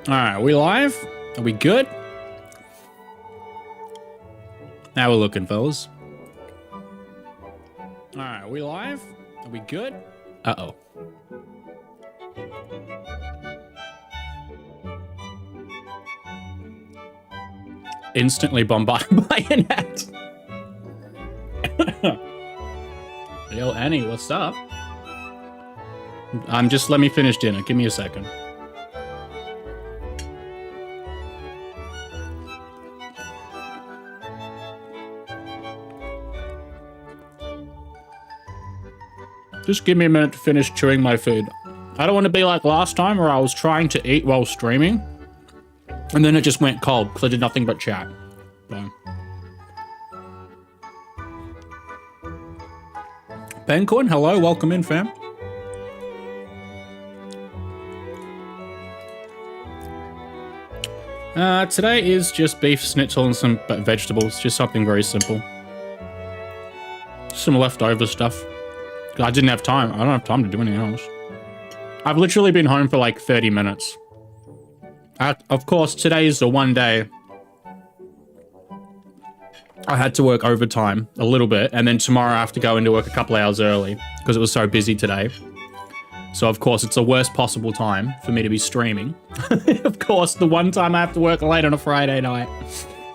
Alright, are we live? Are we good? Now we're looking, fellas. Alright, are we live? Are we good? Uh-oh. Instantly bombarded by an ad. Yo, Annie, what's up? Just let me finish dinner. Give me a second. Just give me a minute to finish chewing my food. I don't want to be like last time where I was trying to eat while streaming, and then it just went cold because I did nothing but chat. So. Penguin, hello, welcome in, fam. Today is just beef schnitzel and some vegetables, just something very simple. Some leftover stuff. I didn't have time. I don't have time to do anything else. I've literally been home for like 30 minutes. Of course, today is the one day I had to work overtime a little bit, and then tomorrow I have to go into work a couple hours early because it was so busy today. So of course, it's the worst possible time for me to be streaming. Of course, the one time I have to work late on a Friday night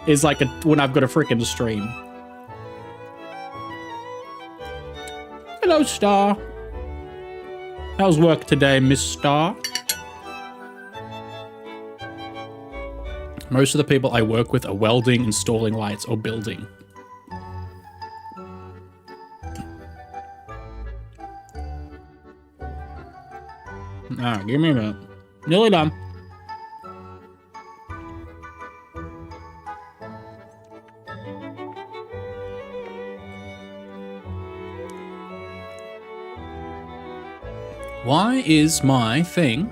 is like when I've got a freaking stream. Hello, Star. How's work today, Miss Star? Most of the people I work with are welding, installing lights, or building. Ah, give me a minute. Nearly done. Why is my thing?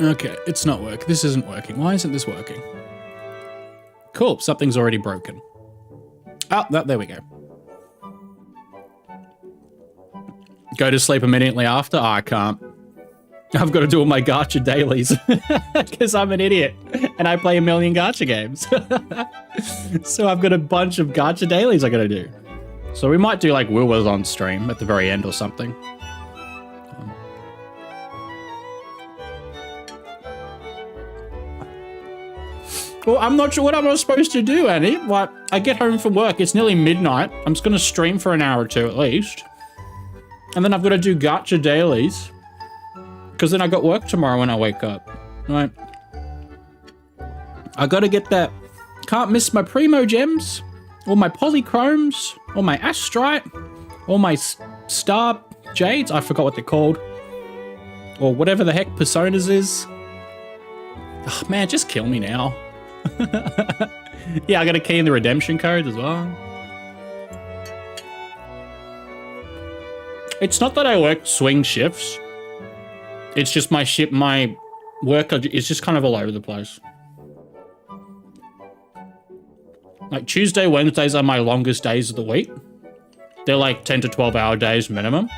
Okay, it's not working. This isn't working. Why isn't this working? Cool, something's already broken. Oh, there we go. Go to sleep immediately after? Oh, I can't. I've got to do all my gacha dailies because I'm an idiot and I play a million gacha games. So I've got a bunch of gacha dailies I got to do. So we might do like WuWa's on stream at the very end or something. Well, I'm not sure what I'm supposed to do, Annie. Like, I get home from work, it's nearly midnight. I'm just going to stream for an hour or two at least. And then I've got to do gacha dailies. Because then I got work tomorrow when I wake up. Right. I got to get that. Can't miss my Primo Gems. Or my Polychromes. Or my Astrite. Or my Star Jades. I forgot what they're called. Or whatever the heck Personas is. Oh, man, just kill me now. Yeah, I got to key in the redemption code as well. It's not that I work swing shifts. It's just my work is just kind of all over the place. Like Tuesday, Wednesdays are my longest days of the week. They're like 10 to 12 hour days minimum.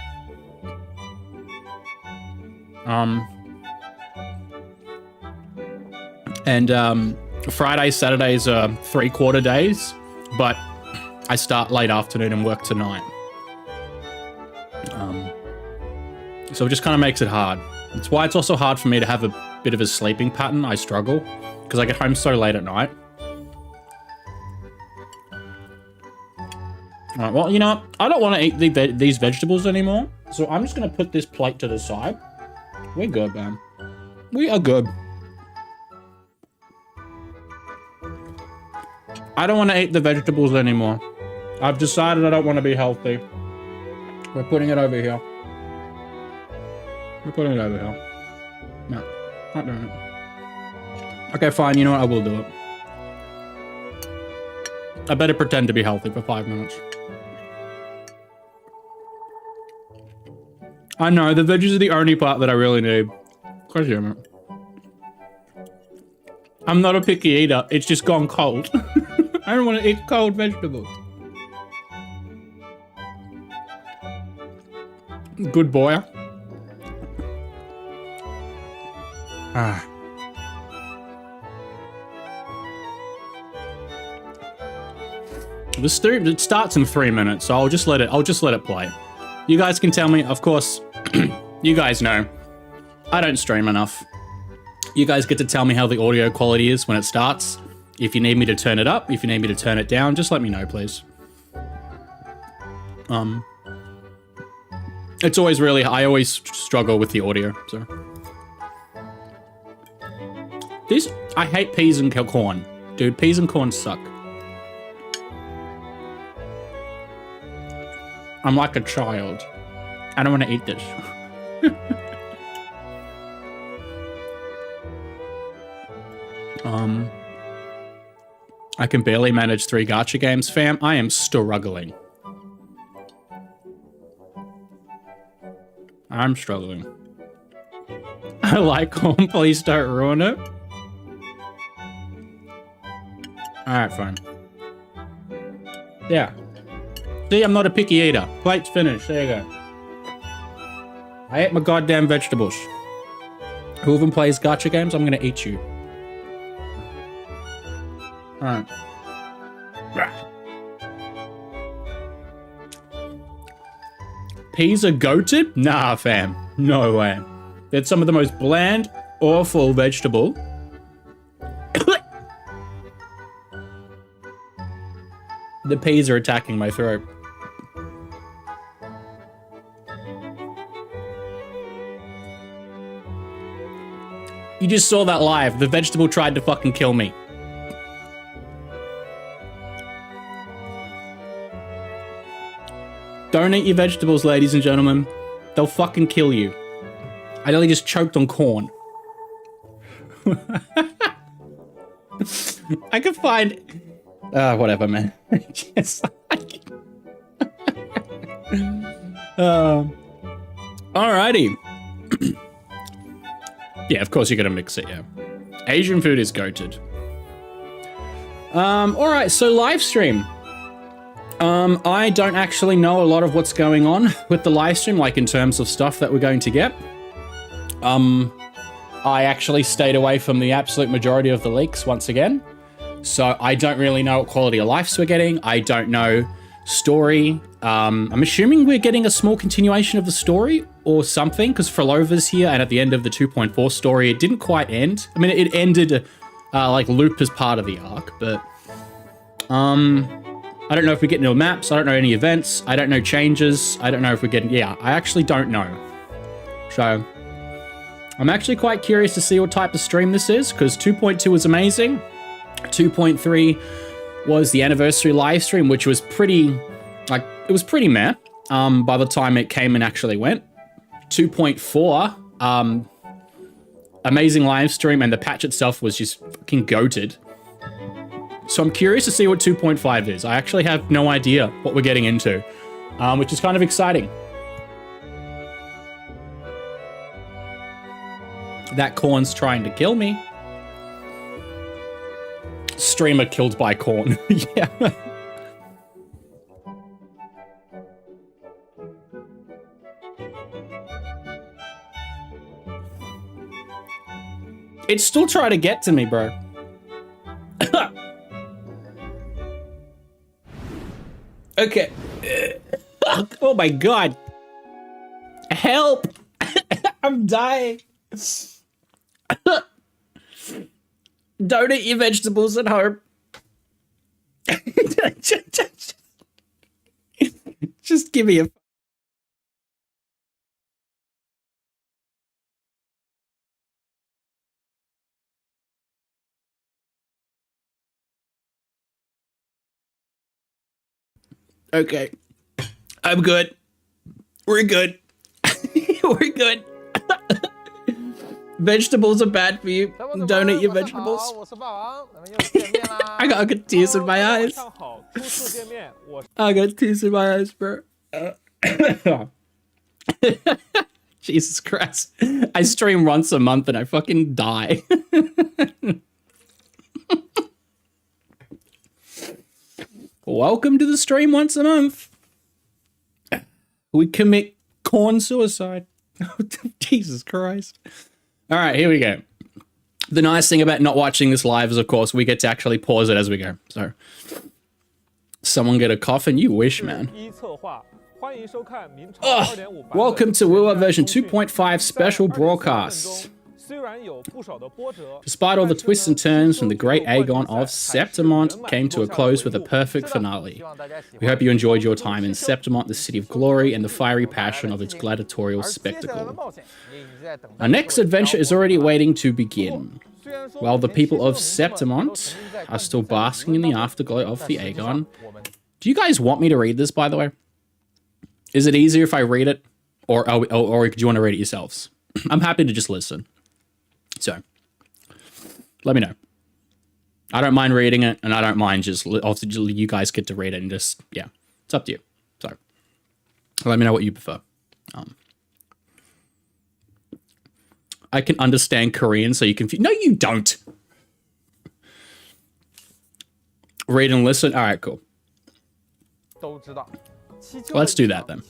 Friday, Saturdays are 3/4 days, but I start late afternoon and work tonight. So it just kind of makes it hard. It's why it's also hard for me to have a bit of a sleeping pattern. I struggle because I get home so late at night. All right, well, you know, I don't want to eat these vegetables anymore, so I'm just going to put this plate to the side. We're good, man. We are good. I don't want to eat the vegetables anymore. I've decided I don't want to be healthy. We're putting it over here. We're putting it over here. No, not doing it. Okay, fine. You know what? I will do it. I better pretend to be healthy for 5 minutes. I know, the veggies are the only part that I really need. Crazy, man. I'm not a picky eater. It's just gone cold. I don't want to eat cold vegetables. Good boy. Ah. The stream, it starts in 3 minutes, so I'll just let it play. You guys can tell me, of course, you guys know, I don't stream enough. You guys get to tell me how the audio quality is when it starts. If you need me to turn it up, if you need me to turn it down, just let me know, please. It's always really, I always struggle with the audio, so. I hate peas and corn. Dude, peas and corn suck. I'm like a child. I don't want to eat this. I can barely manage 3 gacha games, fam. I am struggling. I'm struggling. I like corn, please don't ruin it. Alright, fine. Yeah. See, I'm not a picky eater. Plate's finished. There you go. I ate my goddamn vegetables. Whoever plays gacha games, I'm gonna eat you. Alright. Peas are goated? Nah, fam. No way. It's some of the most bland, awful vegetable. The peas are attacking my throat. You just saw that live. The vegetable tried to fucking kill me. Don't eat your vegetables, ladies and gentlemen. They'll fucking kill you. I nearly just choked on corn. I can find... whatever, man. Just like... Alrighty. Yeah, of course you're gonna mix it, yeah. Asian food is goated. Alright, so live stream. I don't actually know a lot of what's going on with the live stream, like in terms of stuff that we're going to get. I actually stayed away from the absolute majority of the leaks once again. So I don't really know what quality of lives we're getting. I don't know story. I'm assuming we're getting a small continuation of the story or something, because PAVLOVA's here, and at the end of the 2.4 story, it didn't quite end. I mean, it ended like loop as part of the arc, but I don't know if we're getting no maps. I don't know any events. I don't know changes. I don't know if we're getting... Yeah, I actually don't know. So, I'm actually quite curious to see what type of stream this is, because 2.2 was amazing. 2.3 was the anniversary live stream, which was pretty... Like, it was pretty meh by the time it came and actually went. 2.4, amazing live stream, and the patch itself was just fucking goated. So I'm curious to see what 2.5 is. I actually have no idea what we're getting into, which is kind of exciting. That corn's trying to kill me. Streamer killed by corn. Yeah. It's still trying to get to me, bro. Okay. Oh my god. Help! I'm dying. Don't eat your vegetables at home. Just give me a... Okay. I'm good. We're good. We're good. Vegetables are bad for you. Don't eat your vegetables. I got good tears in my eyes. I got tears in my eyes, bro. Jesus Christ. I stream once a month and I fucking die. Welcome to the stream once a month. We commit corn suicide. Jesus Christ. All right, here we go. The nice thing about not watching this live is, of course, we get to actually pause it as we go. So, someone get a coffin? You wish, man. Welcome to WuWa version 2.5 special broadcast. Despite all the twists and turns from the great Aegon of Septimont came to a close with a perfect finale. We hope you enjoyed your time in Septimont, the city of glory, and the fiery passion of its gladiatorial spectacle. Our next adventure is already waiting to begin. While the people of Septimont are still basking in the afterglow of the Aegon. Do you guys want me to read this, by the way? Is it easier if I read it? Or do you want to read it yourselves? I'm happy to just listen. So, let me know. I don't mind reading it, and I don't mind just you guys get to read it and just, yeah, it's up to you. So, let me know what you prefer. I can understand Korean, so you can... No, you don't! Read and listen? Alright, cool. Let's do that then.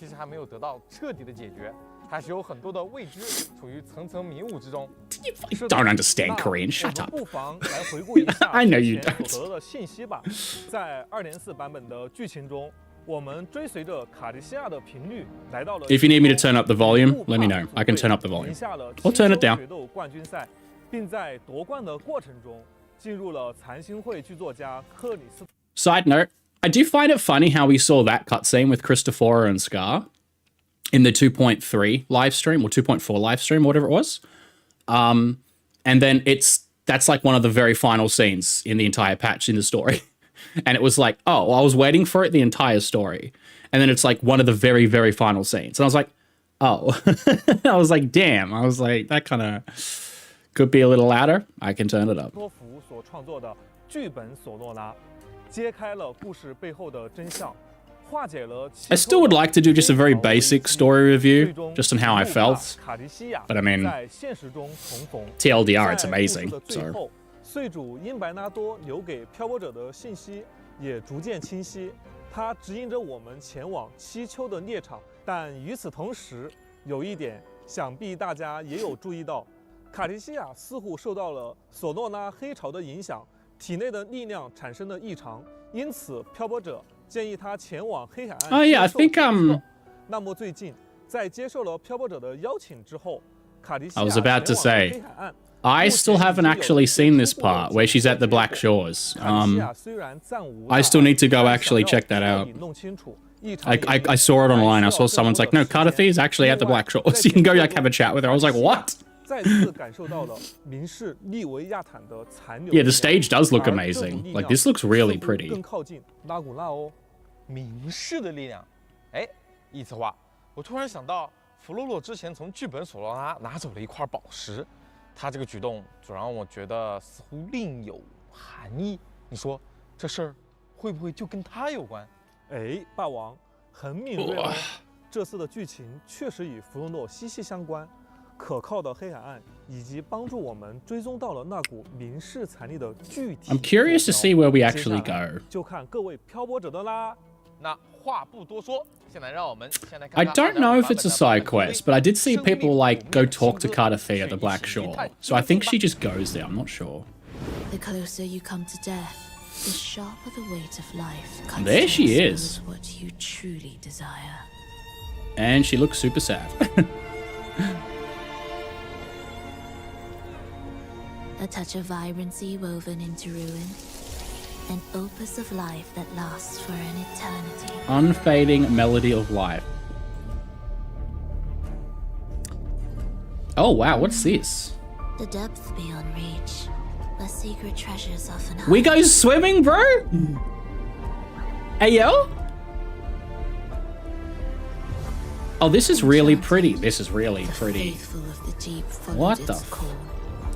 You don't understand Korean. Shut up. I know you don't. If you need me to turn up the volume, let me know. I can turn up the volume. Or turn it down. Side note, I do find it funny how we saw that cutscene with Christopher and Scar in the 2.3 live stream or 2.4 live stream, whatever it was. And then that's like one of the very final scenes in the entire patch in the story. And it was like, oh, well, I was waiting for it the entire story. And then it's like one of the very, very final scenes. And I was like, oh. I was like, damn. I was like, that kind of could be a little louder. I can turn it up. I still would like to do just a very basic story review, just on how I felt. But I mean, TLDR, it's amazing. So. 岁主因白纳多留给漂泊者的信息也逐渐清晰，他指引着我们前往七丘的猎场。但与此同时，有一点想必大家也有注意到，卡提西亚似乎受到了索诺拉黑潮的影响，体内的力量产生了异常，因此漂泊者建议他前往黑海岸。Yeah, I think 那么最近，在接受了漂泊者的邀请之后，卡提西亚前往黑海岸。I still haven't actually seen this part where she's at the Black Shores. I still need to go actually check that out. I saw it online. I saw someone's like, no, Cardiff is actually at the Black Shores. You can go like have a chat with her. I was like, what? Yeah, the stage does look amazing. Like, this looks really pretty.他这个举动总让我觉得似乎另有含义。你说这事儿会不会就跟他有关？哎，霸王很敏锐哦。这次的剧情确实与弗洛诺息息相关。可靠的黑海岸以及帮助我们追踪到了那股民事残力的具体。I'm curious to see where we actually go. 就看各位漂泊者的啦。那话不多说。 I don't know if it's a side quest, but I did see people like go talk to Cardiff at the Black Shore. So I think she just goes there, I'm not sure. The closer you come to death, the sharper the weight of life. There she is. What you truly desire. And she looks super sad. A touch of vibrancy woven into ruin. An opus of life that lasts for an eternity. Unfading melody of life. Oh wow, what's this? The depth beyond reach, where secret treasures often hide. We go swimming, bro? Hey yo? Oh, this is really pretty. This is really pretty. What the?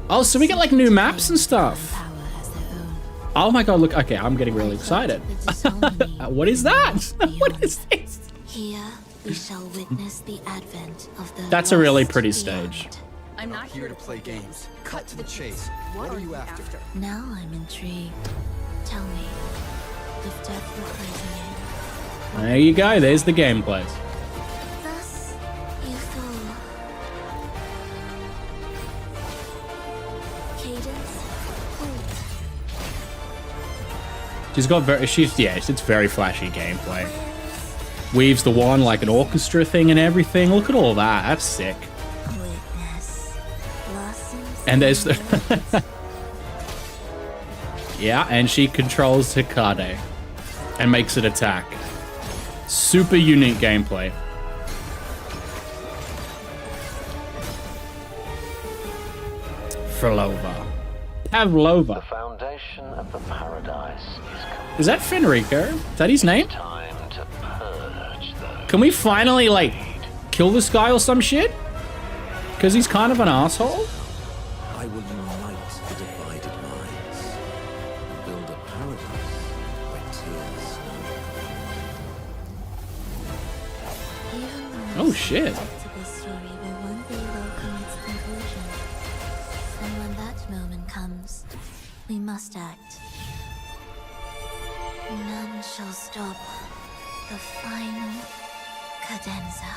Oh, so we get like new maps and stuff. Oh my god, look, okay, I'm getting really excited. What is that? What is this? Here we shall witness the advent of the That's a really pretty stage. I'm not here to play games. Cut to the chase. What are you after? Now I'm intrigued. Tell me, if death were closing in. There you go, there's the gameplay. Thus, you fall. cadence, hold. She's got it's very flashy gameplay. Weaves the wand like an orchestra thing and everything. Look at all that. That's sick. Witness. Blossoms. And there's the yeah, and she controls Hikade and makes it attack. Super unique gameplay. Pavlova. The foundation of the paradise is complete. Is that Fenrico? Is that his name? Time to purge those. Can we finally, like, kill this guy or some shit? Because he's kind of an asshole. I will unite the divided minds and build a paradise where tears Even Oh, shit. to this story will one day welcome its conclusion. And when that moment comes, we must act. None shall stop the final cadenza.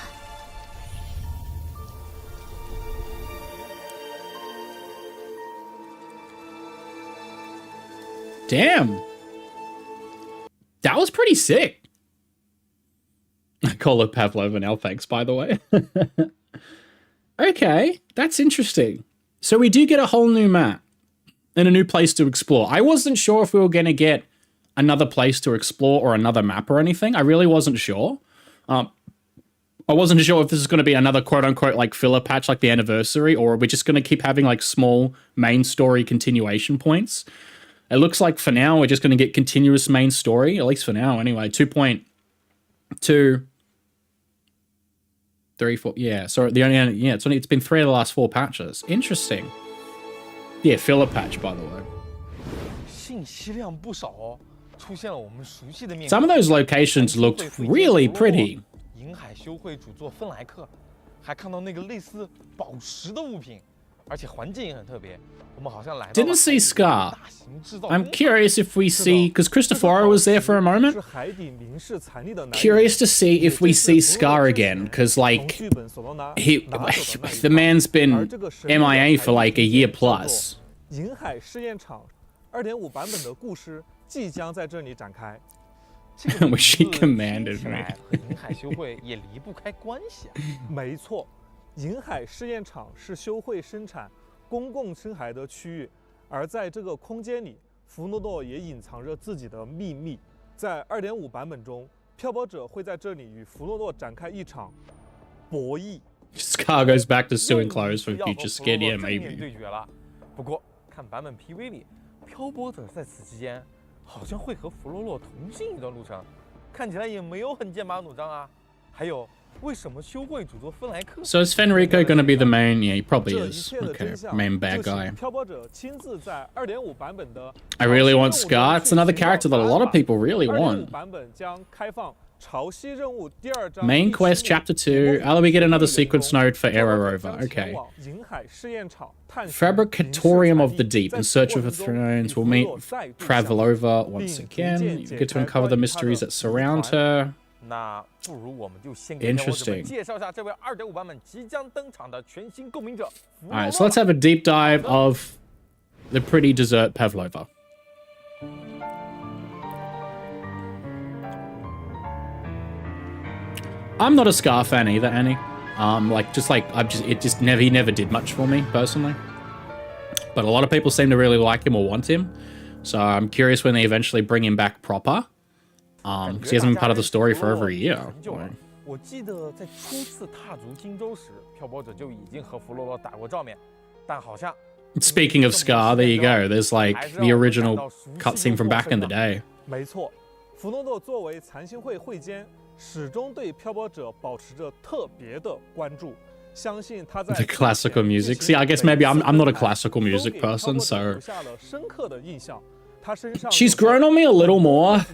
Damn. That was pretty sick. I call it Pavlova now, thanks, by the way. Okay, that's interesting. So we do get a whole new map and a new place to explore. I wasn't sure if we were going to get another place to explore or another map or anything. I really wasn't sure. I wasn't sure if this is going to be another quote-unquote like filler patch like the anniversary, or we're just going to keep having like small main story continuation points. It looks like for now we're just going to get continuous main story, at least for now anyway. 2.2 3, 4, yeah. So it's been 3 of the last 4 patches. Interesting. Yeah, filler patch, by the way. Some of those locations looked really pretty. Didn't see Scar. I'm curious if we see, because Cristoforo was there for a moment. Curious to see if we see Scar again, because like the man's been MIA for like a year plus. Which she commanded me. 没错，银海试验场是修会生产公共深海的区域，而在这个空间里，弗诺诺也隐藏着自己的秘密。在 2.5 版本中，漂泊者会在这里与弗诺诺展开一场博弈。Scar goes back to suing clothes from future skid, yeah, maybe. 对决了。不过看版本 PV 里，漂泊者在此期间好像会和弗洛洛同行一段路程，看起来也没有很剑拔弩张啊。还有。 So is Fenrico going to be the main? Yeah, he probably is. Okay, main bad guy. I really want Scar. It's another character that a lot of people really want. Main quest chapter 2. Oh, we get another sequence node for Arrow Rover. Okay. Fabricatorium of the Deep. In search of the thrones, we'll meet Pavlova once again. You get to uncover the mysteries that surround her. Interesting. Alright, so let's have a deep dive of the pretty dessert Pavlova. I'm not a Scar fan either, Annie. He never did much for me personally. But a lot of people seem to really like him or want him. So I'm curious when they eventually bring him back proper. Because he hasn't been part of the story for over a year. Speaking of Scar, there you go. There's like the original cutscene from back in the day. The classical music. See, I guess maybe I'm not a classical music person, so... She's grown on me a little more,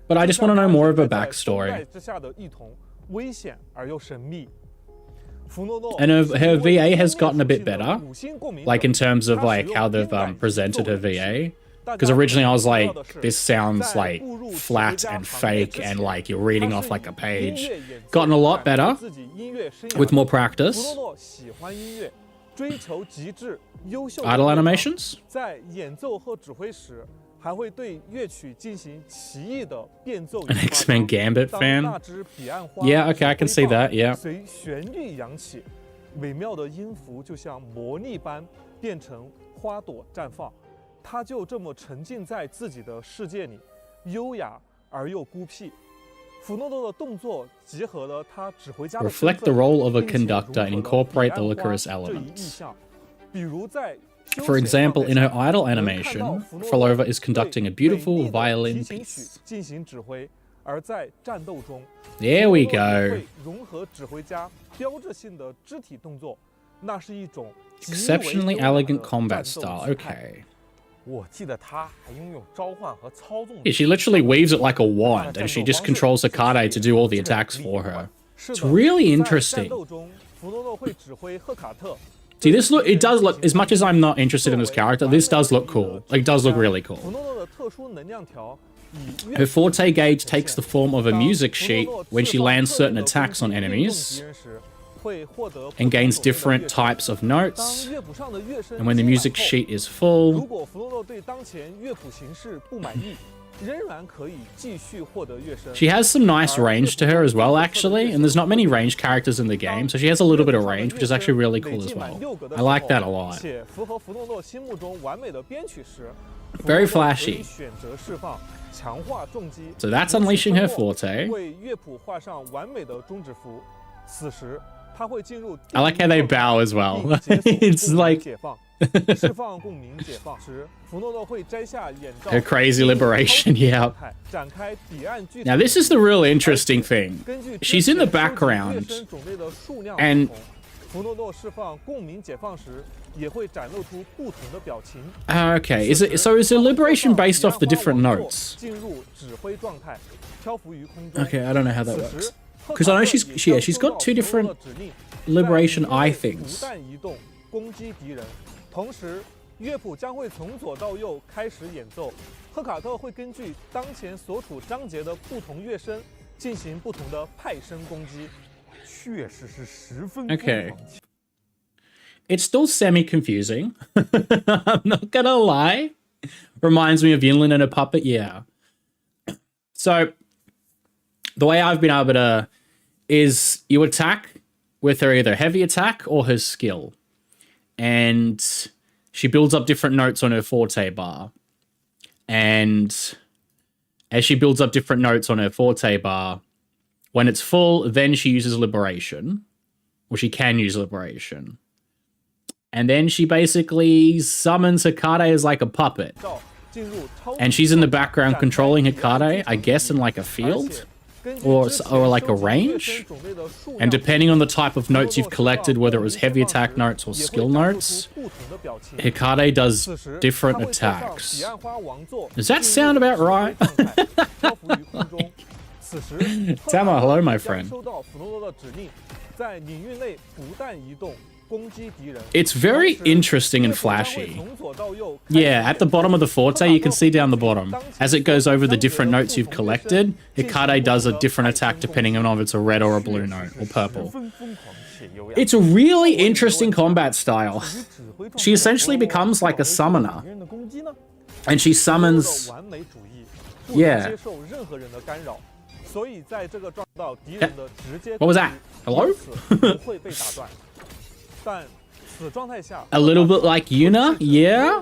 but I just want to know more of her backstory. And her VA has gotten a bit better, like in terms of like how they've presented her VA. Because originally I was like, this sounds like flat and fake and like you're reading off like a page. Gotten a lot better with more practice. 追求极致优秀的 Idle 乐章 animations? 在演奏和指挥时，还会对乐曲进行奇异的变奏与 An 夸 X-Men 张。 Gambit 当 fan? 那支彼岸花 Yeah, okay, I can see that, yeah. 随旋律扬起，美妙的音符就像魔力般变成花朵绽放。他就这么沉浸在自己的世界里，优雅而又孤僻。福诺诺的动作结合了他指挥家的 Reflect the role of a 并且 conductor and 融合了 incorporate the 彼岸花 licorice 这一意 elements. 象。比如在 For example, in her idle animation, Frolova is conducting a beautiful violin 提琴曲 piece. 进行指挥，而在战斗中 There we 弗洛诺也 go. 会融合指挥家标志性的肢体动作，那是一种极为 Exceptionally 优雅的 elegant combat 战斗 style. 姿态。 Okay. 我记得他还拥有召唤和操纵。 Yeah, she literally weaves it like a wand, and she just controls Hikade to do all the attacks for her. 是 It's 的 really 在 interesting. 战斗中，弗洛诺会指挥赫卡特。 See, this look, it does look, as much as I'm not interested in this character, this does look cool. Like, it does look really 弗 cool. 诺诺的特殊能量条以乐 Her 谱 forte gauge 呈 takes 现 the form of a 当 music 弗 sheet 诺诺 when 释 she 放 lands 特定 certain 的 attacks on 攻击运动 enemies 敌人时会获得 and 不同 gains 种类的 different 乐声 types of 当 notes. 乐谱上的乐声 And when the 积满 music 后 sheet is 如 full, 果弗洛诺对当前乐谱形式不满意，仍然可以继续获得乐声。 she has some nice range to her as well, actually. And there's not many range characters in the game, so she has a little bit of range, which is actually really cool as well. I like that a lot. 且符合弗洛诺心目中完美的编曲时 Very 弗洛诺可以 flashy. 选择释放强化重击。 So that's 如此 unleashing her 通过 forte. 为乐谱画上完美的终止符。此时他会进入 I like how they bow as well. It's like 解放，释放共鸣解放时，弗诺诺会摘下眼罩 her crazy liberation, yeah. 展开彼岸剧 Now, this is the real interesting thing. 根据 She's in the 之前收集 background, 乐声种类的数量 and 不同，弗诺诺释放共鸣解放时，也会展露出不同的表情。 Okay, is it so? Is the liberation based off the different notes? 进入指挥状态，漂浮于空中。 Okay, I don't know how that 此 works. 时 'Cause I know she's- 赫卡特 yeah, 也 she's 将 got 收 two 到弗诺 different 诺的指令， liberation 在 eye 体内 things. 不断移动攻击敌人，同时乐谱将会从左到右开始演奏。赫卡特会根据当前所处章节的不同乐声进行不同的派生攻击，确实是十分 Okay. It's still semi-confusing. I'm not gonna lie. Reminds me of Yinlin and a puppet, yeah. So, the way I've been able to is you attack with her either heavy attack or her skill. And she builds up different notes on her forte bar. And as she builds up different notes on her forte bar, when it's full, then she uses liberation. Or she can use liberation. And then she basically summons Hikade as like a puppet. And she's in the background controlling Hikade, I guess in like a field? Or like a range? And depending on the type of notes you've collected, whether it was heavy attack notes or skill notes, Hikade does different attacks. Does that sound about right? Tama, hello, my friend. It's very interesting and flashy. Yeah, at the bottom of the forte, you can see down the bottom. As it goes over the different notes you've collected, Hikade does a different attack depending on if it's a red or a blue note, or purple. It's a really interesting combat style. She essentially becomes like a summoner. And she summons... Yeah. What was that? Hello? A little bit like Yuna, yeah?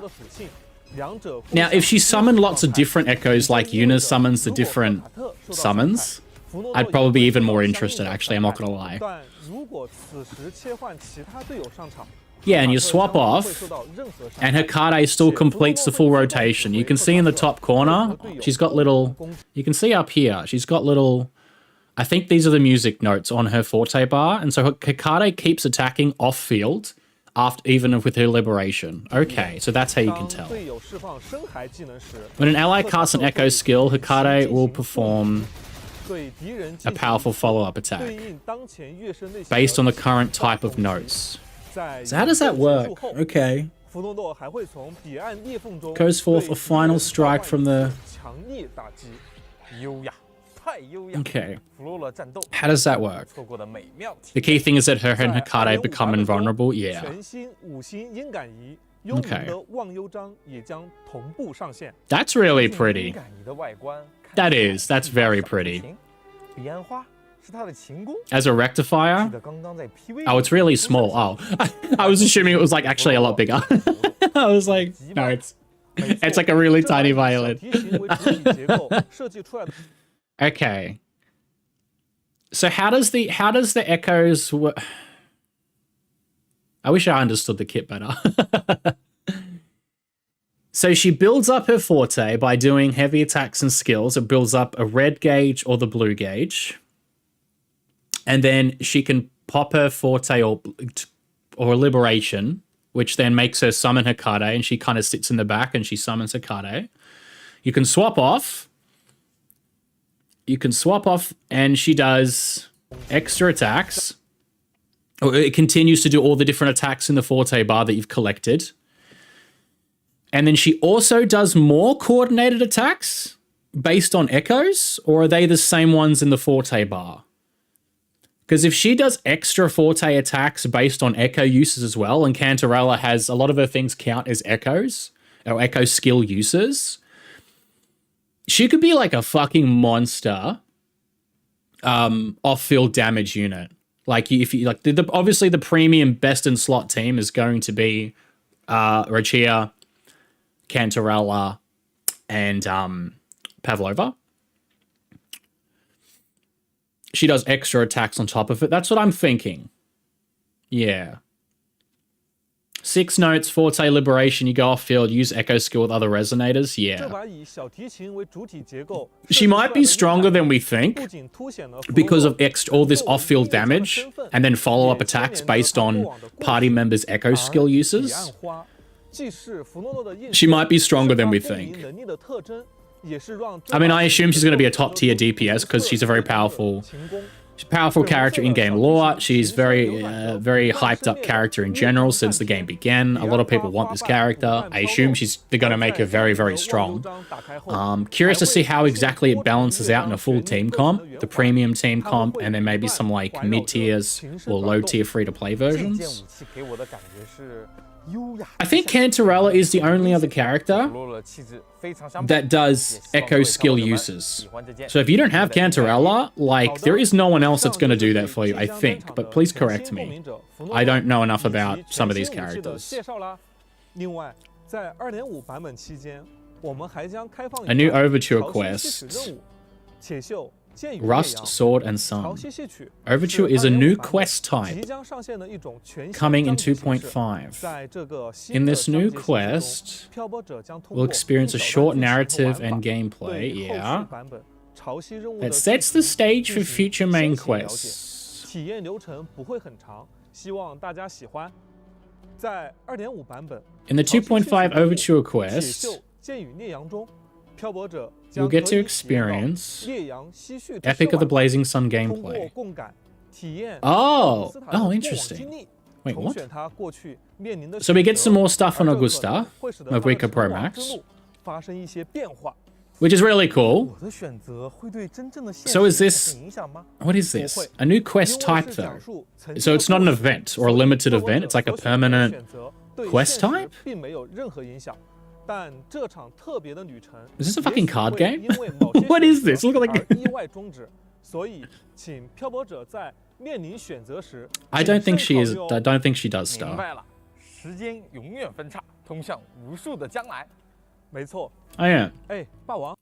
Now, if she summoned lots of different echoes like Yuna summons the different summons, I'd probably be even more interested, actually, I'm not gonna lie. Yeah, and you swap off, and Hikade still completes the full rotation. You can see in the top corner, she's got little... You can see up here, she's got little... I think these are the music notes on her forte bar, and so Hikade keeps attacking off-field, even with her liberation. Okay, so that's how you can tell. When an ally casts an echo skill, Hikade will perform a powerful follow-up attack based on the current type of notes. So how does that work? Okay. Goes forth a final strike from the... 太优雅。 Okay. 弗洛勒战斗 How does that work? 错过的美妙体 The 验。 key thing is that her and 在 Hikade 2.5 become 版本中 invulnerable. Yeah. 全新5星音感仪幽冥的忘忧章也将同步上线。 That's really 音 pretty. 感仪的外观 That 看起来 is. That's 一把 very 小提 pretty. 琴彼岸花是他的琴弓。 As a 记 rectifier? 得刚刚在 PV Oh, it's really small. Oh, I was assuming it was like actually a lot bigger. I was like, no, it's like a really tiny violin. 小提琴为主体结构设计出来的 Okay. So how does the echoes work? I wish I understood the kit better. So she builds up her forte by doing heavy attacks and skills. It builds up a red gauge or the blue gauge. And then she can pop her forte or liberation, which then makes her summon Hikade, and she kind of sits in the back and she summons Hikade. You can swap off. And she does extra attacks. Or it continues to do all the different attacks in the forte bar that you've collected. And then she also does more coordinated attacks based on echoes, or are they the same ones in the forte bar? Because if she does extra forte attacks based on echo uses as well, and Cantarella has a lot of her things count as echoes, or echo skill uses, she could be like a fucking monster off-field damage unit. Like if you like, obviously the premium best in slot team is going to be Rachia, Cantarella, and Pavlova. She does extra attacks on top of it. That's what I'm thinking. Yeah. 6 notes, Forte Liberation, you go off field, use Echo Skill with other resonators. 这 Yeah. 把以小提琴为主体结构 She might be stronger than we think 不仅凸显了弗洛勒 because of all this off-field 作为音乐家的 damage 身份 and then follow-up 也牵 attacks 连着 based 他 on 过往的故事 party members' Echo Skill 而彼 uses. 岸花既是弗洛勒的印 She might be stronger 是 than 他 we 共鸣 think. 能力的特征，也是让 I mean, I assume she's going to be a top-tier DPS because she's a very powerful character in game lore. She's very hyped up character in general since the game began. A lot of people want this character. I assume they're going to make her very, very strong. Curious to see how exactly it balances out in a full team comp, the premium team comp, and then maybe some like mid tiers or low tier free to play 这件 versions. 武器给我的感觉是优雅 I think Cantarella is the only other character 弗洛勒气质非常相符 that does echo skill uses. So if you don't have Cantarella, like there is no one else that's going to do that for you, I think. But please correct me. I don't know enough about some of these characters. 介绍啦。另外，在 2.5 版本期间，我们还将开放 A new 一个 overture 潮汐 quest. 戏曲任务且秀剑与烈 Rust, 阳 Sword, and 潮 Sun. 汐戏曲 Overture 是 is a new 2.5 版本 quest 即 type 将上线的一种全新 coming in 章节形式 2.5. 在这个 In 新的 this 章 new 节形式中 quest, 漂泊者将通 we'll 过 experience a 一小 short 段剧情 narrative 和玩 and 法 gameplay, 对后 yeah. 续版本潮汐任务 That 的 sets 剧 the 情 stage for 进行 future main 先行了解 quests. 体验流程不会很长，希望大家喜欢。在 2.5 版本 In the 2.5 overture 铁 quest, 锈剑与烈阳中，漂泊者 you'll 将 get 可 to 以体验到 experience 烈阳吸血之 Epic of the 玩法 Blazing Sun 通过 gameplay. 共感体验 Oh, 斯塔的过 oh, 往 interesting. 经历 Wait, 重 what? 选他过去面临的 So we get 选择 some more stuff on 而这可能 Augusta, 会使得 of 他的 Wika 成 Pro 王 Max. 之路发生一些变化。 Which is really cool. 我的选择会对真正的现 So is 实 this- 产生影响吗？ What is this? A new quest 因为 type 是讲 though. 述曾经 So 的 it's not an 故事 event or a 所以 limited 漂泊 event. 者 It's like a 所选择的 permanent 选择对 quest 现实 type? 并没有任何影响。但这场特别的旅程 Is this a 也 fucking 许 card 会 game? 因为某些 What 选 is this? 择 Look like 而意外终止。所以，请漂泊者在面临选择时， I don't think 谨 she 慎 is. 考虑哦 I don't think she does 明 star. 白了，时间永远分叉，通向无数的将来。没错， Oh yeah. 哎，霸王，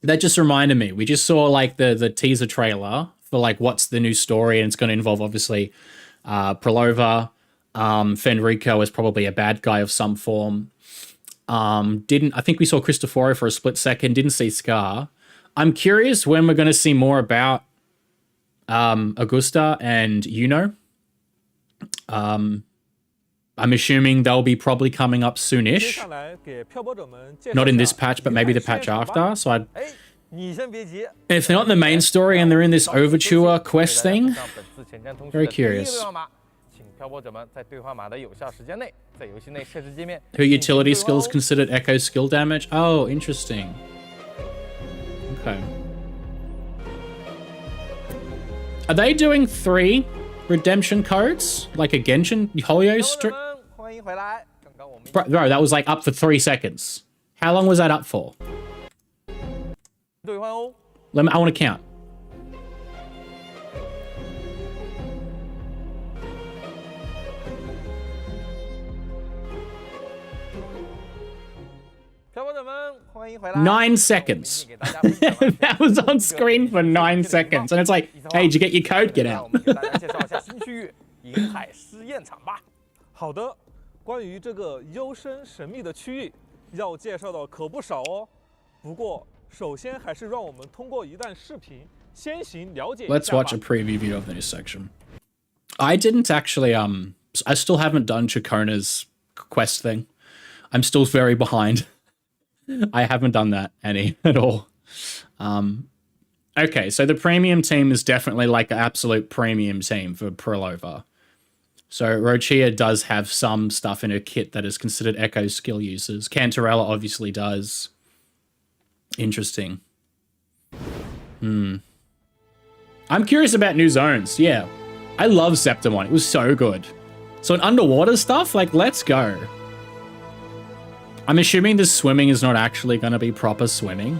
That just reminded me. We just saw like the teaser trailer for like what's the new story, and it's going to involve obviously Prolova. Fenrico is probably a bad guy of some form. I think we saw Cristoforo for a split second. Didn't see Scar. I'm curious when we're going to see more about Augusta and Yuno. I'm assuming they'll be probably coming up 接 soonish. 下来给漂泊者们介绍 Not in 一 this 下 patch, but 鱼 maybe the 海 patch 实验场 after. 吧 So I'd, 哎，你先别急。 if they're not in the main story and they're in this overture quest thing, very curious. 请漂泊者们在兑换码的有效时间内，在游戏内设置界面 Her utility 进行兑换 skills 哦 considered echo skill damage? Oh, interesting. Okay. Are they doing 3 redemption codes? Like a Genshin Holyo strip? 欢迎回来。刚刚我们 Bro, that was like up for 3 seconds. How long was that up for? 兑换哦。 I want to count. 漂泊者们，欢迎回来。 9 seconds. That was on screen for 9 seconds. And it's like, hey, did you get your code? Get 我 out. 们给大家介绍一下新区域——银海试验场吧。好的，关于这个幽深神秘的区域，要介绍的可不少哦。不过，首先还是让我们通过一段视频先行了解一下吧。 Let's watch a preview video of the new section. I didn't actually, I still haven't done Chakona's quest thing. I'm still very behind. I haven't done that any at all. Okay, so the premium team is definitely like an absolute premium team for PAVLOVA. So Rochia does have some stuff in her kit that is considered Echo skill users. Cantarella obviously does. Interesting. I'm curious about new zones. Yeah, I love Septimon. It was so good. So in underwater stuff, like, let's go. I'm assuming the swimming is not actually going to be proper swimming.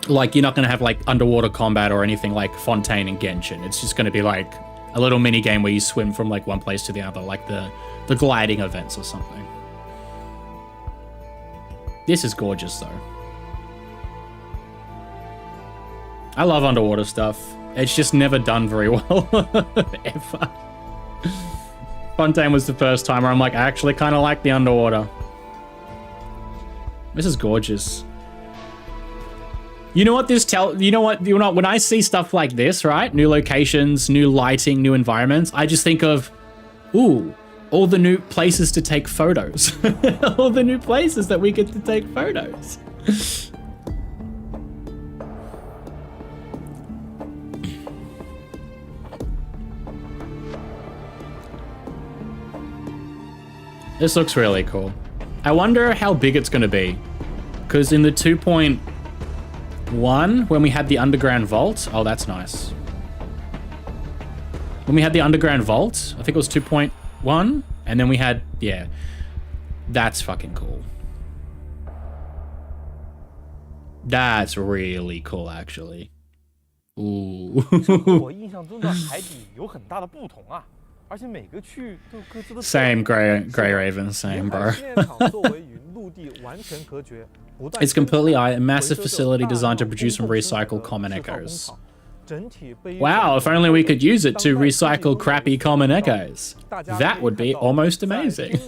Like, you're not going to have, like, underwater combat or anything like Fontaine and Genshin. It's just going to be, like, a little mini game where you swim from, like, one place to the other, like the gliding events or something. This is gorgeous, though. I love underwater stuff. It's just never done very well, ever. Fontaine was the first time where I'm like, I actually kind of like the underwater. This is gorgeous. You know what when I see stuff like this, right? New locations, new lighting, new environments, I just think of, ooh, all the new places to take photos. All the new places that we get to take photos. This looks really cool. I wonder how big it's going to be. Because in the 2.1, when we had the underground vault... Oh, that's nice. When we had the underground vault, I think it was 2.1. And then we had... Yeah. That's fucking cool. That's really cool, actually. Ooh. 我印象中的海底有很大的不同啊。 而且每个区域都有各自的 Same Grey Raven, same bro. It's completely a massive facility designed to produce and recycle common echoes. Wow, if only we could use it to recycle crappy common echoes. That would be almost amazing.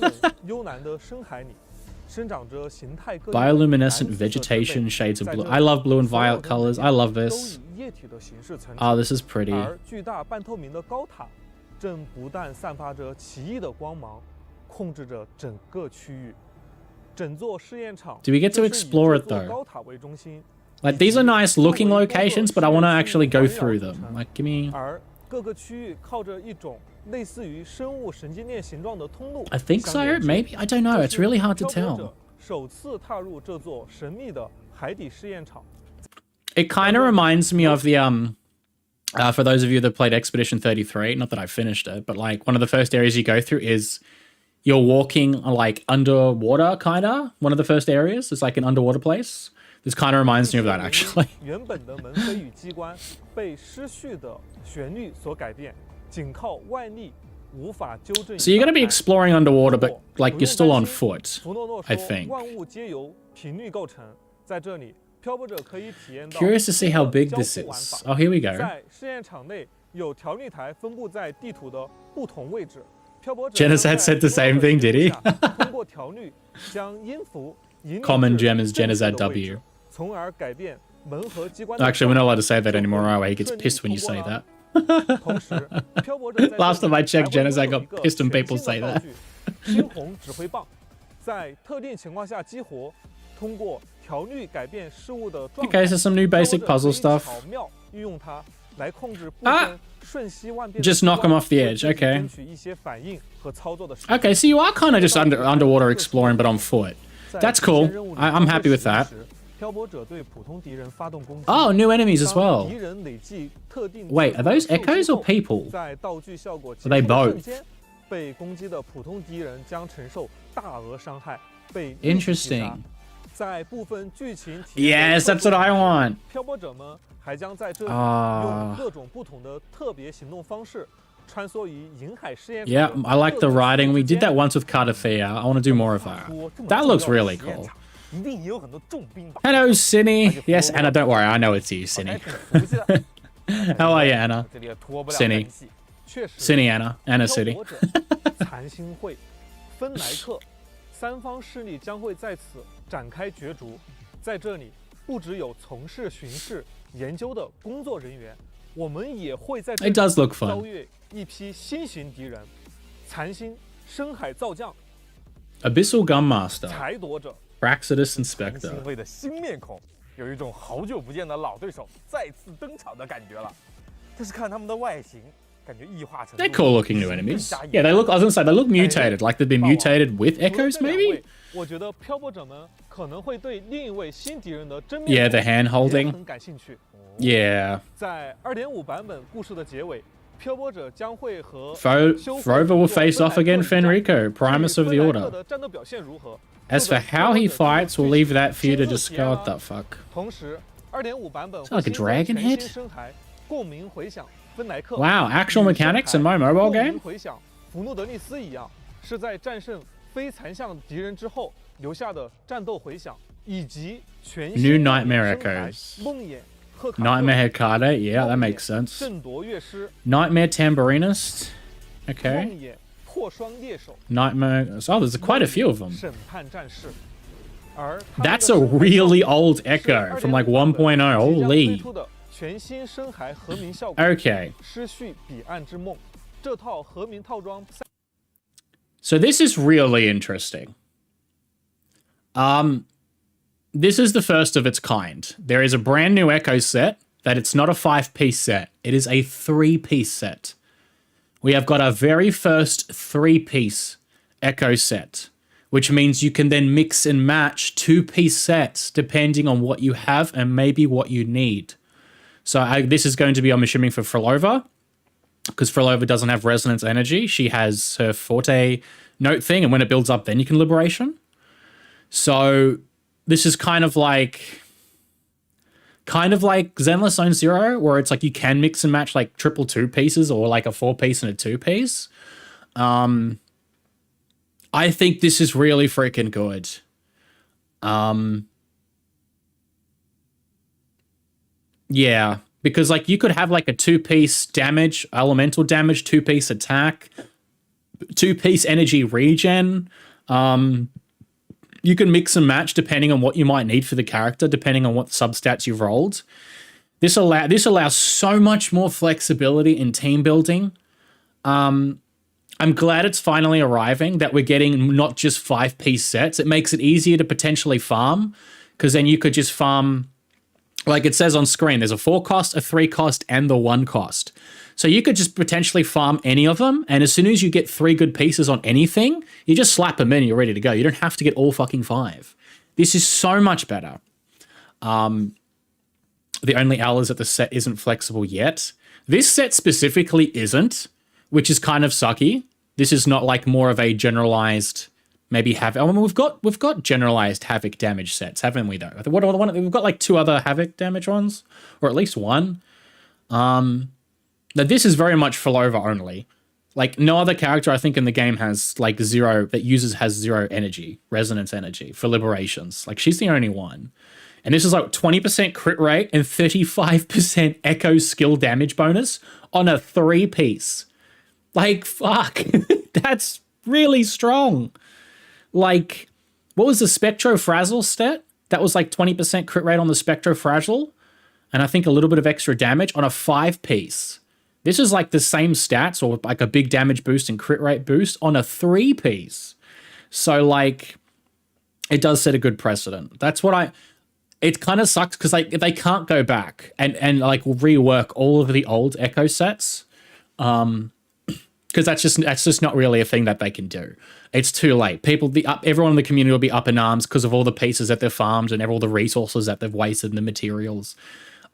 Bioluminescent vegetation, shades of blue. I love blue and violet colors. I love this. Oh, this is pretty. 正不断散发着奇异的光芒，控制着整个区域。整座试验场 Do we get to explore it though? Like, these are nice looking locations, but I want to actually go through them. Like, give me... 而各个区域靠着一种类似于生物神经链形状的通路。 I think so, maybe? I don't know, it's really hard to tell. 首次踏入这座神秘的海底试验场。 It kind of reminds me of the, for those of you that played Expedition 33, not that I finished it, but like one of the first areas you go through is you're walking like underwater, kind of. One of the first areas is like an underwater place. This kind of reminds me of that, actually. 原本的门扉与机关被失序的旋律所改变，仅靠外力无法纠正。 So you're going to be exploring underwater, but like you're still on foot, I think. 万物皆由频率构成，在这里。 Curious to see how big this is. Oh, here we go. Genocide said the same thing, did he? Common gem is Genocide W. Actually, we're not allowed to say that anymore, are we? He gets pissed when you say that. Last time I checked, Genocide got pissed when people say that. Okay, so some new basic puzzle stuff. Ah! Just knock them off the edge, okay. Okay, so you are kind of just underwater exploring, but on foot. That's cool. I'm happy with that. 漂泊者对普通敌人发动攻击。 Oh, new enemies as well. 敌人累计特定 Wait, are those echoes or people? 在道具效果结 Are they 束的 both? 瞬间，被攻击的普通敌人将承受大额伤害，被 Interesting. 在部分剧情体验 Yes, that's what I want. 漂泊者们还将在这里 Ah. 用各种不同的特别行动方式穿梭于银海试验场 Yeah, I like the writing. We did that once with Cardathea. I want to do more of that. That looks really cool. 一定也有很多重兵吧。 Hello, Cinny. Yes, Anna, don't worry. I know it's you, Cinny. How are you, Anna? 这里也脱不了 Cinny. 干系。确实 Cinny Anna. Anna 漂 City. 泊者、残星会、芬莱克三方势力将会在此展开角逐。在这里，不只有从事巡视研究的工作人员，我们也会在这 It does look 遭 fun. 遇一批新型敌人——残星深海造将、 Abyssal Gunmaster. 裁夺者。 Praxidus 残 Inspector. 星会的新面孔，有一种好久不见的老对手再次登场的感觉了。但是看他们的外形，感觉异化程度 They're cool looking new enemies. Yeah, they look, I was gonna say, they look mutated. Like they've been mutated with echoes, maybe? 我觉得漂泊者们可能会对另一位新敌人的真面 Yeah, the 目 hand 也 holding. 很感兴趣。 Yeah. 在2.5版本故事的结尾，漂泊者将会和 Frover will face off against Fenrico, Primus of the 芬莱克 Order. 的战斗表现如何？ As for how he fights, we'll leave that for you to discover. What the fuck? 同时，2.5版本 Is that like a 会新增 dragon 全 head? 新生骸共鸣回响芬莱克。 Wow, actual mechanics in my mobile 共鸣 game? 回响弗诺德利斯一样，是在战胜非残像敌人之后留下的战斗回响，以及全新 New Nightmare 生涯 Echoes. 梦魇赫卡特 Nightmare Hecate, yeah, that 梦 makes 魇 sense. 圣夺乐师 Nightmare Tambourinist. 梦 Okay. 魇破霜猎手 Nightmare. Oh, there's quite a few of them. 审判战士。而他们的 That's a 生骸 really 效果 old 是 echo from like 2.5 版本 1.0. 即将推 Holy. 出的全新深海和鸣效果 Okay. 失去彼岸之梦。这套和鸣套装 So this is really interesting. This is the first of its kind. There is a brand new Echo set that it's not a 5-piece set. It is a 3-piece set. We have got our very first 3-piece Echo set, which means you can then mix and match 2-piece sets depending on what you have and maybe what you need. So this is going to be, I'm assuming, for Frolova, because Frolova doesn't have resonance energy. She has her forte note thing, and when it builds up, then you can liberation. So this is kind of like Zenless Zone Zero, where it's like you can mix and match like triple 2-pieces or like a 4-piece and a 2-piece. I think this is really freaking good. Yeah, because like you could have like a 2-piece damage, elemental damage, 2-piece attack, 2-piece energy regen. You can mix and match depending on what you might need for the character, depending on what substats you've rolled. This allows so much more flexibility in team building. I'm glad it's finally arriving, that we're getting not just 5-piece sets. It makes it easier to potentially farm, because then you could just farm, like it says on screen, there's a 4-cost, a 3-cost, and the 1-cost. So you could just potentially farm any of them, and as soon as you get 3 good pieces on anything, you just slap them in and you're ready to go. You don't have to get all fucking 5. This is so much better. The only L is that the set isn't flexible yet. This set specifically isn't, which is kind of sucky. This is not like more of a generalized, maybe Havoc. I mean, we've got generalized Havoc damage sets, haven't we? Though we've got like 2 other Havoc damage ones, or at least 1. Now this is very much Frolova only. Like no other character I think in the game has like 0 that has 0 energy, resonance energy for liberations. Like she's the only one. And this is like 20% crit rate and 35% echo skill damage bonus on a 3-piece. Like, fuck. That's really strong. Like, what was the Spectrofrazzle stat? That was like 20% crit rate on the Spectrofrazzle. And I think a little bit of extra damage on a 5-piece. This is like the same stats or like a big damage boost and crit rate boost on a 3-piece. So like, it does set a good precedent. That's what it kind of sucks because like they can't go back and like rework all of the old Echo sets. because that's just not really a thing that they can do. It's too late. Everyone in the community will be up in arms because of all the pieces that they've farmed and all the resources that they've wasted and the materials.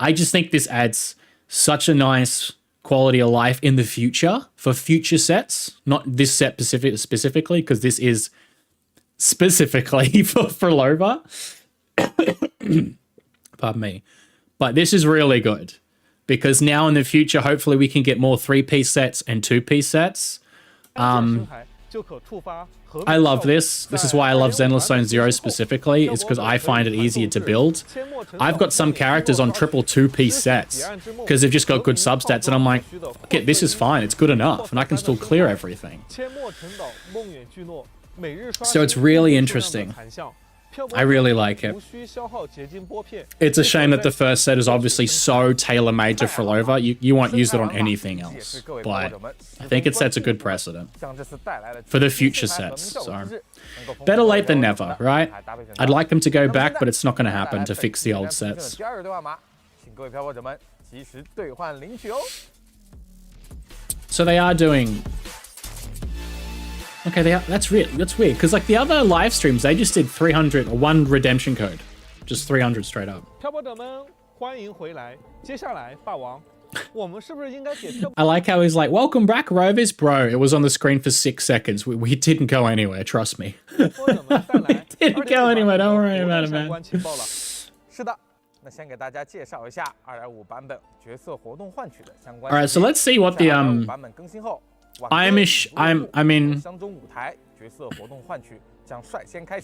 I just think this adds such a nice quality of life in the future for future sets, not this set specifically, because this is specifically for PAVLOVA. Pardon me. But this is really good. Because now in the future, hopefully we can get more 3-piece sets and 2-piece sets. I love this. This is why I love Zenless Zone Zero specifically, is because I find it easier to build. I've got some characters on triple 2-piece sets because they've just got good substats, and I'm like, okay, this is fine. It's good enough, and I can still clear everything. So it's really interesting. I really like it. It's a shame that the first set is obviously so tailor-made to PAVLOVA. You won't use it on anything else. But I think it sets a good precedent for the future sets. So better late than never, right? I'd like them to go back, but it's not going to happen to fix the old sets. So they are doing... Okay, that's weird, because like the other live streams, they just did 300 or 1 redemption code. Just 300 straight up. I like how he's like, welcome back, Rovers. Bro, it was on the screen for 6 seconds. We didn't go anywhere, trust me. We didn't go anywhere, don't worry about it, man. Alright, so let's see what the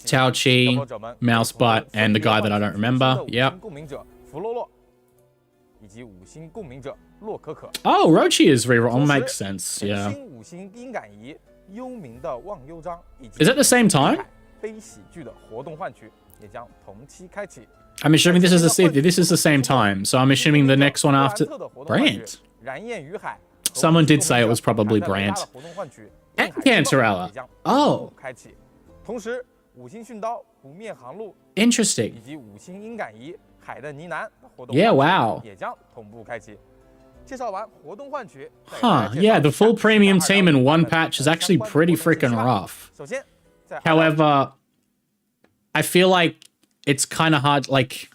Chao Chi, Mouse Butt, and the guy that I don't remember. Yep. Oh, Rochi is reroll. Makes sense. Yeah. Is it the same time? I'm assuming this is the same time. So I'm assuming the next one after Brand. Someone did say it was probably Brand. And Cantarella. Oh. Interesting. Yeah, wow. Huh, yeah, the full premium team in one patch is actually pretty freaking rough. However, I feel like it's kind of hard, like...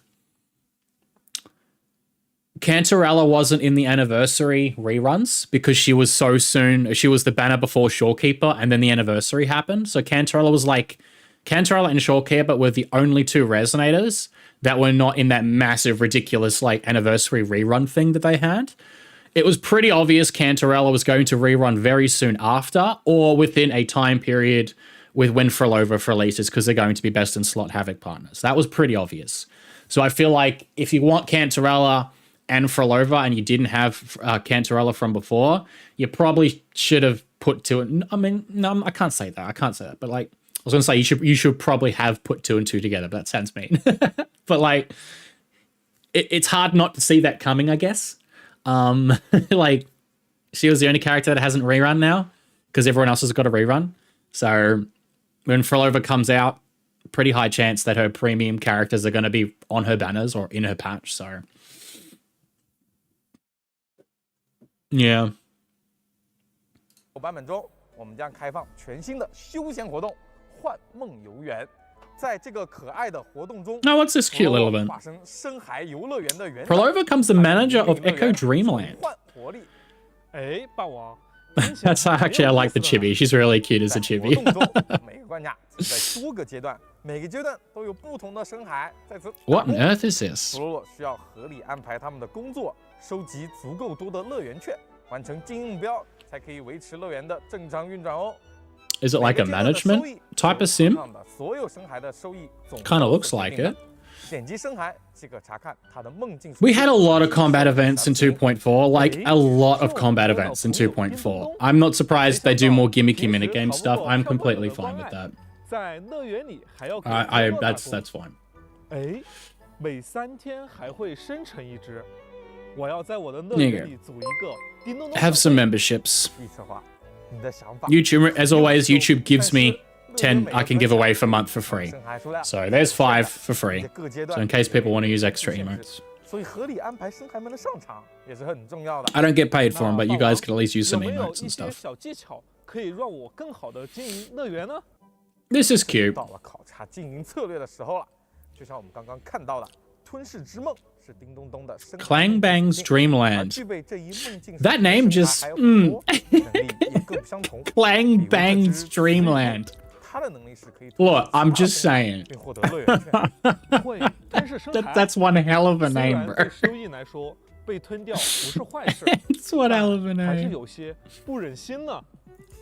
Cantarella wasn't in the anniversary reruns because she was so soon. She was the banner before Shorekeeper, and then the anniversary happened. So Cantarella was like, Cantarella and Shorekeeper were the only 2 resonators that were not in that massive, ridiculous like anniversary rerun thing that they had. It was pretty obvious Cantarella was going to rerun very soon after, or within a time period with when PAVLOVA releases, because they're going to be best in slot Havoc partners. That was pretty obvious. So I feel like if you want Cantarella and PAVLOVA, and you didn't have Cantarella from before, you probably should have put 2 and... I mean, no, I can't say that. But like, I was going to say you should probably have put 2 and 2 together, but that sounds mean. But like, it's hard not to see that coming, I guess. Like, she was the only character that hasn't rerun now, because everyone else has got a rerun. So when PAVLOVA comes out, pretty high chance that her premium characters are going to be on her banners or in her patch, so... Yeah. Now what's this cute little event? PAVLOVA becomes the manager of Echo Dreamland. That's actually, I like the chibi. She's really cute as a chibi. What on earth is this? Is it like a management type of sim? Kind of looks like it. We had a lot of combat events in 2.4, like a lot of combat events in 2.4. I'm not surprised they do more gimmicky minigame stuff. I'm completely fine with that. That's fine. There you go. Have some memberships. YouTube, as always, YouTube gives me 10 I can give away for a month for free. So there's 5 for free. So in case people want to use extra emotes. 所以合理安排深海们的上场也是很重要的。I don't get paid for them, but you 那 guys could at least use 有 some 没有 emotes 一 and 些 stuff. 小技巧可以让我更好的经营乐园呢？ This is cute. 到了考察经营策略的时候了，就像我们刚刚看到的，吞噬之梦是叮咚咚的深海 Clang Bang's 而 Dreamland. 具备这一梦境 That name just 还有很多能力也各不相同。 Clang Bang's Dreamland. 他的能力是可以 Look, I'm just saying. 并获得乐园券。会吞噬深海 That's one hell of a 虽 name, 然 bro. 对收益来说被吞掉不是坏事， It's one hell of a 还是 name. 有些不忍心呢。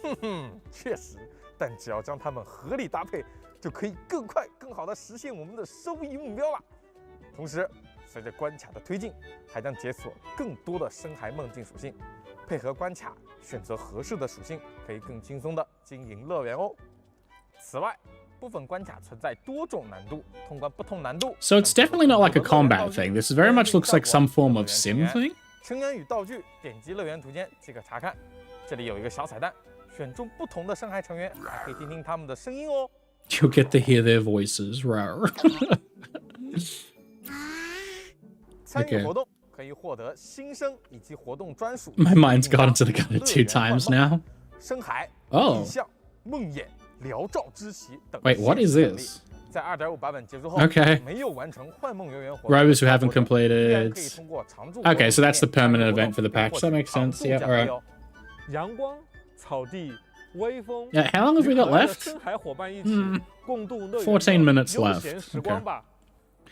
哼哼，确实，但只要将它们合理搭配，就可以更快、更好地实现我们的收益目标了。同时，随着关卡的推进，还将解锁更多的深海梦境属性，配合关卡选择合适的属性，可以更轻松地经营乐园哦。此外，部分关卡存在多种难度，通关不同难度。 So it's definitely not like a combat thing. This very much looks like some form of sim thing. 成员与道具，点击乐园图鉴即可查看。这里有一个小彩蛋，选中不同的深海成员，还可以听听他们的声音哦。 You'll get to hear their voices. Rawr. 参与活动可以获得新生以及活动专属。 My mind's gone into the gutter 2 times now. 深海、 Oh. 印象、梦魇、疗照之旗等。 Wait, what is this? 在 2.5 版本结束后 Okay. 没有完成幻梦游园活动 Robots who haven't 依然 completed. 可以通过常驻 Okay, so that's the 活动 permanent event for the patch. That makes sense. Yeah, alright. 阳光、草地、微风。 Yeah, how long have we got 与可爱的 left? 深海伙伴一起 Hmm. 共度乐园 14 minutes 悠 left. 闲时光吧。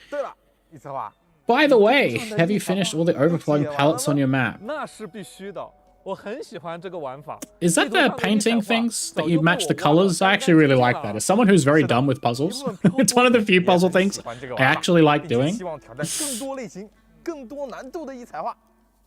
对了，一策划， By the way, have you finished all the overflowing pallets on your map? 那是必须的。我很喜欢这个玩法。 Is that the painting things that you match the colors? I actually really like that. As someone who's very dumb with puzzles, it's one of the few puzzle things I actually like doing. 希望挑战更多类型、更多难度的异彩画。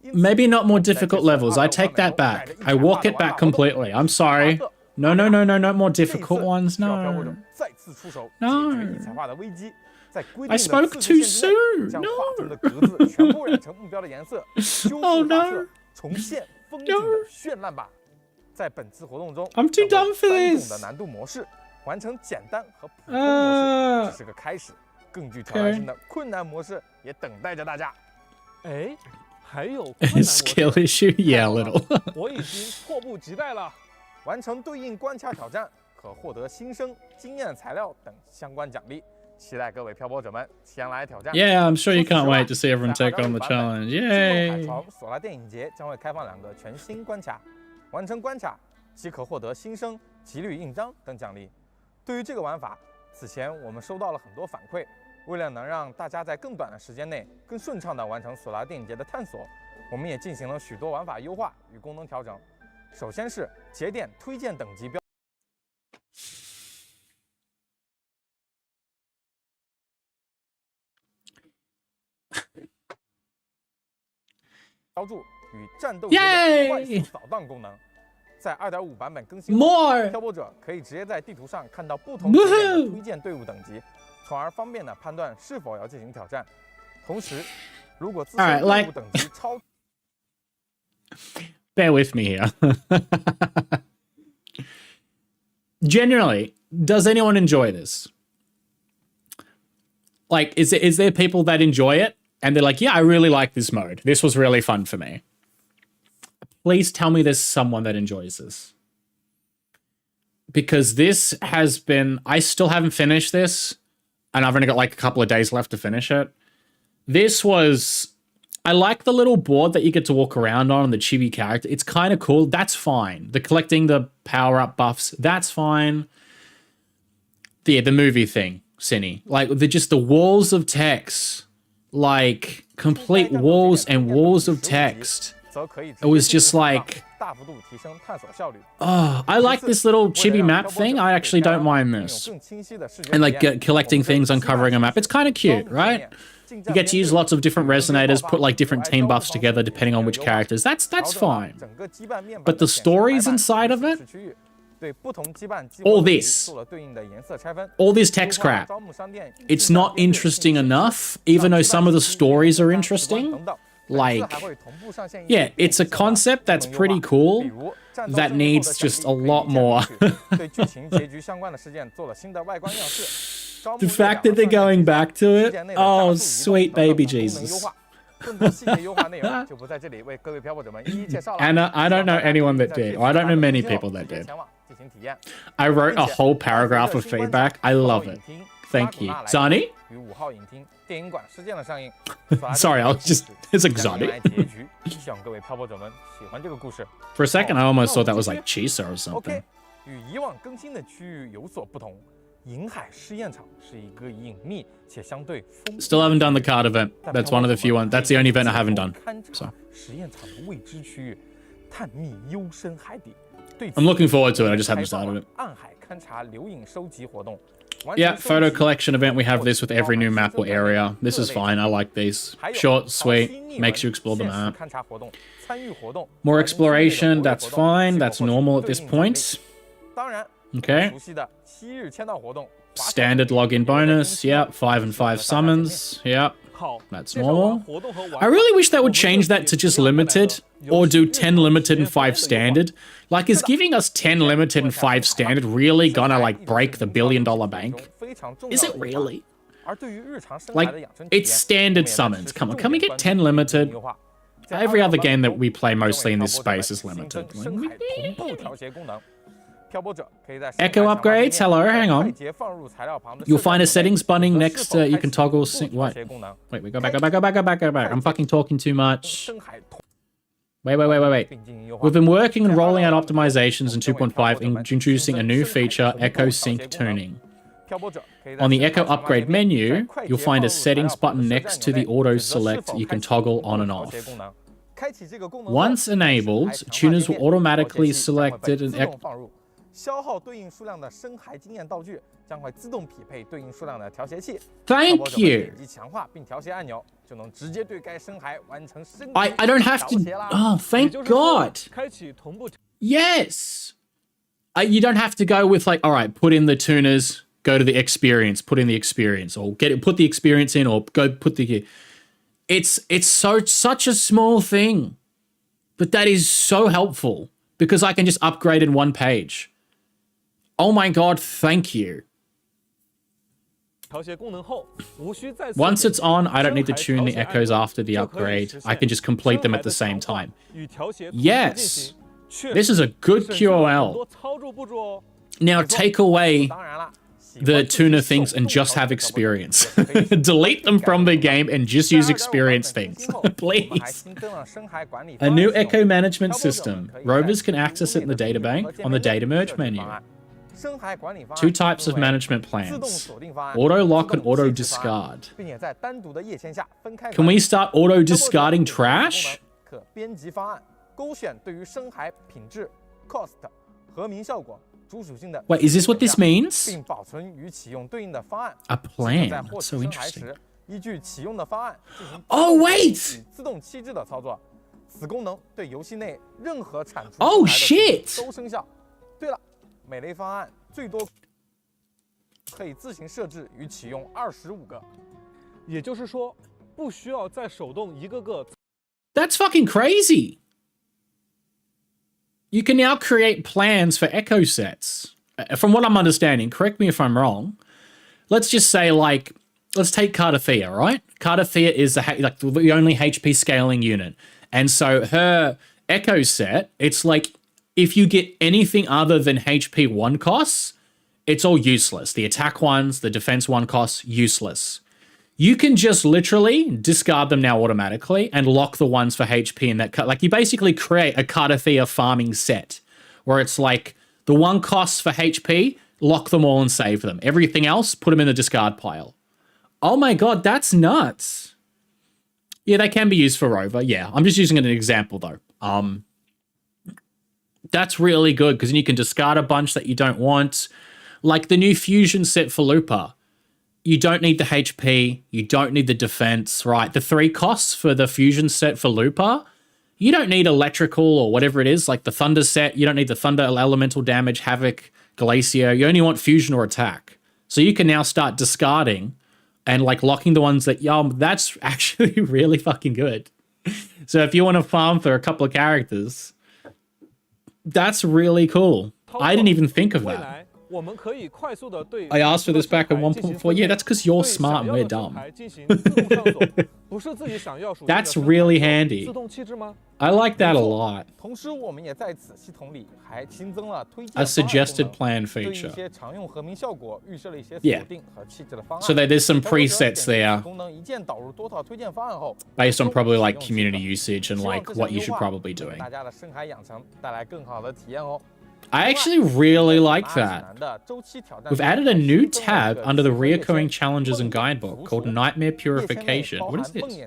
Maybe not more difficult levels. I take that back. I walk it back completely. I'm sorry. No, no, no, no, no more difficult ones. No. 再次出手 No. 解决异彩画的危机。在规定 I 的 spoke 次 too 限之内 soon. 将 No. 画中的格子全部染成目标的颜色，修 Oh, 复 no. 画色，重现风景的绚烂吧。在本次活动中 I'm too dumb for 3 this. 种的难度模式，完成简单和普通模式只是个开始，更具挑战性的困难模式也等待着大家。哎，还有困难模式 Skill issue? Yeah, a little. 我已经迫不及待了。完成对应关卡挑战，可获得新生、经验材料等相关奖励。期待各位漂泊者们前来挑战。 Yeah, I'm sure you can't wait to see everyone take on the challenge. 金梦海 Yay. 潮索拉电影节将会开放2个全新关卡，完成关卡即可获得新生、吉旅印章等奖励。对于这个玩法，此前我们收到了很多反馈，为了能让大家在更短的时间内更顺畅地完成索拉电影节的探索，我们也进行了许多玩法优化与功能调整。首先是节点推荐等级标注与战斗节点快速扫荡功能。在 2.5 版本更新后， More. 漂泊者可以直接在地图上看到不同节点的推荐队伍等级，从而方便地判断是否要进行挑战。同时，如果自身队伍等级超 Bear with me here. Generally, does anyone enjoy this? Like, is there people that enjoy it and they're like, yeah, I really like this mode. This was really fun for me. Please tell me there's someone that enjoys this. Because this has been... I still haven't finished this, and I've only got like a couple of days left to finish it. This was... I like the little board that you get to walk around on, the chibi character. It's kind of cool. That's fine. The collecting the power-up buffs, that's fine. The movie thing, Cinny. Like, just the walls of text. Like, complete walls and walls of text. It was just like... Oh, I like this little chibi map thing. I actually don't mind this. And like collecting things, uncovering a map. It's kind of cute, right? You get to use lots of different resonators, put like different team buffs together depending on which characters. That's fine. But the stories inside of it, all this text crap, it's not interesting enough, even though some of the stories are interesting. Like, yeah, it's a concept that's pretty cool that needs just a lot more. The fact that they're going back to it, oh, sweet baby Jesus. 更多细节优化内容就不在这里为各位漂泊者们一一介绍了。 And I don't know anyone that did. Or I don't know many people that did. I wrote a whole paragraph of feedback. I love it. Thank you. Zani? 于5号影厅电影馆事件的上映。 Sorry, I was just... It's like 将 Zani. 迎来结局，希望各位漂泊者们喜欢这个故事。 For a second, I almost thought that was like Chisa or something. OK， 与以往更新的区域有所不同，银海试验场是一个隐秘且相对封闭。 Still haven't done the card event. That's one of the few ones. That's the only event I haven't done. 勘察实验场的未知区域，探秘幽深海底。I'm looking forward to it. I just haven't started it. 暗海勘察留影收集活动。 Yeah, photo collection event. We have this with every new map or area. This is fine. I like these. Short, sweet, makes you explore the map. More exploration. That's fine. That's normal at this point. Okay. Standard login bonus. Yeah, 5 and 5 summons. Yeah, that's normal. I really wish they would change that to just limited. Or do 10 limited and 5 standard. Like, is giving us 10 limited and 5 standard really gonna, like, break the $1 billion bank? Is it really? Like, it's standard summons. Come on, can we get 10 limited? Every other game that we play mostly in this space is limited. Echo upgrades? Hello, hang on. You'll find a settings button next to... you can toggle... Wait, go back. I'm fucking talking too much. Wait. We've been working and rolling out optimizations in 2.5, introducing a new feature, Echo Sync Tuning. On the Echo Upgrade menu, you'll find a settings button next to the auto select you can toggle on and off. Once enabled, tuners will automatically select it and 消耗对应数量的深海经验道具将会自动匹配对应数量的调谐器。 Thank you. 点击强化并调谐按钮，就能直接对该深海完成升级。 I don't have to. Oh, thank God. 开启同步。 Yes. You don't have to go with like, all right, put in the tuners, go to the experience, put in the experience, or put the experience in, or go put the. It's such a small thing, but that is so helpful because I can just upgrade in one page. Oh my God, thank you. Once it's on, I don't need to tune the echoes after the upgrade. I can just complete them at the same time. Yes, this is a good QOL. Now take away the tuner things and just have experience. Delete them from the game and just use experience things, please. A new echo management system. Rovers can access it in the databank on the data merge menu. 2 types of management plans. Auto lock and auto discard. Can we start auto discarding trash? Wait, is this what this means? A plan. That's so interesting. Oh, wait! Oh, shit! 每类方案最多可以自行设置与启用25个，也就是说，不需要再手动一个个。 That's fucking crazy. You can now create plans for echo sets. From what I'm understanding, correct me if I'm wrong. Let's just say, like, let's take Cardathea, right? Cardathea is the only HP scaling unit, and so her echo set, it's like, if you get anything other than HP 1 costs, it's all useless. The attack ones, the defense 1 costs, useless. You can just literally discard them now automatically and lock the ones for HP in that. Like, you basically create a Cardathea farming set where it's like the 1 costs for HP, lock them all and save them. Everything else, put them in the discard pile. Oh my God, that's nuts. Yeah, they can be used for Rover. Yeah, I'm just using it as an example though. That's really good because then you can discard a bunch that you don't want. Like the new fusion set for Looper. You don't need the HP. You don't need the defense, right? The 3 costs for the fusion set for Looper. You don't need electrical or whatever it is, like the thunder set. You don't need the thunder elemental damage, havoc, glacier. You only want fusion or attack. So you can now start discarding and like locking the ones that, that's actually really fucking good. So if you want to farm for a couple of characters, that's really cool. I didn't even think of that. I asked for this back in 1.4. Yeah, that's because you're smart and we're dumb. That's really handy. I like that a lot. A suggested plan feature. Yeah. So there's some presets there based on probably like community usage and like what you should probably be doing. I actually really like that. We've added a new tab under the reoccurring challenges and guidebook called Nightmare Purification. What is this?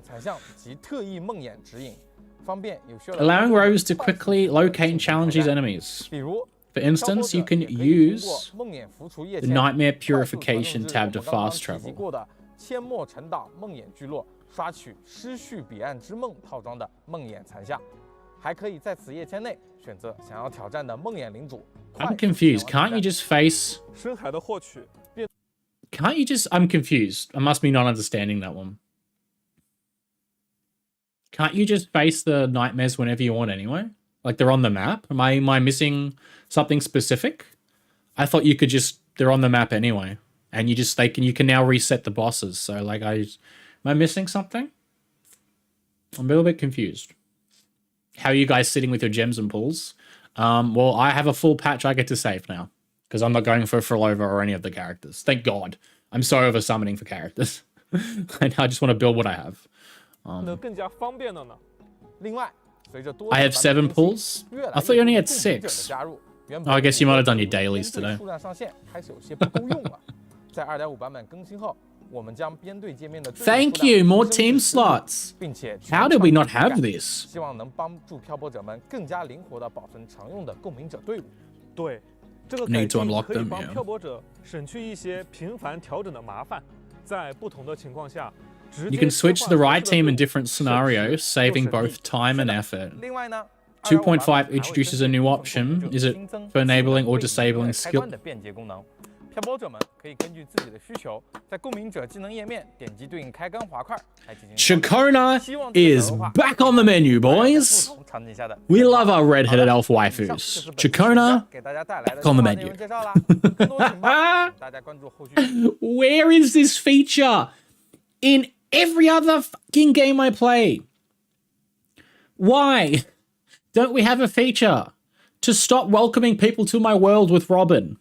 Allowing rogues to quickly locate and challenge these enemies. For instance, you can use the Nightmare Purification tab to fast travel. I'm confused. Can't you just face... Can't you just... I'm confused. I must be not understanding that one. Can't you just face the nightmares whenever you want anyway? Like they're on the map? Am I missing something specific? I thought you could just... They're on the map anyway. And you can now reset the bosses. So like am I missing something? I'm a little bit confused. How are you guys sitting with your gems and pulls? Well, I have a full patch I get to save now. Because I'm not going for PAVLOVA or any of the characters. Thank God. I'm so over summoning for characters. And I just want to build what I have. I have 7 pulls? I thought you only had 6. Oh, I guess you might have done your dailies today. Thank you, more team slots. How did we not have this? Need to unlock them, yeah. You can switch to the right team in different scenarios, saving both time and effort. 2.5 introduces a new option. Is it for enabling or disabling skill? Chikona is back on the menu, boys. We love our red-headed elf waifus. Chikona, back on the menu. Where is this feature? In every other fucking game I play. Why don't we have a feature to stop welcoming people to my world with Robin?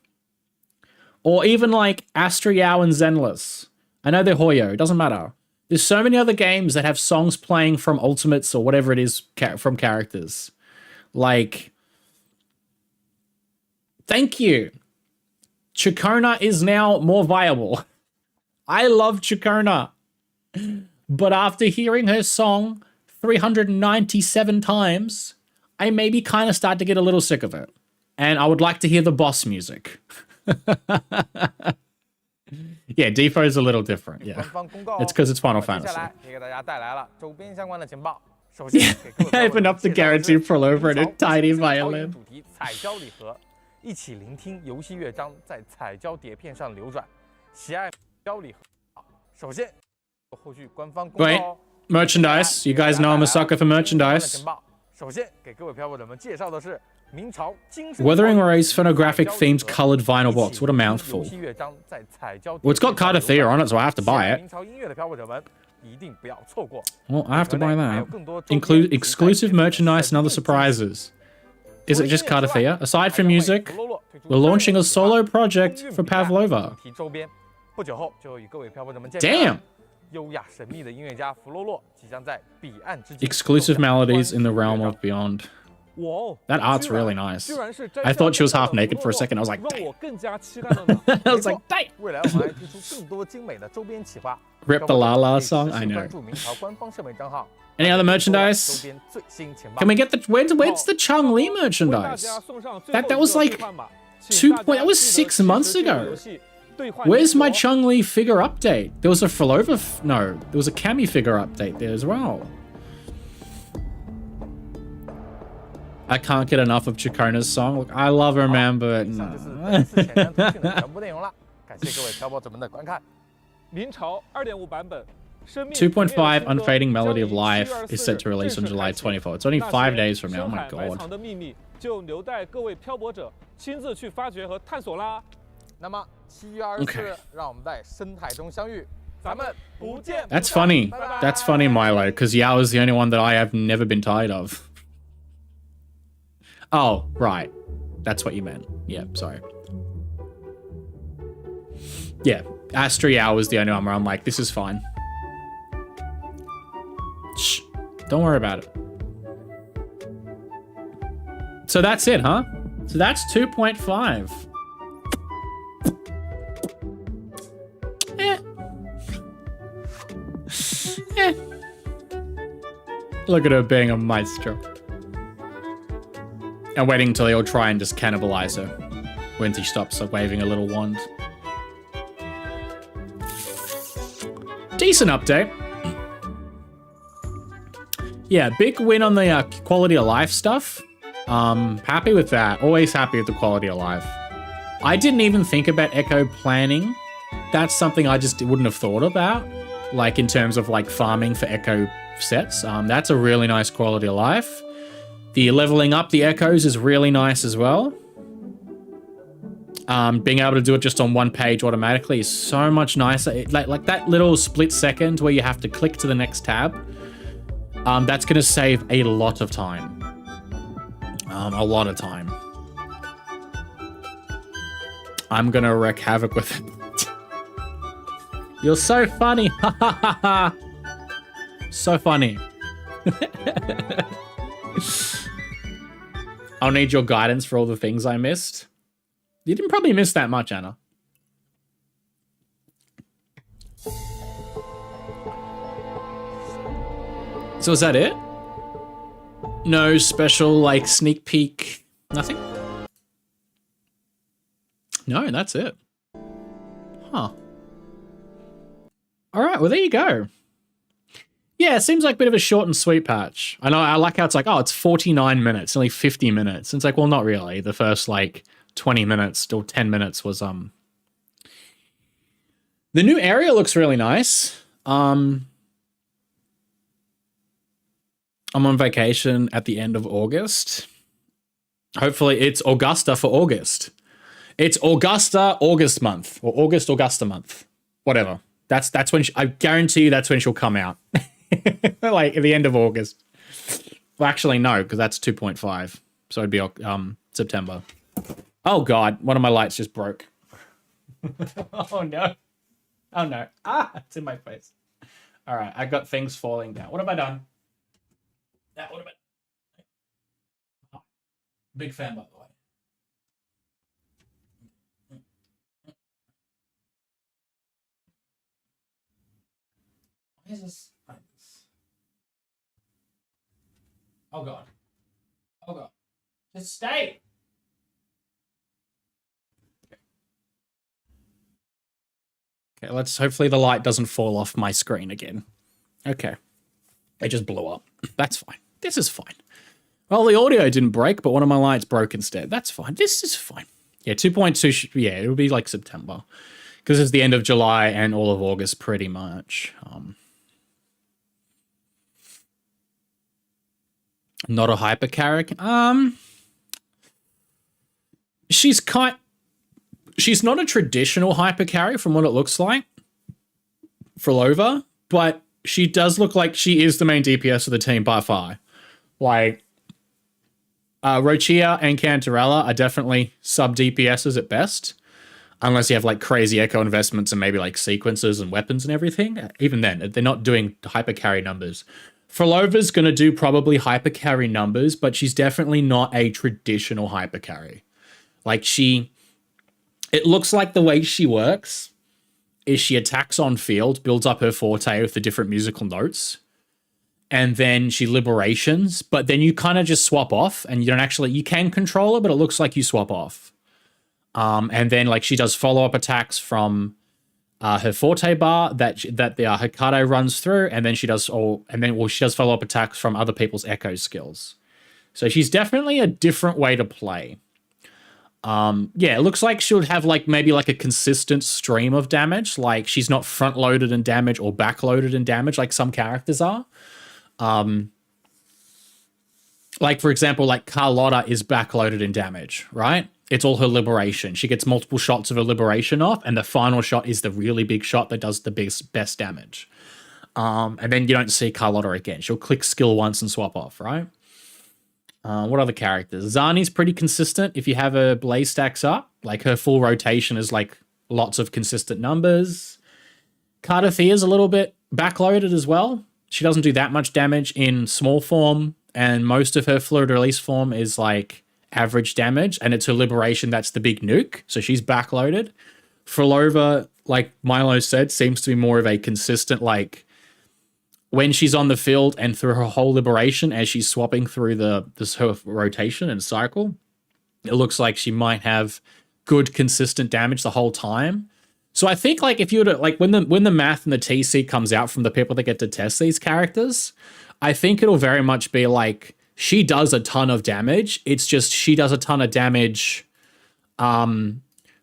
Or even like Astriao and Zenless. I know they're Hoyo, it doesn't matter. There's so many other games that have songs playing from ultimates or whatever it is from characters. Like, thank you. Chikona is now more viable. I love Chikona. But after hearing her song 397 times, I maybe kind of start to get a little sick of it. And I would like to hear the boss music. Yeah, Defoe's a little different, yeah. It's because it's Final Fantasy. Yeah, I opened up the guarantee PAVLOVA and a tiny violin. Wait, merchandise. You guys know I'm a sucker for merchandise. Wuthering Waves phonographic themed colored vinyl box. What a mouthful. Well, it's got Cardathea on it, so I have to buy it. Well, I have to buy that. Include exclusive merchandise and other surprises. Is it just Cardathea? Aside from music, we're launching a solo project for PAVLOVA. Damn! Exclusive melodies in the realm of beyond. That art's really nice. I thought she was half naked for a second. I was like, dang. I was like, dang. Rip the La La song? I know. Any other merchandise? Can we get the... Where's the Chun-Li merchandise? That was like... That was 6 months ago. Where's my Chun-Li figure update? There was a PAVLOVA... No, there was a Cammy figure update there as well. I can't get enough of Chikona's song. Look, I love her, man, but... No. 2.5 Unfading Melody of Life is set to release on July 24th. It's only 5 days from now. Oh my god. 那么7月24日，让我们在深海中相遇。咱们不见。 That's funny. That's funny, Milo, because Yao's the only one that I have never been tired of. Oh, right. That's what you meant. Yeah, sorry. Yeah, Astra Yao was the only one where I'm like, this is fine. Shh. Don't worry about it. So that's it, huh? So that's 2.5. Look at her being a maestro. And waiting until he'll try and just cannibalize her when she stops waving a little wand. Decent update. Yeah, big win on the quality of life stuff. Happy with that. Always happy with the quality of life. I didn't even think about echo planning. That's something I just wouldn't have thought about. Like in terms of like farming for echo sets. That's a really nice quality of life. The leveling up the echoes is really nice as well. Being able to do it just on one page automatically is so much nicer. Like that little split second where you have to click to the next tab. That's going to save a lot of time. A lot of time. I'm going to wreak havoc with it. You're so funny. So funny. I'll need your guidance for all the things I missed. You didn't probably miss that much, Anna. So is that it? No special, like, sneak peek? Nothing? No, that's it. Huh. All right, well, there you go. Yeah, it seems like a bit of a short and sweet patch. I know, I like how it's like, oh, it's 49 minutes, only 50 minutes. And it's like, well, not really. The first, like, 20 minutes or 10 minutes was, The new area looks really nice. I'm on vacation at the end of August. Hopefully it's Augusta for August. It's Augusta August month or August Augusta month. Whatever. That's when I guarantee you that's when she'll come out. Like at the end of August. Well, actually no, because that's 2.5. So it'd be September. Oh god, one of my lights just broke. Oh no. Oh no. Ah, it's in my face. All right, I got things falling down. What have I done? That would have been. Oh, big fan, by the way. Why is this like this? Oh god. Oh god. Just stay. Okay, let's hopefully the light doesn't fall off my screen again. Okay. It just blew up. That's fine. This is fine. Well, the audio didn't break, but one of my lights broke instead. That's fine. This is fine. Yeah, 2.2, yeah, it'll be like September. Because it's the end of July and all of August pretty much. Not a hyper character. She's not a traditional hyper carry from what it looks like. PAVLOVA, but she does look like she is the main DPS of the team by far. Like, Rochia and Cantarella are definitely sub-DPSs at best. Unless you have, like, crazy echo investments and maybe, like, sequences and weapons and everything. Even then, they're not doing hyper carry numbers. PAVLOVA's going to do probably hyper carry numbers, but she's definitely not a traditional hyper carry. Like, it looks like the way she works is she attacks on field, builds up her forte with the different musical notes, and then she liberations, but then you kind of just swap off, and you can control her, but it looks like you swap off. And then like she does follow-up attacks from her forte bar that the Hikato runs through, and then she does follow-up attacks from other people's echo skills. So she's definitely a different way to play. Yeah, it looks like she'll have like maybe like a consistent stream of damage. Like she's not front loaded in damage or back loaded in damage like some characters are. Like for example, like Carlotta is back loaded in damage, right? it's all her liberation. She gets multiple shots of her liberation off, and the final shot is the really big shot that does the best damage. And then you don't see Carlotta again. She'll click skill once and swap off, right? What other characters? Zani's pretty consistent if you have her blaze stacks up. Like, her full rotation is like lots of consistent numbers. Cardathia's a little bit backloaded as well. She doesn't do that much damage in small form, and most of her fluid release form is like average damage, and it's her liberation that's the big nuke, so she's backloaded. Pavlova, like Milo said, seems to be more of a consistent, like, when she's on the field and through her whole liberation, as she's swapping through her rotation and cycle, it looks like she might have good consistent damage the whole time. So I think, like, if you were to, like, when the math and the TC comes out from the people that get to test these characters, I think it'll very much be like, she does a ton of damage. It's just she does a ton of damage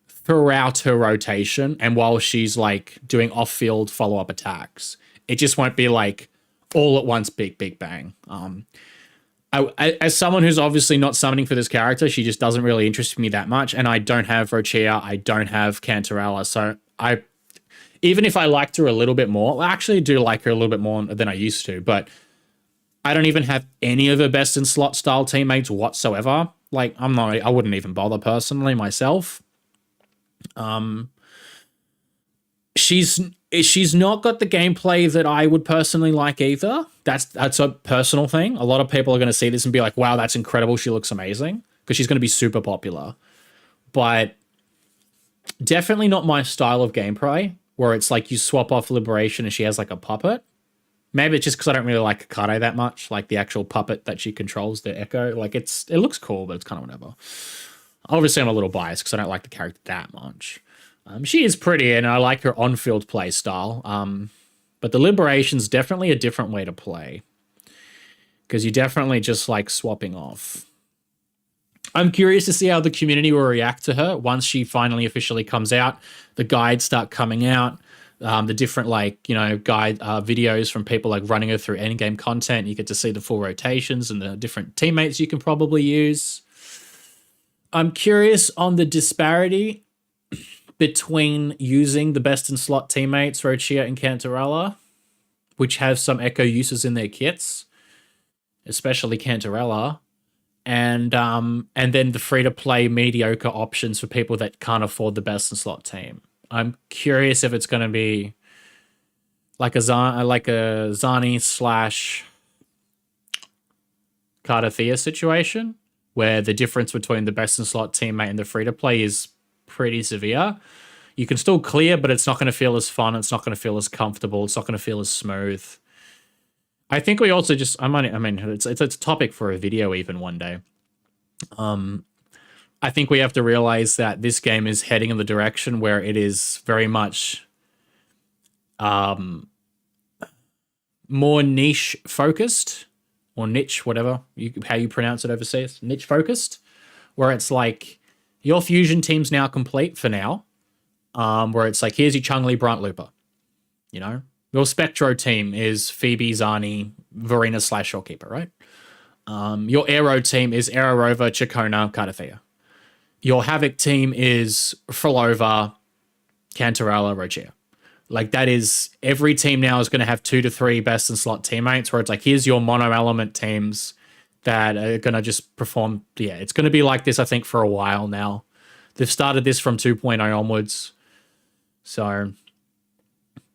throughout her rotation, and while she's like doing off-field follow-up attacks. It just won't be like all at once big bang. As someone who's obviously not summoning for this character, she just doesn't really interest me that much, and I don't have Rochia, I don't have Cantarella, so even if I liked her a little bit more, I actually do like her a little bit more than I used to, but I don't even have any of her best in slot style teammates whatsoever. Like, I wouldn't even bother personally myself. She's not got the gameplay that I would personally like either. That's a personal thing. A lot of people are going to see this and be like, wow, that's incredible. She looks amazing, because she's going to be super popular. But definitely not my style of gameplay, where it's like you swap off liberation and she has like a puppet. Maybe it's just because I don't really like Kare that much, like the actual puppet that she controls, the Echo. Like, it looks cool, but it's kind of whatever. Obviously, I'm a little biased because I don't like the character that much. She is pretty, and I like her on-field play style. But the liberation's definitely a different way to play, because you definitely just like swapping off. I'm curious to see how the community will react to her once she finally officially comes out. The guides start coming out. The different, like, you know, guide videos from people like running her through endgame content. You get to see the full rotations and the different teammates you can probably use. I'm curious on the disparity between using the best in slot teammates, Rochia and Cantarella, which have some Echo uses in their kits, especially Cantarella, and then the free-to-play mediocre options for people that can't afford the best in slot team. I'm curious if it's going to be like a Zani slash Cardathia situation, where the difference between the best in slot teammate and the free-to-play is pretty severe. You can still clear, but it's not going to feel as fun. It's not going to feel as comfortable. It's not going to feel as smooth. I think we also just, it's a topic for a video even one day. I think we have to realize that this game is heading in the direction where it is very much more niche focused, or niche, whatever how you pronounce it overseas, niche focused, where it's like your fusion team's now complete for now, where it's like, here's your Chun-Li Brunt Looper, you know? Your Spectro team is Phoebe, Zani, Verena / Shopkeeper, right? Your Aero team is Aero Rover, Chacona, Cardathia. Your Havoc team is Pavlova, Cantarella, Rochia. Like, that is, every team now is going to have 2 to 3 best in slot teammates, where it's like, here's your mono element teams that are going to just perform. Yeah, it's going to be like this, I think, for a while now. They've started this from 2.0 onwards. So,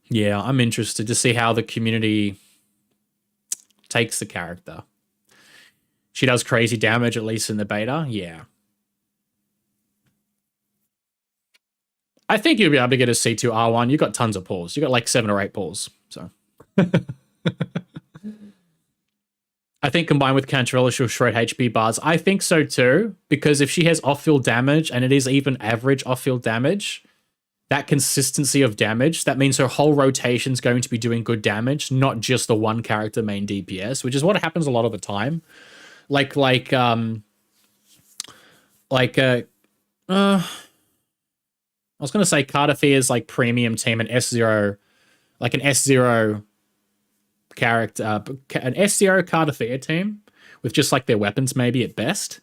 yeah, I'm interested to see how the community takes the character. She does crazy damage, at least in the beta. Yeah. I think you'll be able to get a C2 R1. You've got tons of pulls. You've got like 7 or 8 pulls. So I think combined with Cantarella, she'll shred HP bars. I think so too, because if she has off-field damage, and it is even average off-field damage, that consistency of damage, that means her whole rotation's going to be doing good damage, not just the one character main DPS, which is what happens a lot of the time. I was going to say Cardathia's like premium team, an S0, like an S0 character, an S0 Cardathia team with just like their weapons maybe at best.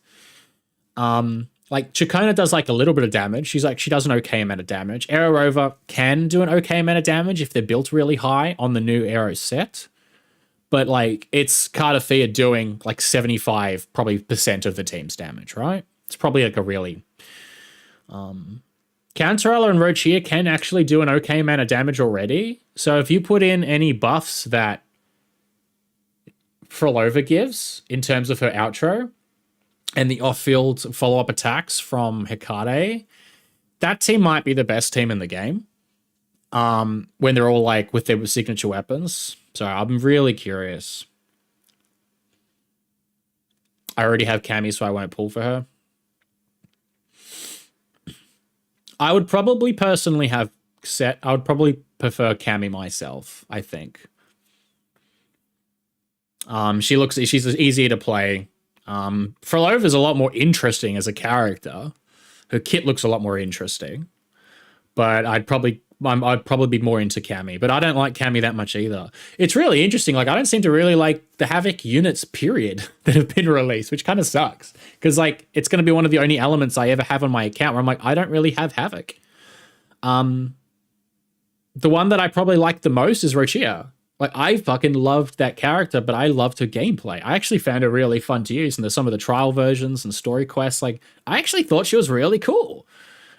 Like, Chakona does, like, a little bit of damage. She does an okay amount of damage. Arrow Rover can do an okay amount of damage if they're built really high on the new Arrow set. But, like, it's Cardathea doing, like, 75% probably of the team's damage, right? It's probably, like, a really... Cantarella and Rochia can actually do an okay amount of damage already. So if you put in any buffs that Frolova gives in terms of her outro and the off-field follow-up attacks from Hecate, that team might be the best team in the game. When they're all like with their signature weapons. So I'm really curious. I already have Cammy, so I won't pull for her. I would probably personally have set. I would probably prefer Cammy myself, I think. She's easier to play. Frolova is a lot more interesting as a character. Her kit looks a lot more interesting. But I'd probably be more into Cammy. But I don't like Cammy that much either. It's really interesting. Like, I don't seem to really like the Havoc units, period, that have been released, which kind of sucks. Because, like, it's going to be one of the only elements I ever have on my account where I'm like, I don't really have Havoc. The one that I probably like the most is Rochia. Like, I fucking loved that character, but I loved her gameplay. I actually found her really fun to use. And there's some of the trial versions and story quests. Like, I actually thought she was really cool.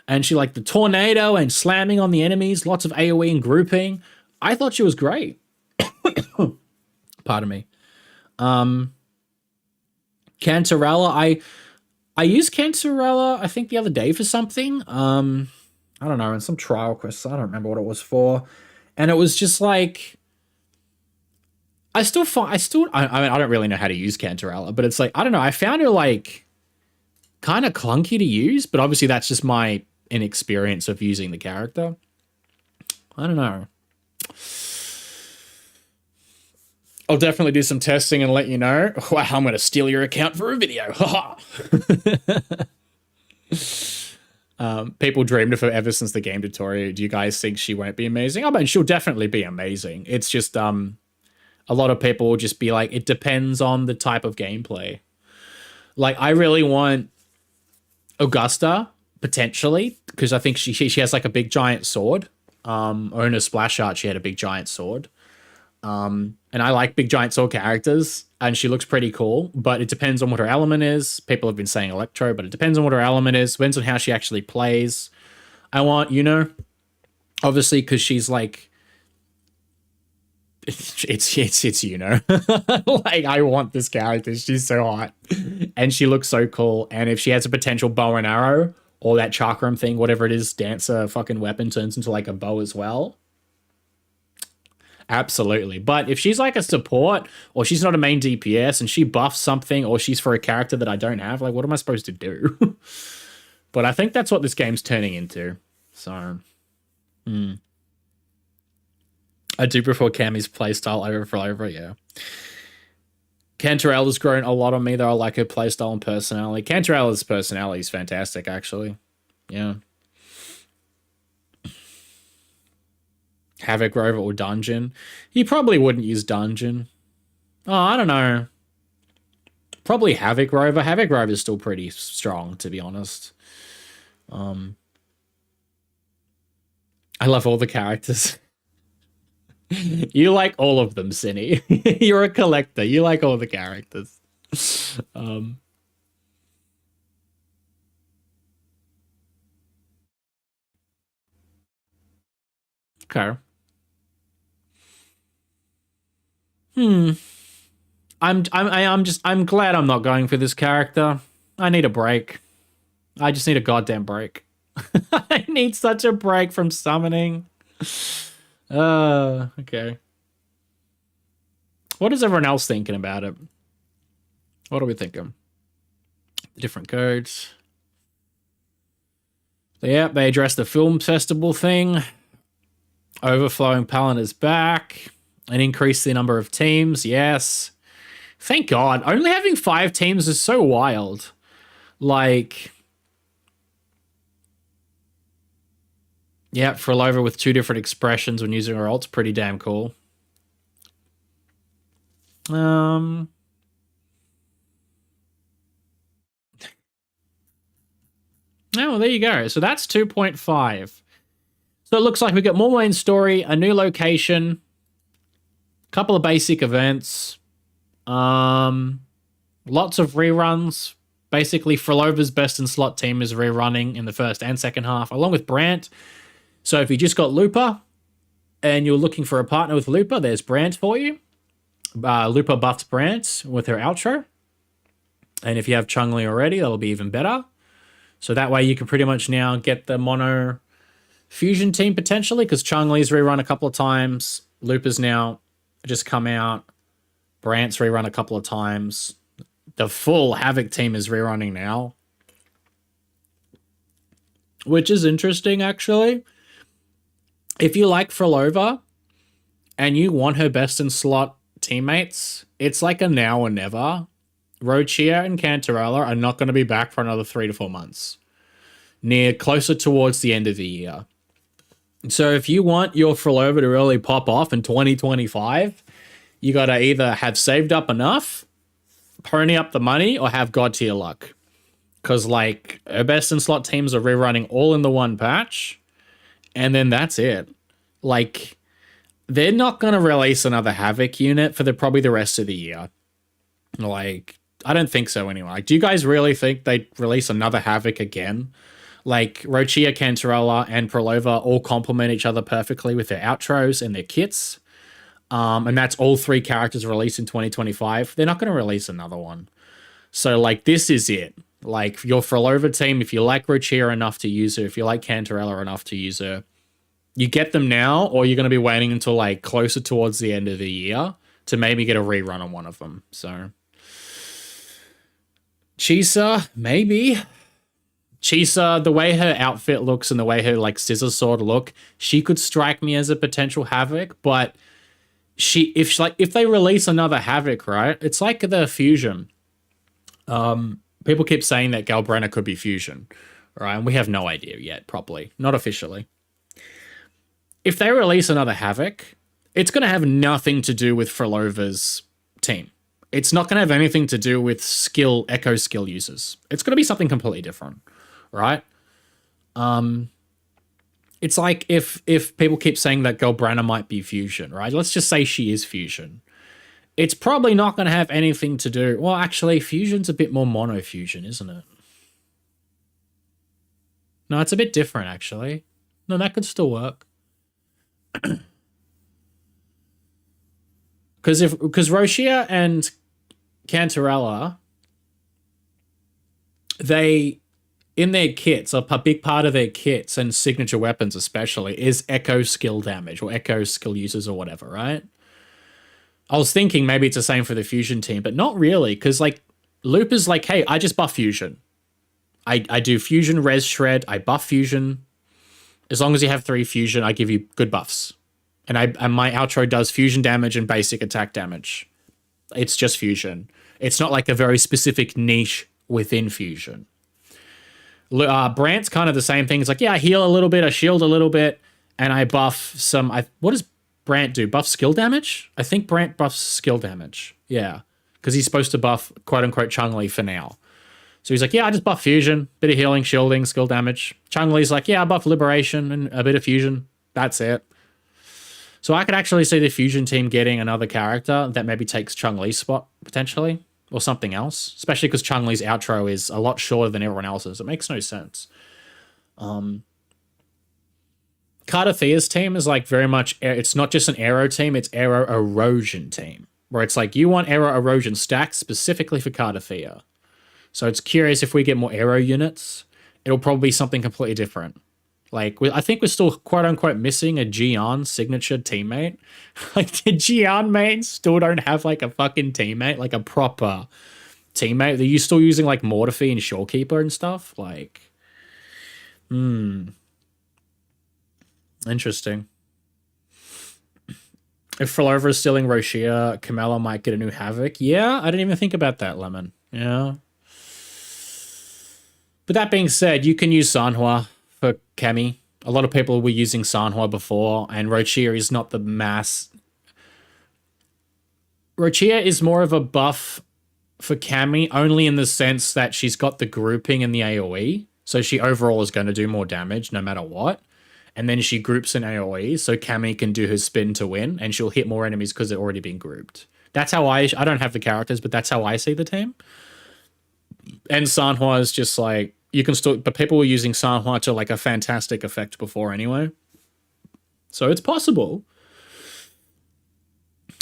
And she liked the tornado and slamming on the enemies, lots of AoE and grouping. I thought she was great. Pardon me. Cantarella, I used Cantarella, I think, the other day for something. I don't know, in some trial quests. I don't remember what it was for. And it was just like... I mean, I don't really know how to use Cantarella, but it's like, I don't know, I found her, like, kind of clunky to use, but obviously that's just my inexperience of using the character. I don't know. I'll definitely do some testing and let you know. Wow, I'm going to steal your account for a video. People dreamed of her ever since the game tutorial. Do you guys think she won't be amazing? I mean, she'll definitely be amazing. It's just a lot of people will just be like, it depends on the type of gameplay. Like, I really want Augusta, potentially, because I think she has like a big giant sword. Or in a splash art, she had a big giant sword. And I like big giant sword characters, and she looks pretty cool, but it depends on what her element is. People have been saying Electro, but it depends on what her element is. Depends on how she actually plays. I want, obviously, because she's like, it's like, I want this character. She's so hot and she looks so cool. And if she has a potential bow and arrow or that chakram thing, whatever it is, dancer fucking weapon turns into like a bow as well. Absolutely. But if she's like a support or she's not a main DPS and she buffs something or she's for a character that I don't have, like, what am I supposed to do? But I think that's what this game's turning into. So, I do prefer Cammy's playstyle over, yeah. Cantarella's grown a lot on me, though. I like her playstyle and personality. Cantarella's personality is fantastic, actually. Yeah. Havoc Rover or Dungeon. He probably wouldn't use Dungeon. Oh, I don't know. Probably Havoc Rover. Havoc Rover is still pretty strong, to be honest. I love all the characters. You like all of them, Cinny. You're a collector. You like all the characters. Okay. I'm glad I'm not going for this character. I need a break. I just need a goddamn break. I need such a break from summoning. Okay. What is everyone else thinking about it? What are we thinking? The different codes. Yeah, they addressed the film festival thing. Overflowing Palin is back. And increase the number of teams. Yes. Thank God. Only having 5 teams is so wild. Like... Yeah, Frolova with 2 different expressions when using her ult's pretty damn cool. Oh, well, there you go. So that's 2.5. So it looks like we got more main story, a new location, a couple of basic events, lots of reruns. Basically, Frolova's best in slot team is rerunning in the first and second half, along with Brant. So if you just got Looper and you're looking for a partner with Looper, there's Brant for you. Looper buffs Brant with her outro. And if you have Chun-Li already, that'll be even better. So that way you can pretty much now get the mono fusion team potentially, because Chun-Li's rerun a couple of times. Looper's now just come out. Brant's rerun a couple of times. The full Havoc team is rerunning now, which is interesting, actually. If you like Frolova and you want her best in slot teammates, it's like a now or never. Rochia and Cantarella are not going to be back for another 3 to 4 months, closer towards the end of the year. So if you want your Frolova to really pop off in 2025, you got to either have saved up enough, pony up the money, or have God tier luck. Because, like, her best in slot teams are rerunning all in the one patch, and then that's it. Like, they're not going to release another Havoc unit for probably the rest of the year. Like, I don't think so anyway. Like, do you guys really think they'd release another Havoc again? Like, Rochia, Cantarella, and Frolova all complement each other perfectly with their outros and their kits. And that's all 3 characters released in 2025. They're not going to release another one. So, like, this is it. Like, your Frolova team, if you like Rochia enough to use her, if you like Cantarella enough to use her, you get them now, or you're going to be waiting until, like, closer towards the end of the year to maybe get a rerun on one of them. So, Chisa, maybe. Chisa, the way her outfit looks and the way her, like, scissor sword look, she could strike me as a potential Havoc, but if they release another Havoc, right? It's like the fusion. People keep saying that Galbrenna could be fusion, right? And we have no idea yet, properly, not officially. If they release another Havoc, it's going to have nothing to do with Frolova's team. It's not going to have anything to do with Echo skill users. It's going to be something completely different, right? It's like if people keep saying that Galbrenna might be fusion, right? Let's just say she is fusion. It's probably not going to have anything to do... Well, actually, fusion's a bit more mono fusion, isn't it? No, it's a bit different, actually. No, that could still work. Because Rochia and Cantarella, they... in their kits, a big part of their kits and signature weapons especially is echo skill damage or echo skill users or whatever, right? I was thinking maybe it's the same for the fusion team, but not really, because like Looper's like, hey, I just buff fusion. I do fusion, res, shred, I buff fusion. As long as you have 3 fusion, I give you good buffs. And my outro does fusion damage and basic attack damage. It's just fusion. It's not like a very specific niche within fusion. Brant's kind of the same thing. It's like, yeah, I heal a little bit, I shield a little bit, and I buff some... what does Brant do? Buff skill damage? I think Brant buffs skill damage. Yeah. Because he's supposed to buff, quote-unquote, Chun-Li for now. So he's like, yeah, I just buff fusion, bit of healing, shielding, skill damage. Chun-Li's like, yeah, I buff liberation and a bit of fusion. That's it. So I could actually see the fusion team getting another character that maybe takes Chun-Li's spot, potentially. Or something else, especially because Chun-Li's outro is a lot shorter than everyone else's. It makes no sense. Cardathia's team is like very much, it's not just an arrow team, it's arrow erosion team. Where it's like, you want arrow erosion stacked specifically for Cardathia. So it's curious if we get more arrow units, it'll probably be something completely different. Like, I think we're still quote-unquote missing a Gian signature teammate. Like, the Gian mains still don't have, like, a fucking teammate, like a proper teammate. Are you still using, like, Mortifi and Shorekeeper and stuff? Like, interesting. If Frolova is stealing Rochia, Camilla might get a new Havoc. Yeah, I didn't even think about that, Lemon. Yeah. But that being said, you can use Sanhua for Kemi. A lot of people were using Sanhua before, and Rochia is not the mass. Rochia is more of a buff for Kemi, only in the sense that she's got the grouping and the AoE. So she overall is going to do more damage no matter what. And then she groups an AoE, so Cammy can do her spin to win, and she'll hit more enemies because they're already been grouped. That's how I don't have the characters, but that's how I see the team. And Sanhua is just like, you can still, but people were using Sanhua to like a fantastic effect before anyway. So it's possible.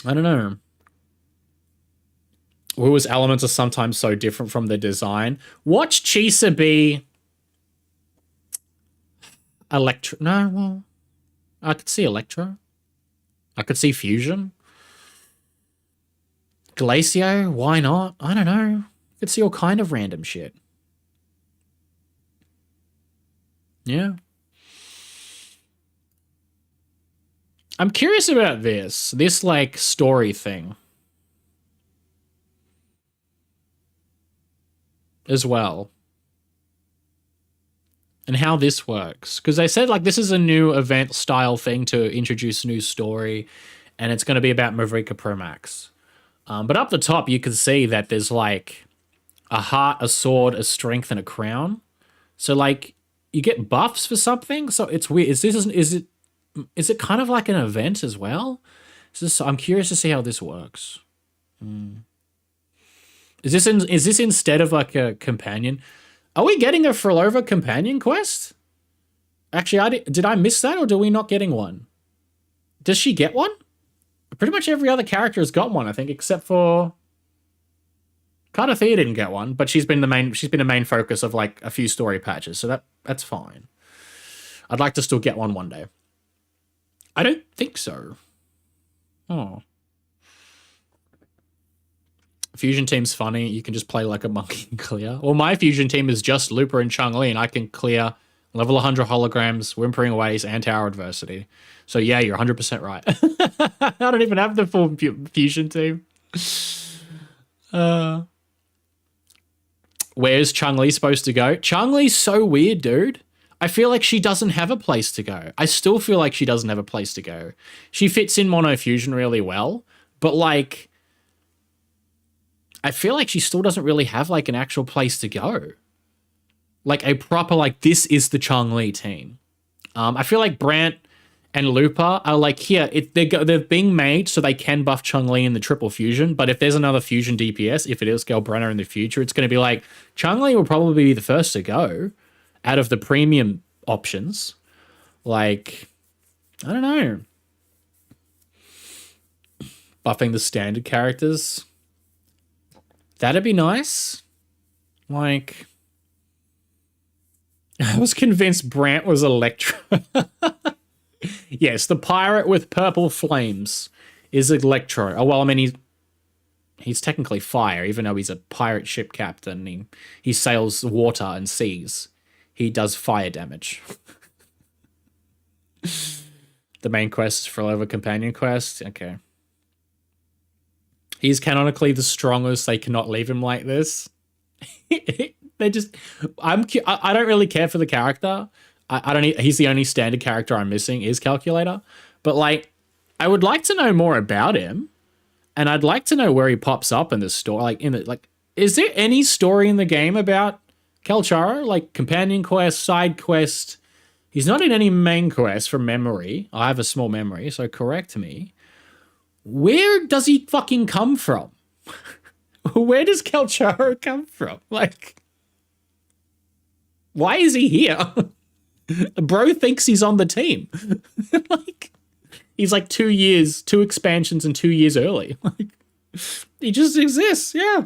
I don't know. WuWa's elements are sometimes so different from the design. Watch Chisa be Electro. No, well, I could see Electro. I could see Fusion. Glacio, why not? I don't know. I could see all kind of random shit. Yeah. I'm curious about this like story thing as well. And how this works. Because they said like this is a new event style thing to introduce a new story, and it's going to be about Mavrika Pro Max. But up the top you can see that there's like a heart, a sword, a strength, and a crown. So like you get buffs for something. So it's weird. Is it kind of like an event as well? I'm curious to see how this works. Is this instead of like a companion? Are we getting a Frolova companion quest? Actually, did I miss that, or do we not getting one? Does she get one? Pretty much every other character has got one, I think, except for Cardathea didn't get one, but she's been a main focus of like a few story patches, so that's fine. I'd like to still get one day. I don't think so. Oh. Fusion team's funny. You can just play like a monkey and clear. Well, my fusion team is just Looper and Chun-Li, and I can clear level 100 holograms, Whimpering Waves, and Tower Adversity. So yeah, you're 100% right. I don't even have the full fusion team. Where's Chun-Li supposed to go? Chun-Li's so weird, dude. I feel like she doesn't have a place to go. I still feel like she doesn't have a place to go. She fits in Mono Fusion really well, but like, I feel like she still doesn't really have like an actual place to go. Like a proper, like, this is the Chun-Li team. I feel like Brant and Looper are like, here, they're being made so they can buff Chun-Li in the triple fusion, but if there's another fusion DPS, if it is Galbrenna in the future, it's going to be like, Chun-Li will probably be the first to go out of the premium options. Like, I don't know. Buffing the standard characters. That'd be nice. Like, I was convinced Brant was Electro. Yes, the pirate with purple flames is Electro. Oh, well, I mean, he's technically fire, even though he's a pirate ship captain. He sails water and seas. He does fire damage. The main quest is Frolova companion quest. Okay. He's canonically the strongest. They cannot leave him like this. They just, I don't really care for the character. I don't. He's the only standard character I'm missing is Calculator. But like, I would like to know more about him, and I'd like to know where he pops up in this story. Like, is there any story in the game about Calcharo? Like companion quest, side quest? He's not in any main quest from memory. I have a small memory, so correct me. Where does he fucking come from? Where does Calcharo come from? Like, why is he here? Bro thinks he's on the team. Like, he's like 2 years, 2 expansions and 2 years early. Like, he just exists, yeah.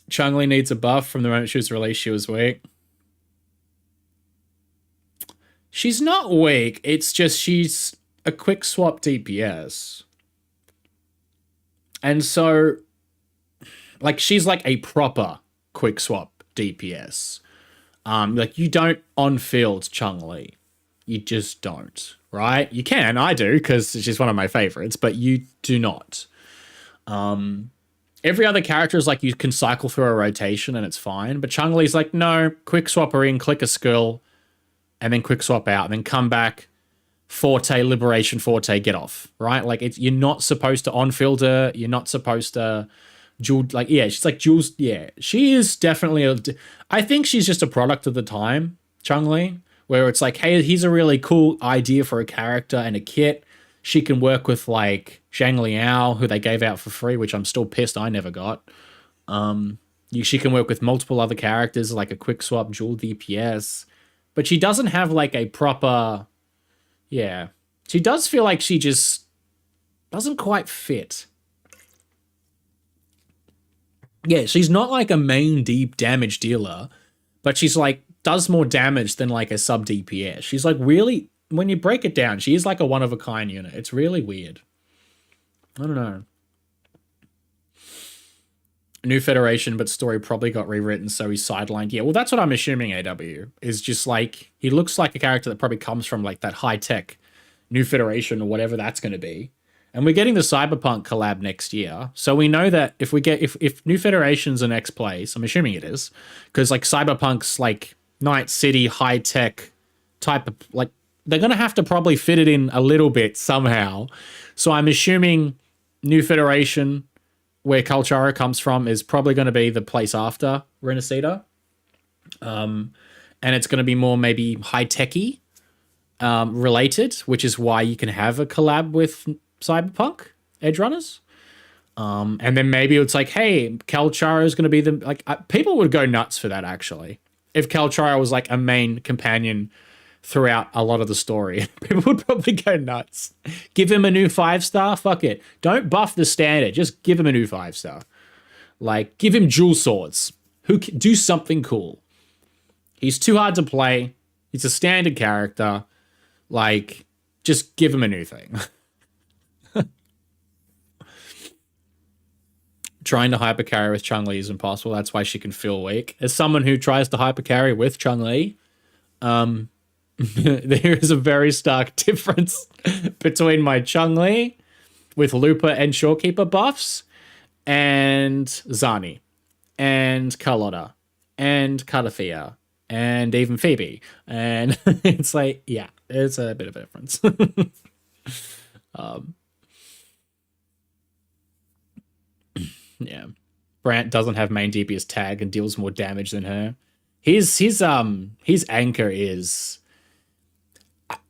Chun-Li needs a buff. From the moment she was released, she was weak. She's not weak. It's just she's a quick swap DPS. And so, like, she's like a proper quick swap DPS. Like, you don't on-field Chun-Li. You just don't, right? You can, I do, because she's one of my favorites, but you do not. Every other character is like, you can cycle through a rotation and it's fine, but Chun-Li's like, no, quick swap her in, click a skill, and then quick swap out, and then come back, Forte, Liberation, Forte, get off, right? Like, you're not supposed to on-field her, you're not supposed to Jewel, like, yeah, she's like Jules. Yeah, she is definitely I think she's just a product of the time, Chun-Li, where it's like, hey, here's a really cool idea for a character and a kit. She can work with like Zhang Liao, who they gave out for free, which I'm still pissed I never got. She can work with multiple other characters, like a quick swap dual DPS, but she doesn't have like a proper, yeah. She does feel like she just doesn't quite fit. Yeah, she's not like a main deep damage dealer, but she's like does more damage than like a sub DPS. She's like really, when you break it down, she is like a one of a kind unit. It's really weird. I don't know. New Federation, but story probably got rewritten, so he's sidelined. Yeah, well, that's what I'm assuming. AW is just like, he looks like a character that probably comes from like that high tech New Federation or whatever that's going to be. And we're getting the Cyberpunk collab next year. So we know that if we get, if New Federation's the next place, I'm assuming it is, because like Cyberpunk's like Night City, high tech type of, like, they're going to have to probably fit it in a little bit somehow. So I'm assuming New Federation, where Kalchara comes from, is probably going to be the place after Renacida. And it's going to be more maybe high techy related, which is why you can have a collab with Cyberpunk Edge Runners. And then maybe it's like, hey, Kalchara is going to be the, like, people would go nuts for that actually. If Kalchara was like a main companion throughout a lot of the story, people would probably go nuts. Give him a new 5-star, fuck it. Don't buff the standard, just give him a new 5-star. Like, give him dual swords. Who can do something cool. He's too hard to play. He's a standard character. Like, just give him a new thing. Trying to hypercarry with Chun-Li is impossible. That's why she can feel weak. As someone who tries to hypercarry with Chun-Li, there is a very stark difference between my Chun-Li with Looper and Shorekeeper buffs and Zani and Carlotta and Cardathea and even Phoebe. And it's like, yeah, it's a bit of a difference. Yeah. Brant doesn't have main DPS tag and deals more damage than her. His anchor is,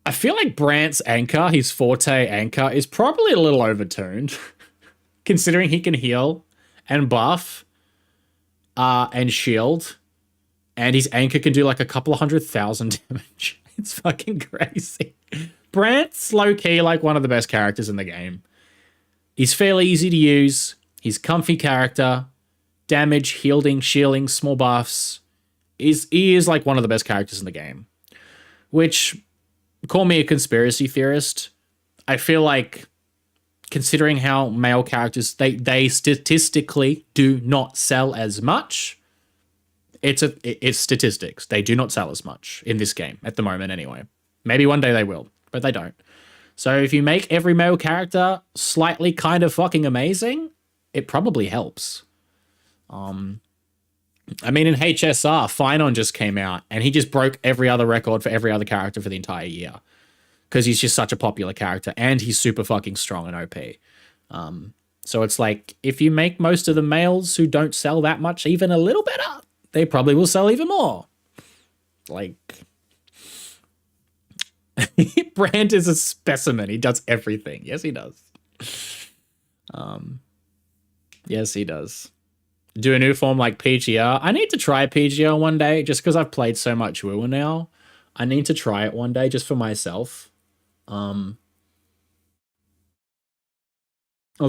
I feel like Brant's anchor, his forte anchor, is probably a little overtuned, considering he can heal and buff and shield, and his anchor can do like a couple of 100,000 damage. It's fucking crazy. Brant's low-key like one of the best characters in the game. He's fairly easy to use. He's comfy character. Damage, shielding, small buffs. He is like one of the best characters in the game. Which, call me a conspiracy theorist, I feel like, considering how male characters, they statistically do not sell as much. It's statistics. They do not sell as much in this game at the moment anyway. Maybe one day they will, but they don't. So if you make every male character slightly kind of fucking amazing, it probably helps. I mean, in HSR, Finon just came out and he just broke every other record for every other character for the entire year. Because he's just such a popular character and he's super fucking strong and OP. So it's like, if you make most of the males who don't sell that much even a little better, they probably will sell even more. Like, Brand is a specimen. He does everything. Yes, he does. Yes, he does. Do a new form like PGR. I need to try PGR one day just because I've played so much WuWa now. I need to try it one day just for myself. I'll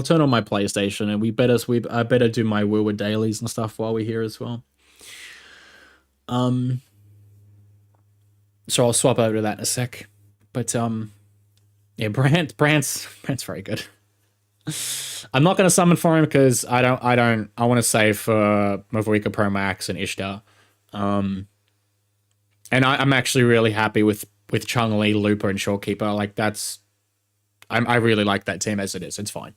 turn on my PlayStation and I better do my WuWa dailies and stuff while we're here as well. So I'll swap over to that in a sec. But yeah, Brant's very good. I'm not going to summon for him because I want to save for Mavuika Pro Max and Ishtar. And I'm actually really happy with Chun-Li, Looper, and Shorekeeper. Like, I really like that team as it is. It's fine.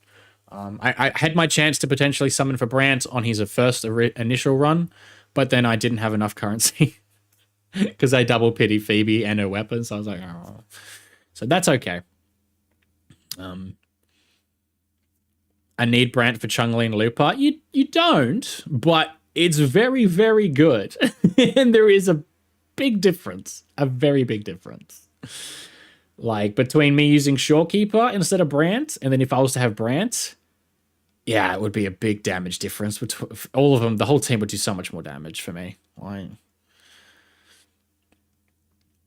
I had my chance to potentially summon for Brant on his first initial run, but then I didn't have enough currency because I double pity Phoebe and her weapons. So I was like, oh. So that's okay. I need Brant for Chun-Li and Looper. You don't, but it's very, very good. And there is a big difference. A very big difference. Like, between me using Shorekeeper instead of Brant, and then if I was to have Brant, yeah, it would be a big damage difference. Between all of them, the whole team would do so much more damage for me. Like,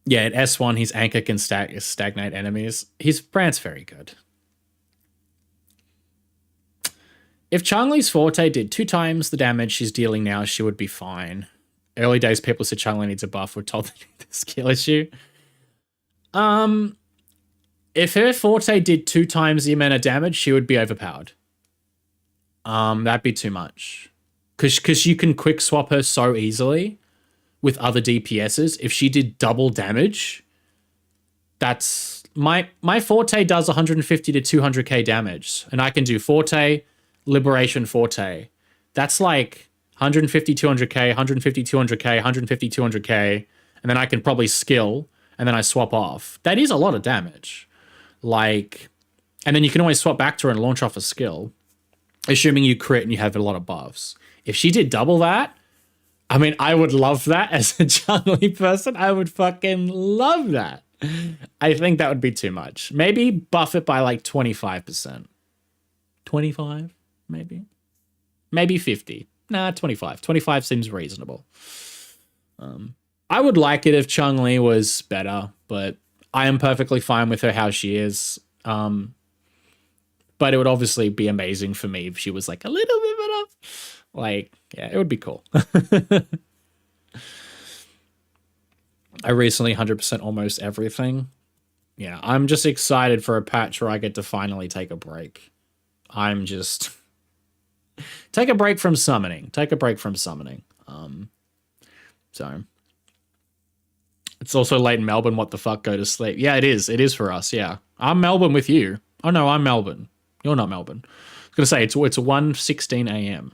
yeah, at S1, his anchor can stagnate enemies. His Brant's very good. If Chun-Li's Forte did 2 times the damage she's dealing now, she would be fine. Early days, people said Chun-Li needs a buff. We're told they need the skill issue. If her Forte did 2 times the amount of damage, she would be overpowered. That'd be too much. Because you can quick swap her so easily with other DPSs. If she did double damage, that's... My Forte does 150 to 200k damage. And I can do Forte, Liberation, Forte. That's like 150, 200k, 150, 200k, 150, 200k. And then I can probably skill, and then I swap off. That is a lot of damage. Like... And then you can always swap back to her and launch off a skill. Assuming you crit and you have a lot of buffs. If she did double that, I mean, I would love that as a Chun-Li person. I would fucking love that. I think that would be too much. Maybe buff it by like 25%. 25, maybe? Maybe 50. Nah, 25. 25 seems reasonable. I would like it if Chun-Li was better, but I am perfectly fine with her how she is. But it would obviously be amazing for me if she was like a little bit better. Like, yeah, it would be cool. I recently 100% almost everything. Yeah, I'm just excited for a patch where I get to finally take a break. I'm just... take a break from summoning. Take a break from summoning. So... It's also late in Melbourne. What the fuck? Go to sleep. Yeah, it is. It is for us, yeah. I'm Melbourne with you. Oh, no, I'm Melbourne. You're not Melbourne. I was going to say, it's 1:16 a.m.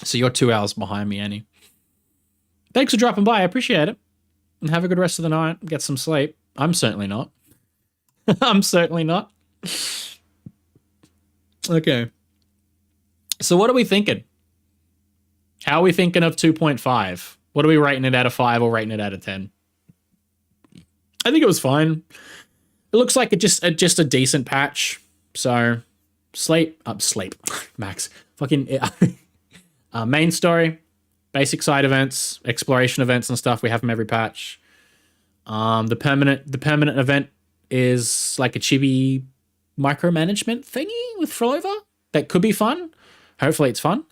So you're 2 hours behind me, Annie. Thanks for dropping by. I appreciate it. And have a good rest of the night. Get some sleep. I'm certainly not. I'm certainly not. Okay. So what are we thinking? How are we thinking of 2.5? What are we rating it out of 5 or rating it out of 10? I think it was fine. It looks like just a decent patch. So, sleep, Max. Fucking main story, basic side events, exploration events and stuff. We have them every patch. The permanent event is like a chibi micromanagement thingy with PAVLOVA that could be fun. Hopefully, it's fun.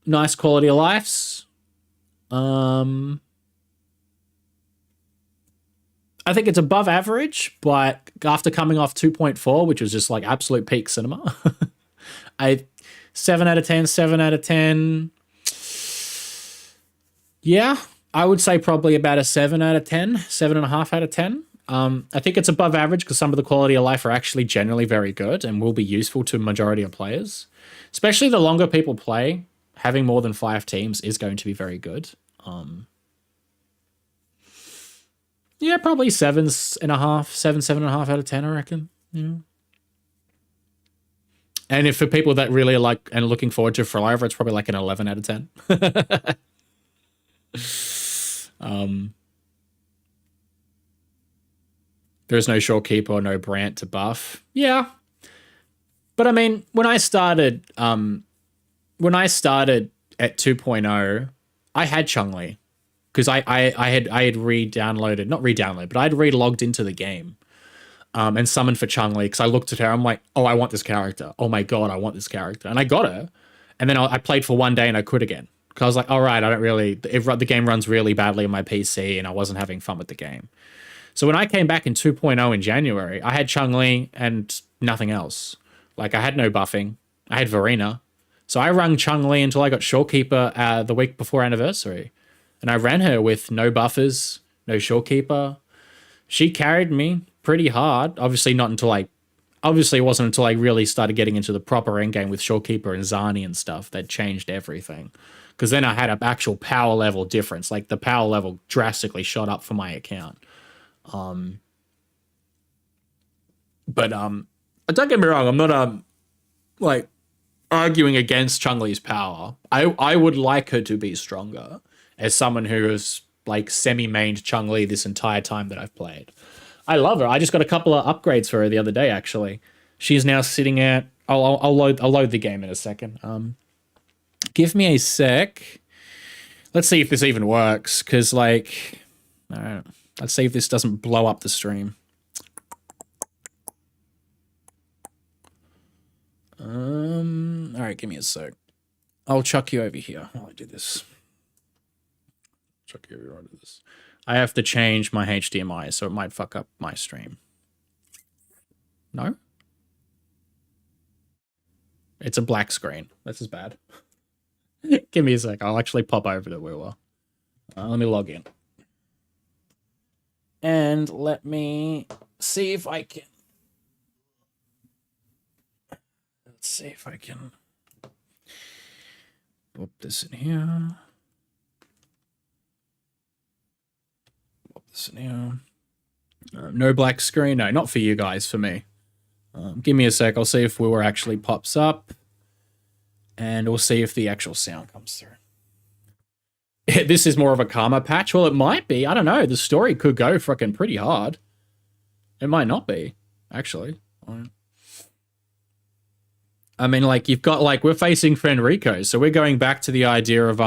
Nice quality of lives. I think it's above average, but after coming off 2.4, which was just like absolute peak cinema, 7 out of 10, 7 out of 10. Yeah, I would say probably about a 7 out of 10, 7.5 out of 10. I think it's above average because some of the quality of life are actually generally very good and will be useful to a majority of players. Especially the longer people play, having more than 5 teams is going to be very good. Yeah, probably 7.5 out of 10, I reckon. Yeah. And if for people that really like and looking forward to PAVLOVA, it's probably like an 11 out of 10. There's no Shorekeeper or no Brant to buff. Yeah. But I mean, when I started at 2.0, I had Chun-Li. Because I had re-downloaded, not re-downloaded, but I'd re-logged into the game and summoned for Chun-Li because I looked at her, I'm like, oh, I want this character. Oh my God, I want this character. And I got her. And then I played for one day and I quit again. Because I was like, all right, I don't really, the game runs really badly on my PC and I wasn't having fun with the game. So when I came back in 2.0 in January, I had Chun-Li and nothing else. Like I had no buffing. I had Verena. So I rung Chun-Li until I got Shorekeeper the week before anniversary. And I ran her with no buffers, no Shorekeeper. She carried me pretty hard. Obviously it wasn't until I really started getting into the proper endgame with Shorekeeper and Zani and stuff that changed everything. Because then I had an actual power level difference. Like the power level drastically shot up for my account. But don't get me wrong, I'm not like arguing against Chun-Li's power. I would like her to be stronger as someone who has like semi-mained Chun-Li this entire time that I've played. I love her. I just got a couple of upgrades for her the other day, actually. She's now sitting at... I'll load the game in a second. Give me a sec. Let's see if this even works, because, like... All right. Let's see if this doesn't blow up the stream. All right, give me a sec. I'll chuck you over here while I do this. Chuck you over to this. I have to change my HDMI, so it might fuck up my stream. No? It's a black screen. This is bad. Give me a sec. I'll actually pop over to WuWa. Let me log in. And let me see if I can... Let's see if I can... Put this in here. Put this in here. No black screen. No, not for you guys. For me. Give me a sec. I'll see if WuWa actually pops up. And we'll see if the actual sound comes through. This is more of a karma patch. Well, it might be. I don't know. The story could go fucking pretty hard. It might not be, actually. I mean, like, you've got, like, we're facing Fenrico, so we're going back to the idea of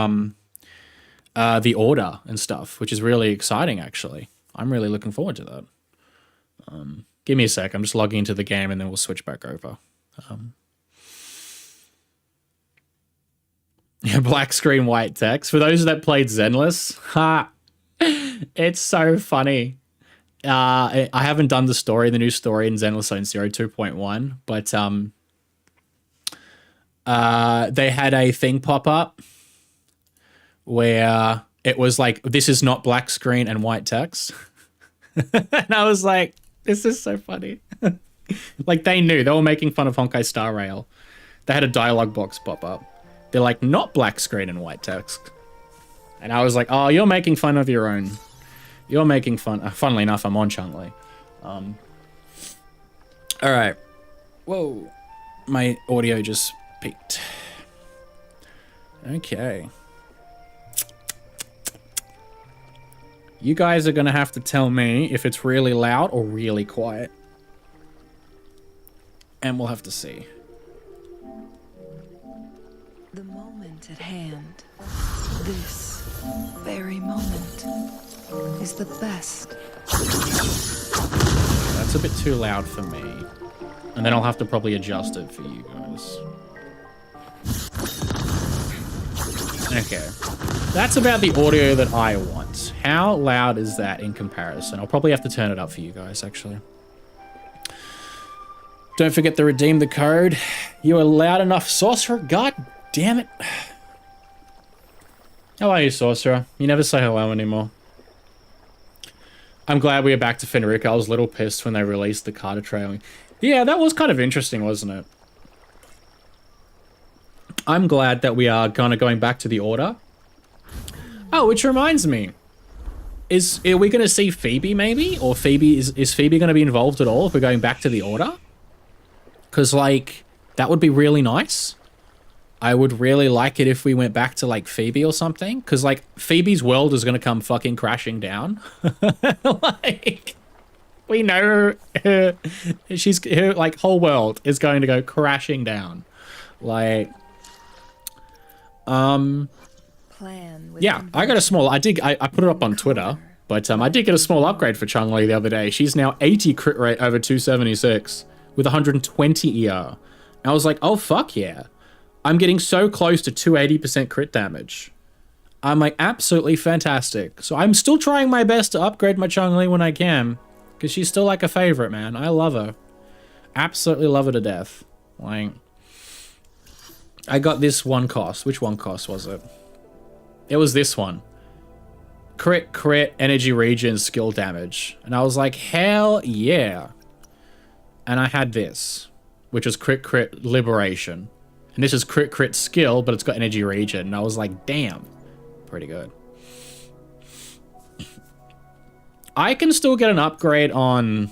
the Order and stuff, which is really exciting, actually. I'm really looking forward to that. Give me a sec. I'm just logging into the game, and then we'll switch back over. Yeah, black screen, white text. For those that played Zenless, it's so funny. I haven't done the new story in Zenless Zone Zero 2.1, but they had a thing pop up where it was like, this is not black screen and white text. And I was like, this is so funny. Like, they knew. They were making fun of Honkai Star Rail. They had a dialogue box pop up. They're like, not black screen and white text. And I was like, oh, you're making fun of your own. You're making fun. Funnily enough, I'm on Chun-Li. All right. Whoa. My audio just peaked. Okay. You guys are going to have to tell me if it's really loud or really quiet. And we'll have to see. The moment at hand, this very moment, is the best. That's a bit too loud for me. And then I'll have to probably adjust it for you guys. Okay. That's about the audio that I want. How loud is that in comparison? I'll probably have to turn it up for you guys, actually. Don't forget to redeem the code. You are loud enough, Sorcerer. God damn it. How are you, Sorcerer? You never say hello anymore. I'm glad we are back to Fenrico. I was a little pissed when they released the Carter trailing. Yeah, that was kind of interesting, wasn't it? I'm glad that we are kind of going back to the Order. Oh, which reminds me. Are we going to see Phoebe, maybe? Or Phoebe, is Phoebe going to be involved at all if we're going back to the Order? Because, like, that would be really nice. I would really like it if we went back to, like, Phoebe or something. Because, like, Phoebe's world is going to come fucking crashing down. Like, we know her, like, whole world is going to go crashing down. Like, yeah, I got a small, I put it up on Twitter, but I did get a small upgrade for Chun-Li the other day. She's now 80 crit rate over 276 with 120 ER. And I was like, oh, fuck yeah. I'm getting so close to 280% crit damage. I'm like, absolutely fantastic. So I'm still trying my best to upgrade my Chun-Li when I can, because she's still like a favorite, man. I love her. Absolutely love her to death. Like, I got this one cost. Which one cost was it? It was this one. Crit, energy regen, skill damage. And I was like, hell yeah. And I had this, which was crit, liberation. And this is crit, skill, but it's got energy regen. And I was like, damn. Pretty good. I can still get an upgrade on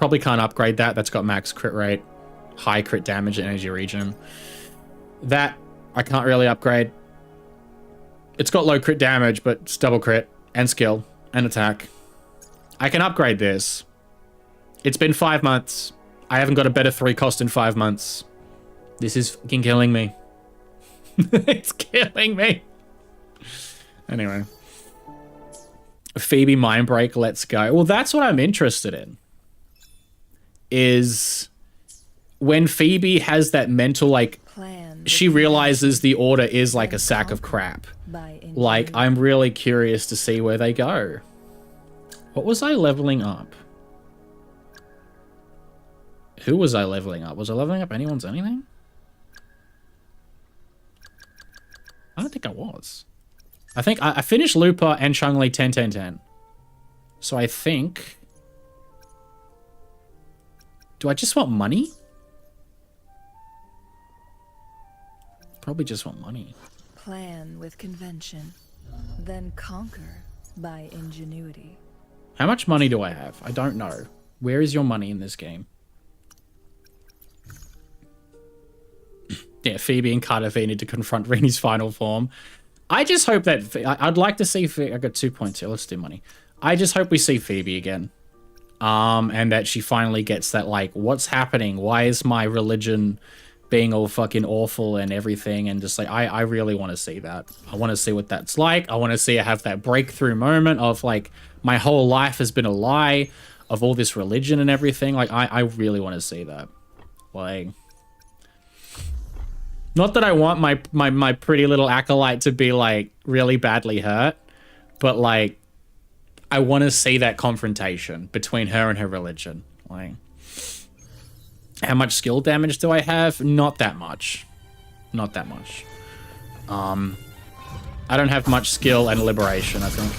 Probably can't upgrade that. That's got max crit rate, high crit damage, and energy regen. That I can't really upgrade. It's got low crit damage, but it's double crit and skill and attack. I can upgrade this. It's been 5 months. I haven't got a better 3 cost in 5 months. This is fucking killing me. It's killing me. Anyway. Phoebe Mindbreak, let's go. Well, that's what I'm interested in. Is when Phoebe has that mental, like, she realizes the order is like a sack of crap. Like, I'm really curious to see where they go. What was I leveling up? Who was I leveling up? Was I leveling up anyone's anything? I don't think I was. I think I finished Looper and Chun-Li 10, 10, 10. So I think... Do I just want money? Probably just want money. Plan with convention, then conquer by ingenuity. How much money do I have? I don't know. Where is your money in this game? Yeah, Phoebe and Carter V need to confront Rini's final form. I just hope that... I'd like to see... I got 2 points here. Let's do money. I just hope we see Phoebe again. And that she finally gets that, like, what's happening? Why is my religion being all fucking awful and everything? And just, like, I really want to see that. I want to see what that's like. I want to see her have that breakthrough moment of, like, my whole life has been a lie of all this religion and everything. Like, I really want to see that. Like... Not that I want my pretty little acolyte to be, like, really badly hurt, but, like, I want to see that confrontation between her and her religion. Like, how much skill damage do I have? Not that much. Not that much. I don't have much skill and liberation, I think.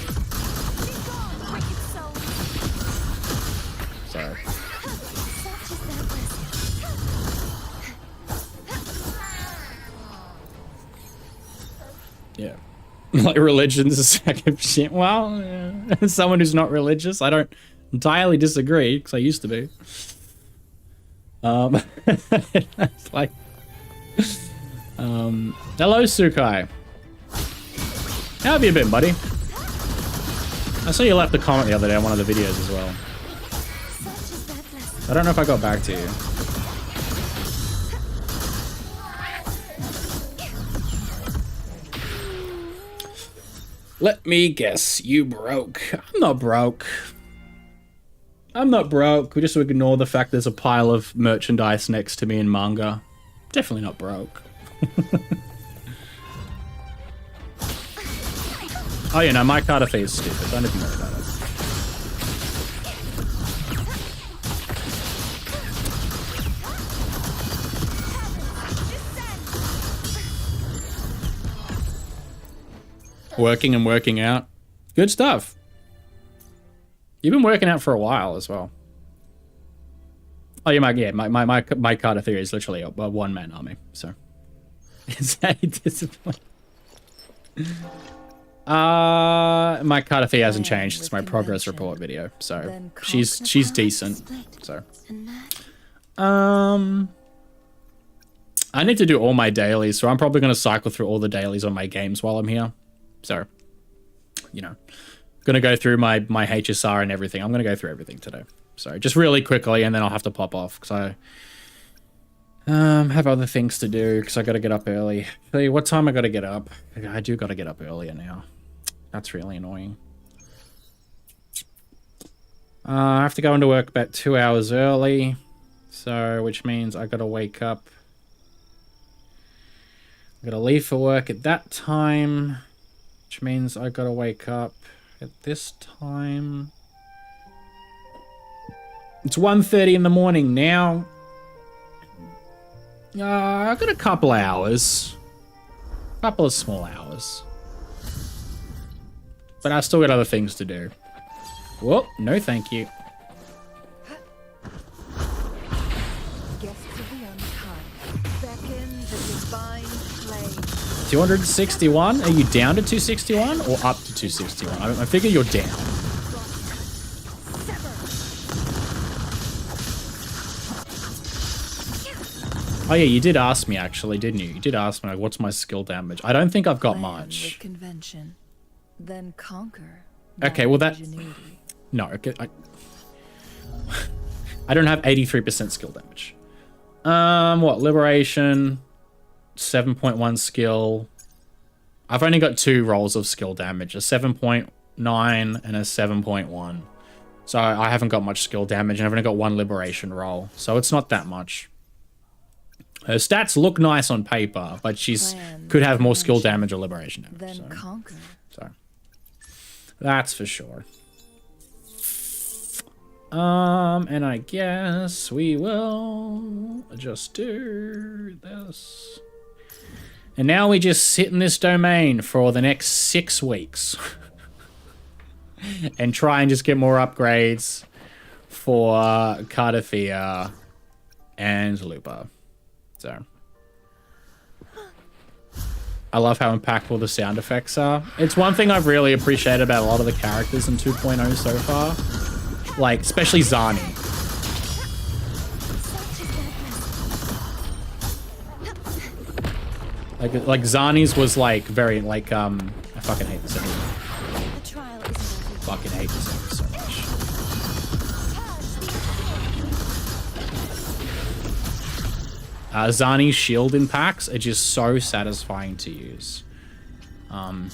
So. Yeah. Like, religion's a sack of shit. Well, as someone who's not religious, I don't entirely disagree, because I used to be. It's like... hello, Sukai. How have you been, buddy? I saw you left a comment the other day on one of the videos as well. I don't know if I got back to you. Let me guess, you broke. I'm not broke. I'm not broke. We just ignore the fact there's a pile of merchandise next to me in manga. Definitely not broke. Oh, you know, my Carter fee is stupid. Don't even worry about it. Working and working out. Good stuff. You've been working out for a while as well. Oh, you might, yeah, my Carter theory is literally a one-man army, so. Is that disappointing? My Carter theory hasn't changed. It's my progress report video, so she's decent. So. I need to do all my dailies, so I'm probably going to cycle through all the dailies on my games while I'm here. So, you know, gonna go through my HSR and everything. I'm gonna go through everything today. So just really quickly, and then I'll have to pop off because I have other things to do because I gotta get up early. Hey, what time I gotta get up? I do gotta get up earlier now. That's really annoying. I have to go into work about 2 hours early, so which means I gotta wake up. I gotta leave for work at that time. Which means I gotta wake up at this time. It's 1:30 in the morning now. I got a couple hours. A couple of small hours. But I still got other things to do. Whoa, no thank you. 261? Are you down to 261 or up to 261? I figure you're down. Oh yeah, you did ask me actually, didn't you? You did ask me like, what's my skill damage. I don't think I've got Plan much. with convention, then conquer. Okay, by well that... ingenuity. No, okay, I don't have 83% skill damage. What? Liberation, 7.1 skill. I've only got 2 rolls of skill damage, a 7.9 and a 7.1. So I haven't got much skill damage, and I've only got 1 liberation roll. So it's not that much. Her stats look nice on paper, but she's could have more skill damage or liberation damage. Then conquer. So that's for sure. And I guess we will just do this. And now we just sit in this domain for the next 6 weeks. And try and just get more upgrades for Cardafia and Lupa. So I love how impactful the sound effects are. It's one thing I've really appreciated about a lot of the characters in 2.0 so far. Like, especially Zani. Like Zani's was like very like I fucking hate this enemy. Fucking hate this enemy so much. Zani's shield impacts are just so satisfying to use. I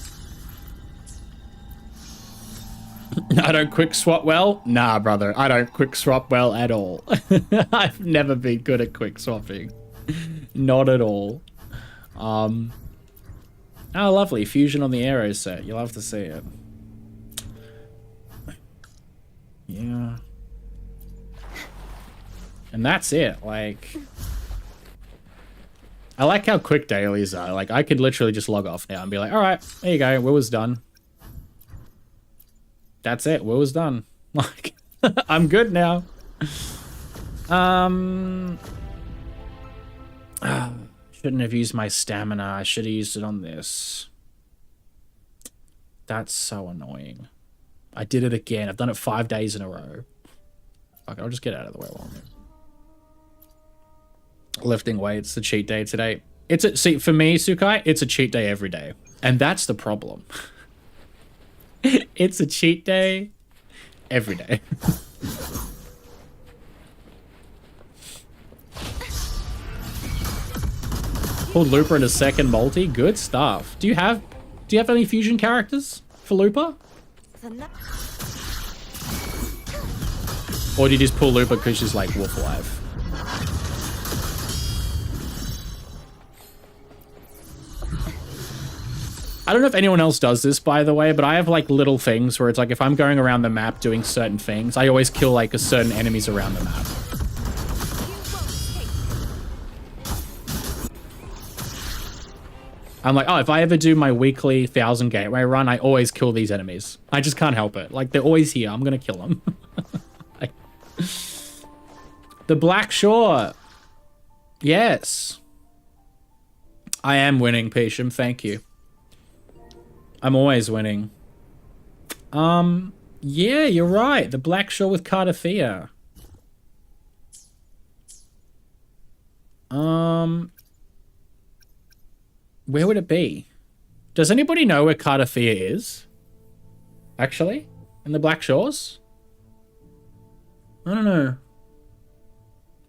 don't quick swap well? Nah, brother. I don't quick swap well at all. I've never been good at quick swapping. Not at all. Oh, lovely. Fusion on the arrow set. You'll have to see it. Yeah. And that's it. Like... I like how quick dailies are. Like, I could literally just log off now and be like, alright, there you go. WuWa's done. That's it. WuWa's done. Like, I'm good now. Shouldn't have used my stamina. I should have used it on this. That's so annoying. I did it again. I've done it 5 days in a row. Fuck it, I'll just get out of the way while I'm here. Lifting weights, the cheat day today. See, for me, Sukai, it's a cheat day every day. And that's the problem. It's a cheat day every day. Pulled Looper in a second multi. Good stuff. Do you have any fusion characters for Looper? Or do you just pull Looper because she's like Wolf Alive? I don't know if anyone else does this, by the way, but I have like little things where it's like if I'm going around the map doing certain things, I always kill like a certain enemies around the map. I'm like, oh, if I ever do my weekly 1000 gateway run, I always kill these enemies. I just can't help it. Like, they're always here. I'm gonna kill them. Like, the Black Shore. Yes. I am winning, Pisham. Thank you. I'm always winning. Yeah, you're right. The Black Shore with Cardafia. Where would it be? Does anybody know where Cardafia is? Actually? In the Black Shores? I don't know.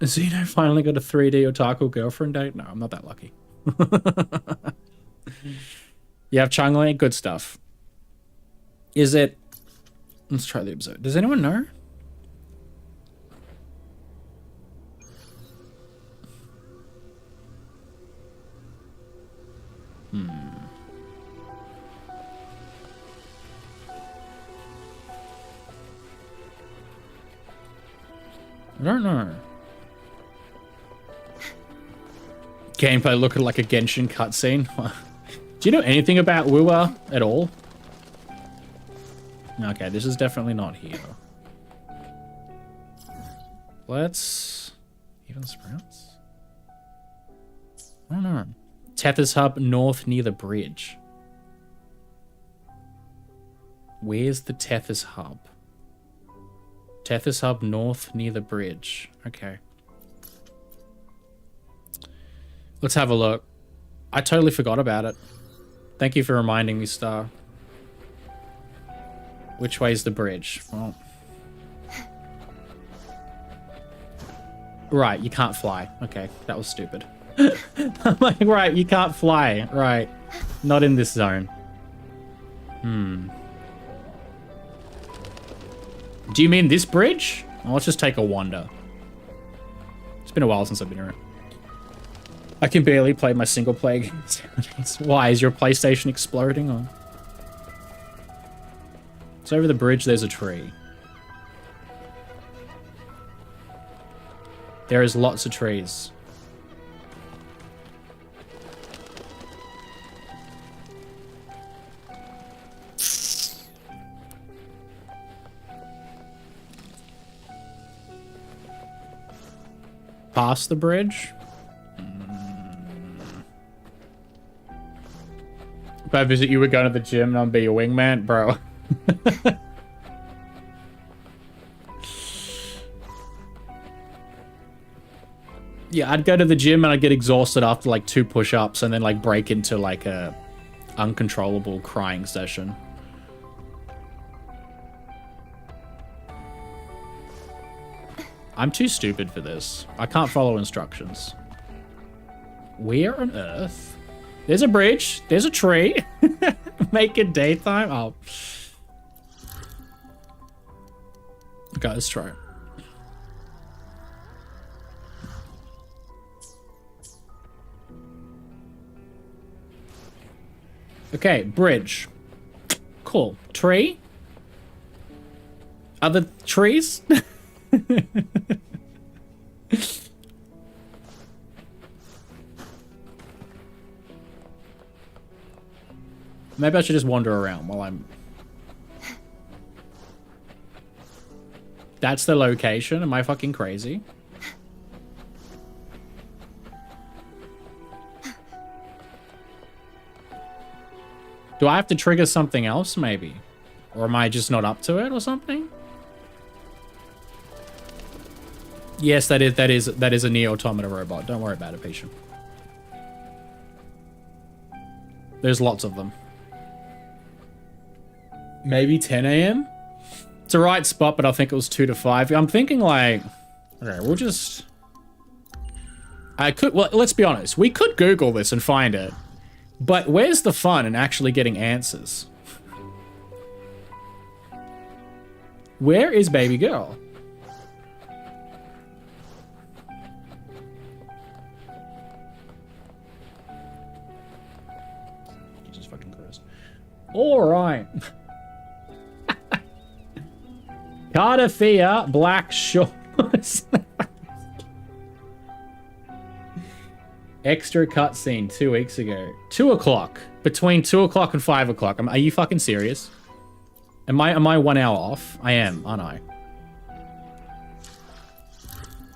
Zeno finally got a 3D otaku girlfriend date? No, I'm not that lucky. You have Changli? Good stuff. Is it... Let's try the episode. Does anyone know? I don't know. Gameplay looking like a Genshin cutscene. Do you know anything about WuWa at all? Okay, this is definitely not here. Let's... Even Sprouts? I don't know. Tethys Hub north near the bridge. Where's the Tethys Hub? Tethys Hub north near the bridge. Okay. Let's have a look. I totally forgot about it. Thank you for reminding me, Star. Which way's the bridge? Well, right, you can't fly. Okay, that was stupid. I'm like, right, you can't fly. Right. Not in this zone. Do you mean this bridge? Well, let's just take a wander. It's been a while since I've been around. I can barely play my single player games. Why? Is your PlayStation exploding? Or? So over the bridge, there's a tree. There is lots of trees. Past the bridge? If I visit you, we're going to the gym and I'll be your wingman? Bro. Yeah, I'd go to the gym and I'd get exhausted after like 2 push-ups and then like break into like a uncontrollable crying session. I'm too stupid for this. I can't follow instructions. Where on earth? There's a bridge. There's a tree. Make it daytime. Oh. Okay, let's try it. Okay, bridge. Cool. Tree? Other trees? Maybe I should just wander around while I'm... That's the location? Am I fucking crazy? Do I have to trigger something else, maybe? Or am I just not up to it or something? Yes, that is a Neo Automata robot. Don't worry about it, patient. There's lots of them. Maybe 10 a.m.? It's a right spot, but I think it was 2 to 5. I'm thinking like... Okay, we'll just... Well, let's be honest. We could Google this and find it. But where's the fun in actually getting answers? Where is baby girl? Jesus fucking Christ. All right. Cardathea Black Shores. Extra cutscene 2 weeks ago. 2 o'clock. Between 2 o'clock and 5 o'clock. Are you fucking serious? Am I 1 hour off? I am, aren't I?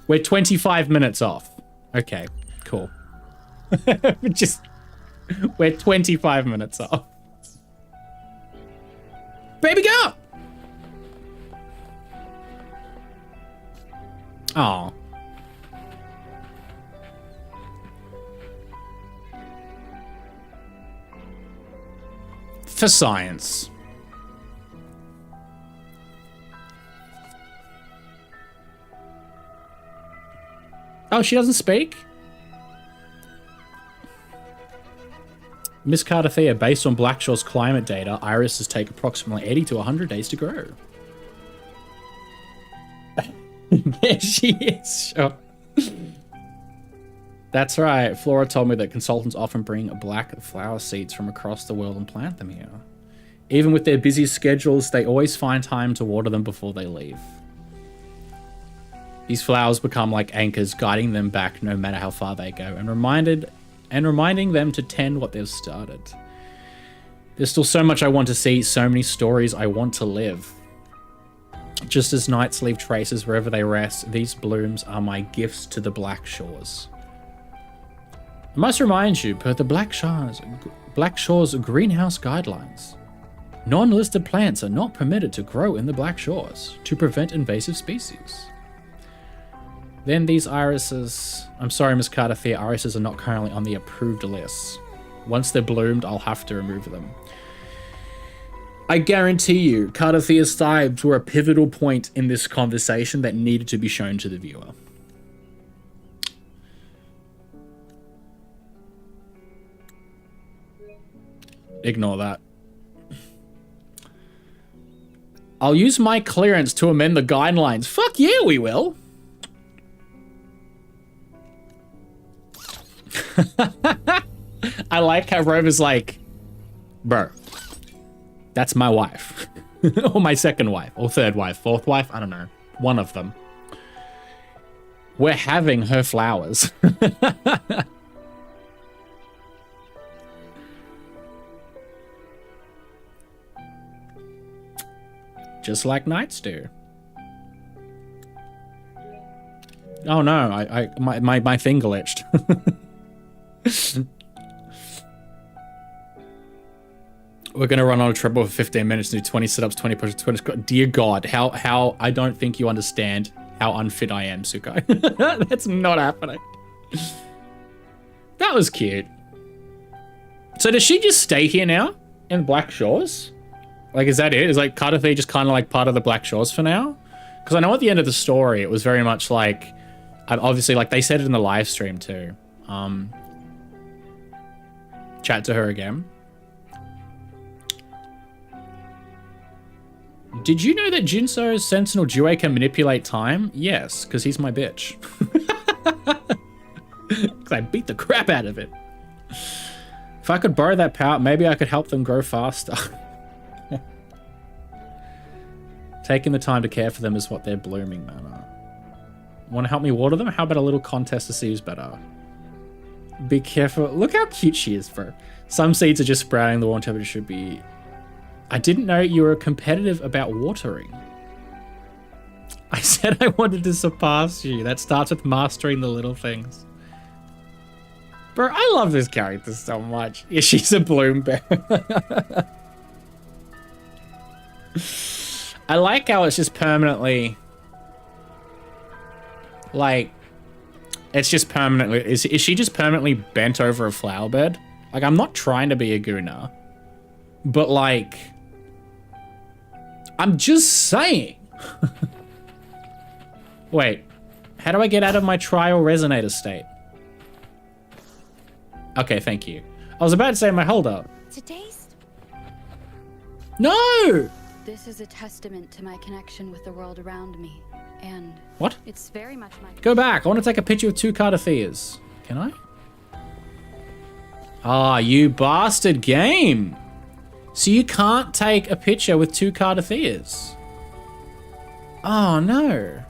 We're 25 minutes off. Okay, cool. We're 25 minutes off. Baby girl! Oh. For science. Oh, she doesn't speak? Miss Cardathea, based on Blackshore's climate data, irises take approximately 80 to 100 days to grow. There she is, sure. That's right. Flora told me that consultants often bring black flower seeds from across the world and plant them here. Even with their busy schedules, they always find time to water them before they leave. These flowers become like anchors, guiding them back no matter how far they go, and reminding them to tend what they've started. There's still so much I want to see, so many stories I want to live. Just as nights leave traces wherever they rest, these blooms are my gifts to the Black Shores. I must remind you, per the Black Shores greenhouse guidelines, non-listed plants are not permitted to grow in the Black Shores to prevent invasive species. Then these irises... I'm sorry, Miss Carter, irises are not currently on the approved list. Once they're bloomed, I'll have to remove them. I guarantee you, Carterthea's thibes were a pivotal point in this conversation that needed to be shown to the viewer. Ignore that. I'll use my clearance to amend the guidelines. Fuck yeah, we will. I like how Rover's like, bro, that's my wife. Or my second wife, or third wife, fourth wife, I don't know. One of them. We're having her flowers. Just like knights do. Oh no, my thing glitched. We're gonna run on a treadmill for 15 minutes, do 20 sit-ups, 20 pushes, 20 squats. Dear God, how I don't think you understand how unfit I am, Sukai. That's not happening. That was cute. So does she just stay here now in Black Shores? Like, is that it? Is like Carterthea just kind of like part of the Black Shores for now? Because I know at the end of the story, it was very much like, obviously, like they said it in the live stream too. Chat to her again. Did you know that Jinso's Sentinel Jue can manipulate time? Yes, because he's my bitch. Because I beat the crap out of it. If I could borrow that power, maybe I could help them grow faster. Taking the time to care for them is what they're blooming, man. Want to help me water them? How about a little contest to see who's better? Be careful. Look how cute she is, bro. Some seeds are just sprouting. The water temperature should be... I didn't know you were competitive about watering. I said I wanted to surpass you. That starts with mastering the little things. Bro, I love this character so much. Yeah, she's a bloom bear. I like how it's just permanently... Like... It's just permanently... Is she just permanently bent over a flower bed? Like, I'm not trying to be a gooner. But, like... I'm just saying. Wait. How do I get out of my trial resonator state? Okay, thank you. I was about to say my hold up. Today's... No! This is a testament to my connection with the world around me. And... What? It's very much my... Go back. I want to take a picture with 2 Cartertheas. Can I? Ah, you bastard game. So you can't take a picture with 2 Cartertheas. Oh, no.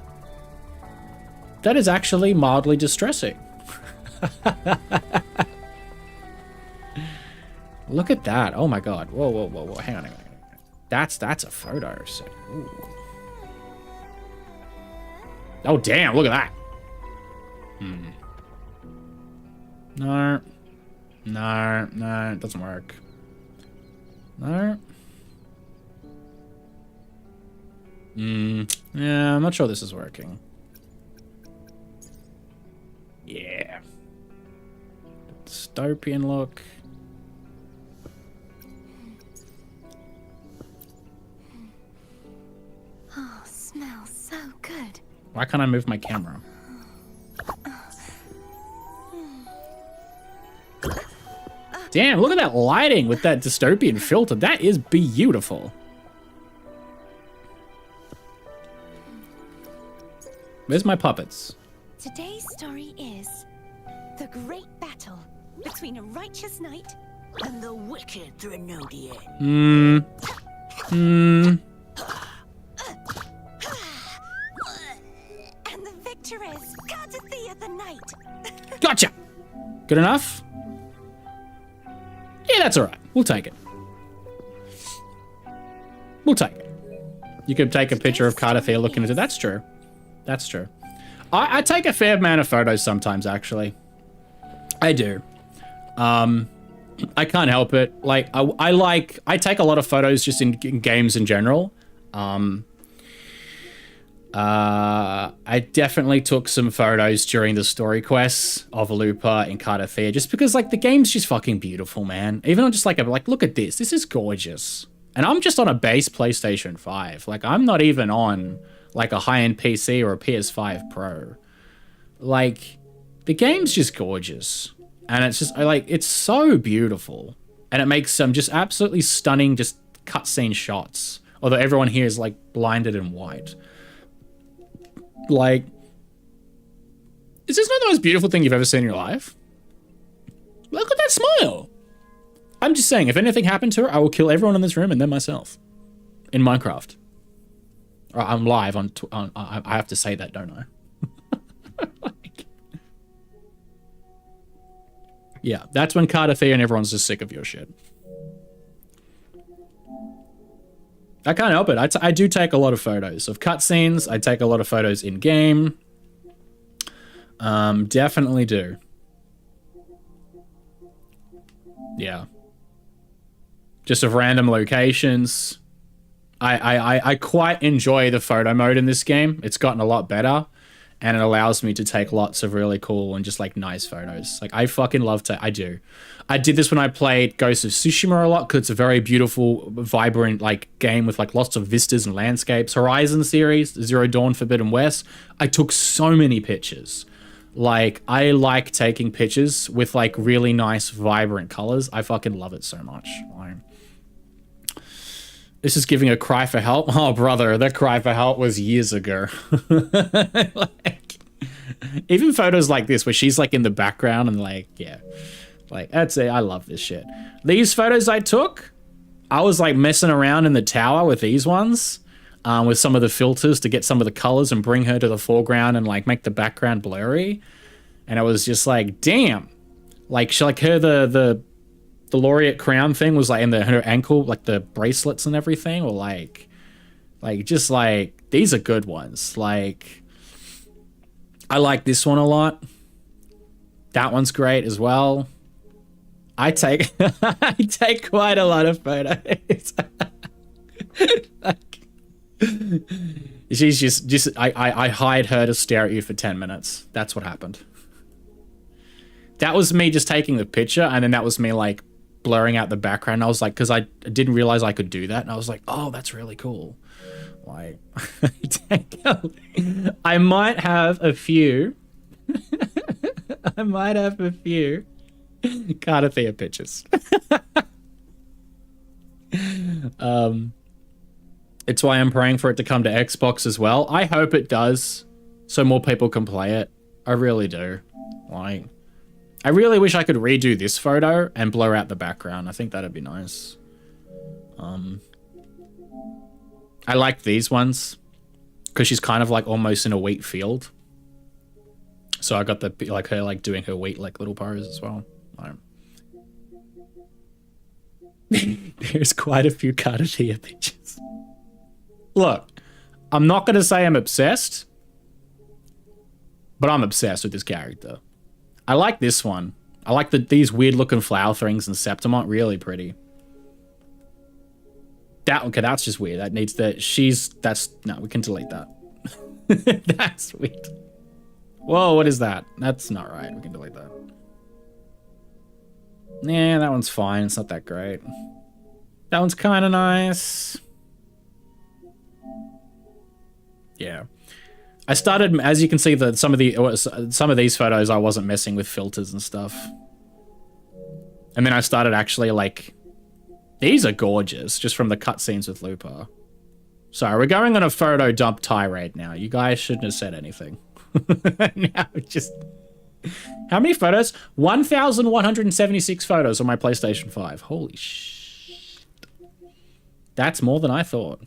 That is actually mildly distressing. Look at that. Oh, my God. Whoa, whoa, whoa, whoa. Hang on, hang on. That's a photo. So, oh, damn. Look at that. No. No, no. It doesn't work. No. Yeah, I'm not sure this is working. Yeah. Dystopian look. Oh, smells so good. Why can't I move my camera? Damn, look at that lighting with that dystopian filter. That is beautiful. Where's my puppets? Today's story is the great battle between a righteous knight and the wicked Threnodian. And the victor is Carterthea the Knight. Gotcha. Good enough? Yeah, that's all right. We'll take it. We'll take it. You could take a picture of Carterthea looking into... That's true. That's true. I take a fair amount of photos sometimes, actually. I do. I can't help it. Like, I take a lot of photos just in games in general. I definitely took some photos during the story quests of Lupa and Cardathea, just because like the game's just fucking beautiful, man. Even on just like look at this. This is gorgeous. And I'm just on a base PlayStation 5. Like I'm not even on like a high-end PC or a PS5 Pro. Like the game's just gorgeous. And it's just it's so beautiful. And it makes some just absolutely stunning just cutscene shots. Although everyone here is like blinded in white. Like, is this not the most beautiful thing you've ever seen in your life? Look at that smile. I'm just saying, if anything happened to her, I will kill everyone in this room and then myself. In Minecraft. I'm live on I have to say that, don't I? Like, yeah, that's when Cardathea and everyone's just sick of your shit. I can't help it. I do take a lot of photos of cutscenes. I take a lot of photos in game. Definitely do. Yeah. Just of random locations. I quite enjoy the photo mode in this game. It's gotten a lot better. And it allows me to take lots of really cool and just like nice photos. Like I fucking love I do. I did this when I played Ghost of Tsushima a lot because it's a very beautiful, vibrant like game with like lots of vistas and landscapes. Horizon series, Zero Dawn, Forbidden West. I took so many pictures. Like I like taking pictures with like really nice, vibrant colors. I fucking love it so much. This is giving a cry for help. Oh, brother, that cry for help was years ago. Like, even photos like this where she's like in the background and like, yeah. Like, that's it. I love this shit. These photos I took, I was like messing around in the tower with these ones, with some of the filters to get some of the colors and bring her to the foreground and like make the background blurry. And I was just like, damn. Like, she like her, the laureate crown thing was like in her ankle, like the bracelets and everything, or like just like these are good ones. Like I like this one a lot. That one's great as well. I take I take quite a lot of photos. Like, she's just I hired her to stare at you for 10 minutes. That's what happened. That was me just taking the picture, and then that was me like blurring out the background. I was like, because I didn't realize I could do that, and I was like, oh, that's really cool. Like, I might have a few. I might have a few Cardathea pictures. It's why I'm praying for it to come to Xbox as well. I hope it does, so more people can play it. I really do. Like, I really wish I could redo this photo and blur out the background. I think that'd be nice. I like these ones because she's kind of like almost in a wheat field. So I got the like her like doing her wheat like little pose as well. There's quite a few Cardathea pictures. Look, I'm not going to say I'm obsessed, but I'm obsessed with this character. I like this one. I like these weird looking flower things and Septimont, really pretty. Okay, that's just weird. That needs no, we can delete that. That's weird. Whoa, what is that? That's not right. We can delete that. Yeah, that one's fine. It's not that great. That one's kind of nice. Yeah. I started, as you can see, some of these photos I wasn't messing with filters and stuff. And then I started actually like, these are gorgeous, just from the cutscenes with Lupa. Sorry, we're going on a photo dump tirade now. You guys shouldn't have said anything. Now just, how many photos? 1,176 photos on my PlayStation 5. Holy shit. That's more than I thought.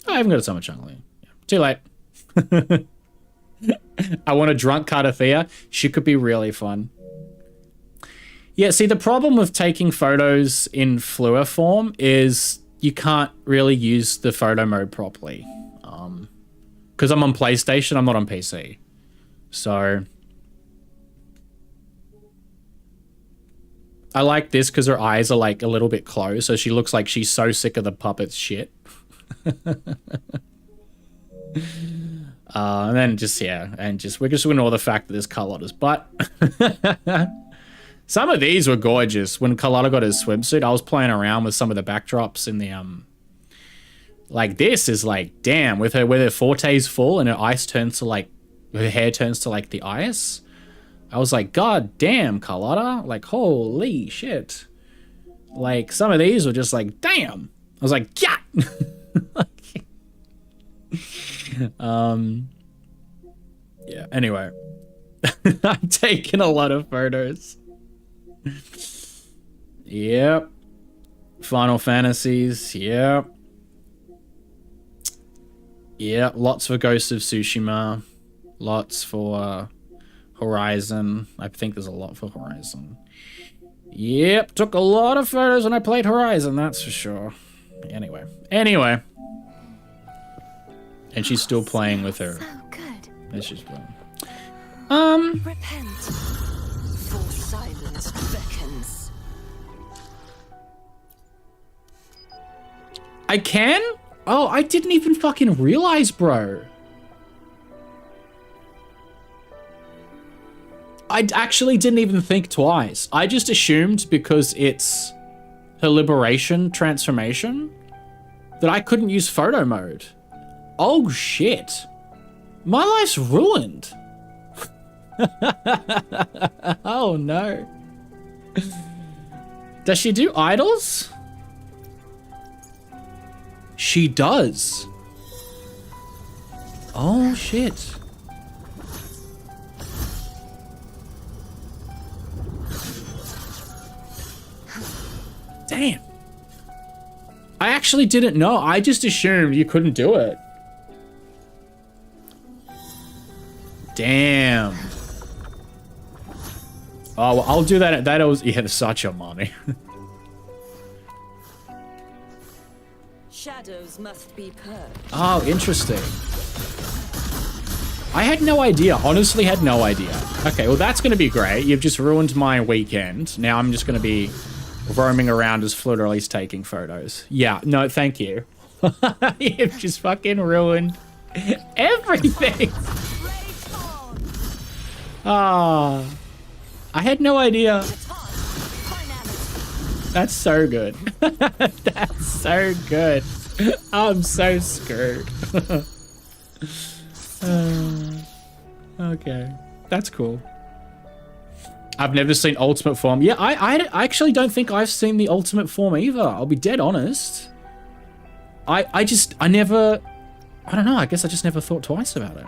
I haven't got so much chunky. Yeah. Too late. I want a drunk Cardathea. She could be really fun. Yeah, see, the problem with taking photos in Flua form is you can't really use the photo mode properly. Because I'm on PlayStation, I'm not on PC. So I like this because her eyes are like a little bit closed, so she looks like she's so sick of the puppet's shit. And then just, yeah, and just, we're just ignore the fact that there's Carlotta's butt. Some of these were gorgeous. When Carlotta got his swimsuit, I was playing around with some of the backdrops in the, like this is like, damn, with her forte's full and her ice turns to like, her hair turns to like the ice. I was like, God damn, Carlotta. Like, holy shit. Like, some of these were just like, damn. I was like, yeah. Yeah, anyway. I'm taking a lot of photos. Yep. Final Fantasies, yep. Yeah, lots for Ghost of Tsushima. Lots for Horizon. I think there's a lot for Horizon. Yep, took a lot of photos when I played Horizon, that's for sure. Anyway. And she's still playing with her. So good. It's just playing. Repent. For silence beckons. I can? Oh, I didn't even fucking realize, bro. I actually didn't even think twice. I just assumed because it's her liberation transformation that I couldn't use photo mode. Oh shit. My life's ruined. Oh no. Does she do idols? She does. Oh shit. Damn. I actually didn't know. I just assumed you couldn't do it. Damn. Oh, well, I'll do that. That was, yeah, such a mommy. Shadows must be purged. Oh, interesting. I had no idea. Honestly, had no idea. Okay, well, that's going to be great. You've just ruined my weekend. Now I'm just going to be roaming around as Fluid Release taking photos. Yeah, no, thank you. You've just fucking ruined everything. Ah, I had no idea. That's so good. That's so good. I'm so screwed. Okay, that's cool. I've never seen Ultimate Form. Yeah, I actually don't think I've seen the Ultimate Form either. I'll be dead honest. I don't know, I guess I just never thought twice about it.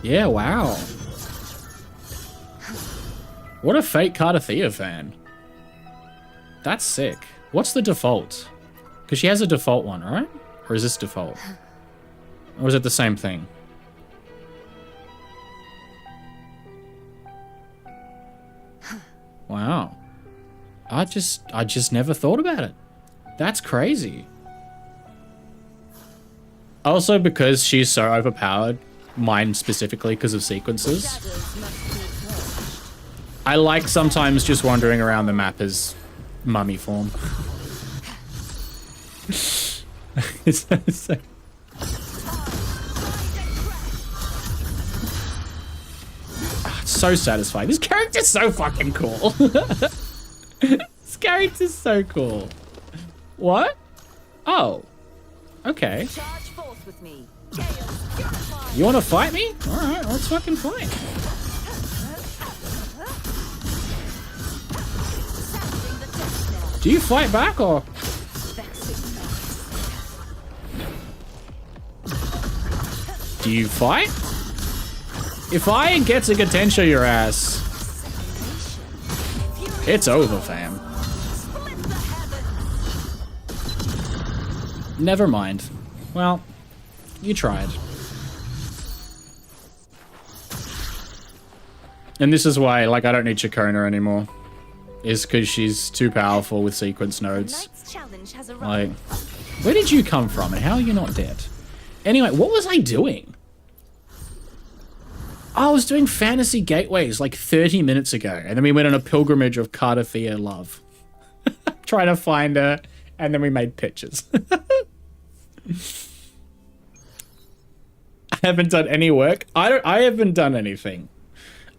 Yeah, wow. What a fake Cardathea fan. That's sick. What's the default? Because she has a default one, right? Or is this default? Or is it the same thing? Wow. I just never thought about it. That's crazy. Also, because she's so overpowered, mine specifically because of sequences, I like sometimes just wandering around the map as mummy form. It's so satisfying. This character's so fucking cool. This character's so cool. What? Oh. Okay. You want to fight me? Alright, let's fucking fight. Do you fight back or? Do you fight? If I get to Gatentia your ass, it's over, fam. Never mind. Well, you tried. And this is why, like, I don't need Chikona anymore. Is because she's too powerful with sequence nodes. Like, where did you come from and how are you not dead? Anyway, what was I doing? I was doing fantasy gateways like 30 minutes ago, and then we went on a pilgrimage of Cardathea love. Trying to find her, and then we made pictures. I haven't done any work. I haven't done anything.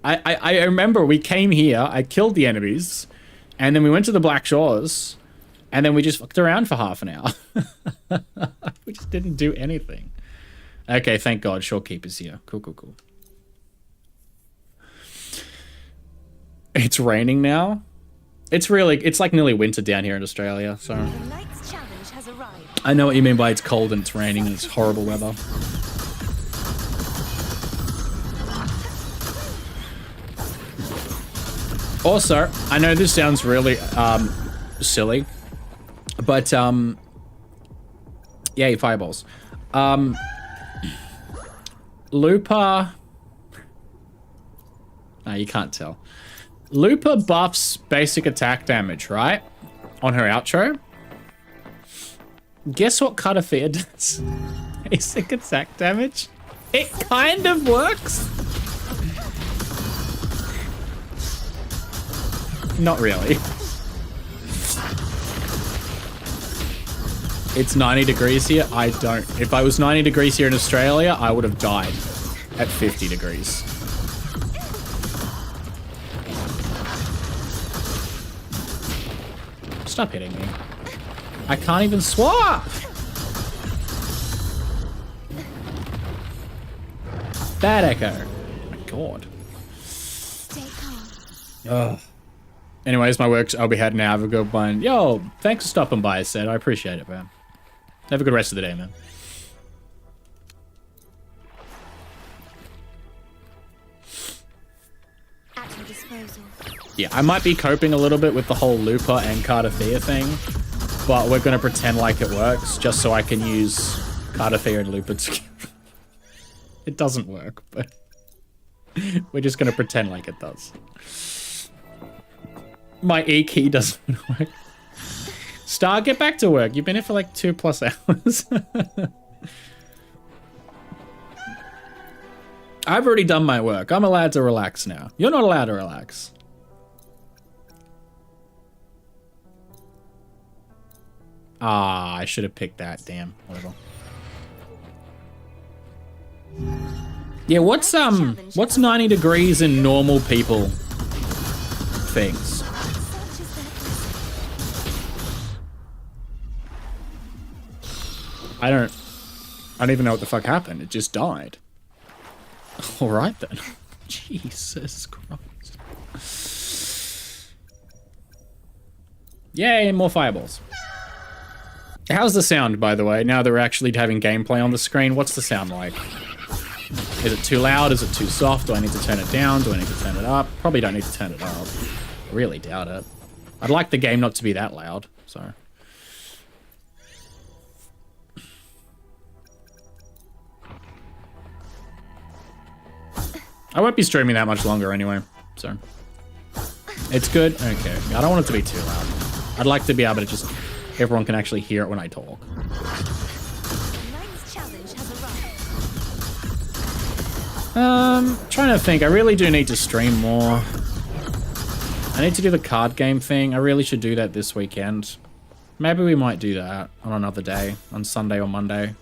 I remember we came here, I killed the enemies, and then we went to the Black Shores, and then we just fucked around for half an hour. We just didn't do anything. Okay, thank God, Shorekeeper's here. Cool, cool, cool. It's raining now. It's like nearly winter down here in Australia, so. The night's challenge has arrived. I know what you mean by it's cold and it's raining and it's horrible weather. Also, I know this sounds really silly, but yay, fireballs. Lupa. No, you can't tell. Lupa buffs basic attack damage, right? On her outro. Guess what Cardathea does? Basic attack damage? It kind of works. Not really. It's 90 degrees here. I don't. If I was 90 degrees here in Australia, I would have died at 50 degrees. Stop hitting me. I can't even swap! Bad echo. Oh my God. Stay calm. Ugh. Anyways, my work's, I'll be heading out. Have a good one. Yo, thanks for stopping by, Seth. I appreciate it, man. Have a good rest of the day, man. At your disposal. Yeah, I might be coping a little bit with the whole Lupa and Cardathea thing, but we're gonna pretend like it works just so I can use Cardathea and Lupa together. It doesn't work, but we're just gonna pretend like it does. My E key doesn't work. Star, get back to work. You've been here for like 2+ hours. I've already done my work. I'm allowed to relax now. You're not allowed to relax. Ah, I should have picked that. Damn. Whatever. Yeah, what's 90 degrees in normal people things? I don't even know what the fuck happened. It just died. All right then. Jesus Christ. Yay, more fireballs. How's the sound, by the way? Now that we're actually having gameplay on the screen, what's the sound like? Is it too loud? Is it too soft? Do I need to turn it down? Do I need to turn it up? Probably don't need to turn it up. I really doubt it. I'd like the game not to be that loud, so. I won't be streaming that much longer anyway, so. It's good? Okay. I don't want it to be too loud. I'd like to be able to just, everyone can actually hear it when I talk. Trying to think. I really do need to stream more. I need to do the card game thing. I really should do that this weekend. Maybe we might do that on another day, on Sunday or Monday.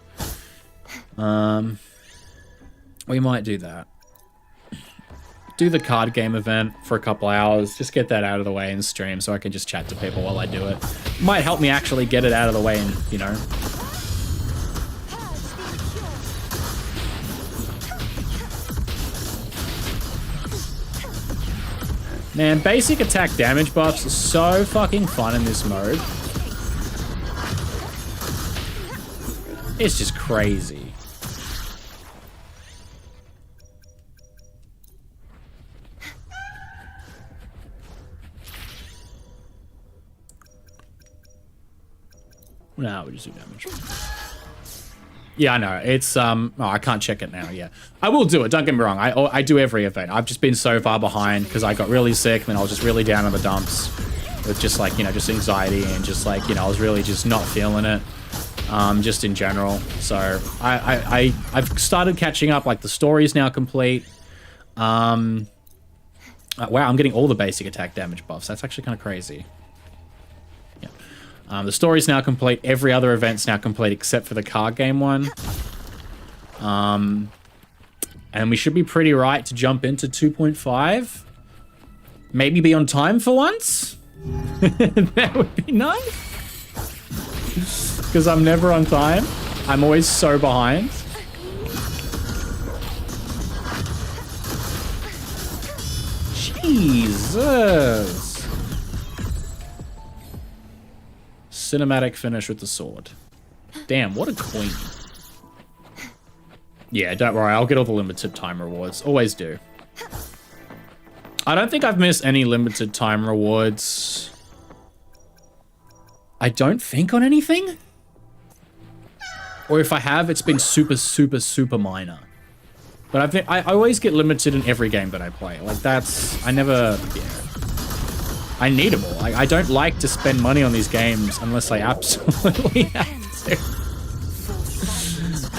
We might do that. Do the card game event for a couple hours. Just get that out of the way and stream so I can just chat to people while I do it. Might help me actually get it out of the way and, you know. Man, basic attack damage buffs are so fucking fun in this mode. It's just crazy. No, we just do damage. Yeah, I know. It's, oh, I can't check it now, yeah. I will do it, don't get me wrong. I do every event. I've just been so far behind because I got really sick and then I was just really down in the dumps with just like, you know, just anxiety and just like, you know, I was really just not feeling it, just in general. So I've started catching up, like the story's now complete. Wow, I'm getting all the basic attack damage buffs. That's actually kind of crazy. Yeah. The story's now complete. Every other event's now complete except for the card game one. And we should be pretty right to jump into 2.5. Maybe be on time for once. That would be nice. Because I'm never on time. I'm always so behind. Jesus. Cinematic finish with the sword. Damn, what a queen. Yeah, don't worry. I'll get all the limited time rewards. Always do. I don't think I've missed any limited time rewards. I don't think on anything. Or if I have, it's been super, super, super minor. But I always get limited in every game that I play. Like that's, I never, yeah. I need them all. I don't like to spend money on these games unless I absolutely have to.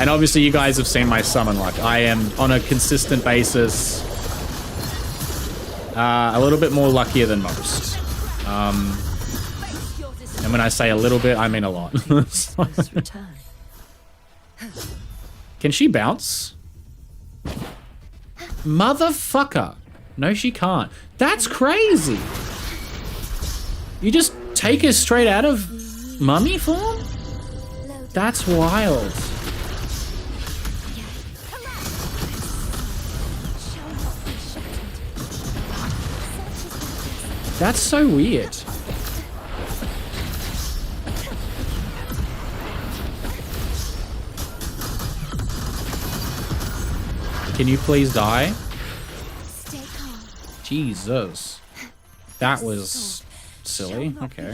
And obviously you guys have seen my summon luck. I am on a consistent basis a little bit more luckier than most. And when I say a little bit, I mean a lot. Can she bounce? Motherfucker. No, she can't. That's crazy. You just take her straight out of mummy form? That's wild. That's so weird. Can you please die? Jesus. That was silly. Okay.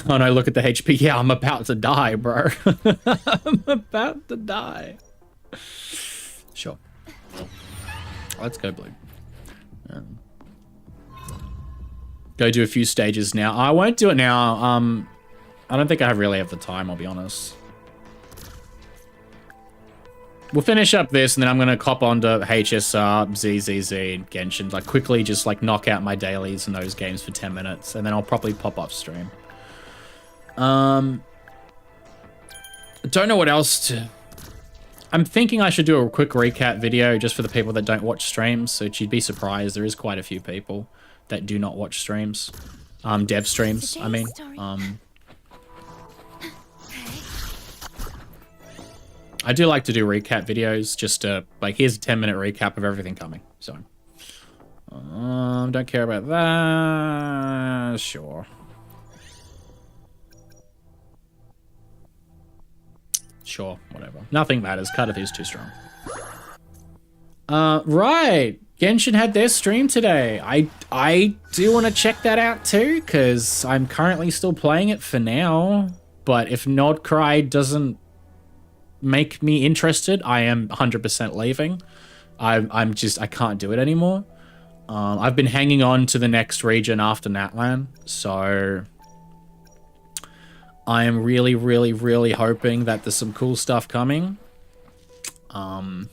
Oh no, look at the HP. Yeah, I'm about to die, bro. I'm about to die. Sure. Let's go blue. Go do a few stages now. I won't do it now. I don't think I really have the time, I'll be honest. We'll finish up this, and then I'm going to cop onto HSR, ZZZ, Genshin. Like, quickly just, like, knock out my dailies in those games for 10 minutes, and then I'll probably pop off stream. Don't know what else to... I'm thinking I should do a quick recap video just for the people that don't watch streams, so you'd be surprised. There is quite a few people that do not watch streams. Dev streams, I mean. I do like to do recap videos, just to, like, here's a 10-minute recap of everything coming, so. Don't care about that. Sure. Sure, whatever. Nothing matters. Cardiff is too strong. Right. Genshin had their stream today. I do want to check that out too, because I'm currently still playing it for now. But if Nordcry doesn't make me interested, I am 100% leaving. I can't do it anymore. I've been hanging on to the next region after Natlan, so I am really, really, really hoping that there's some cool stuff coming. Yeah,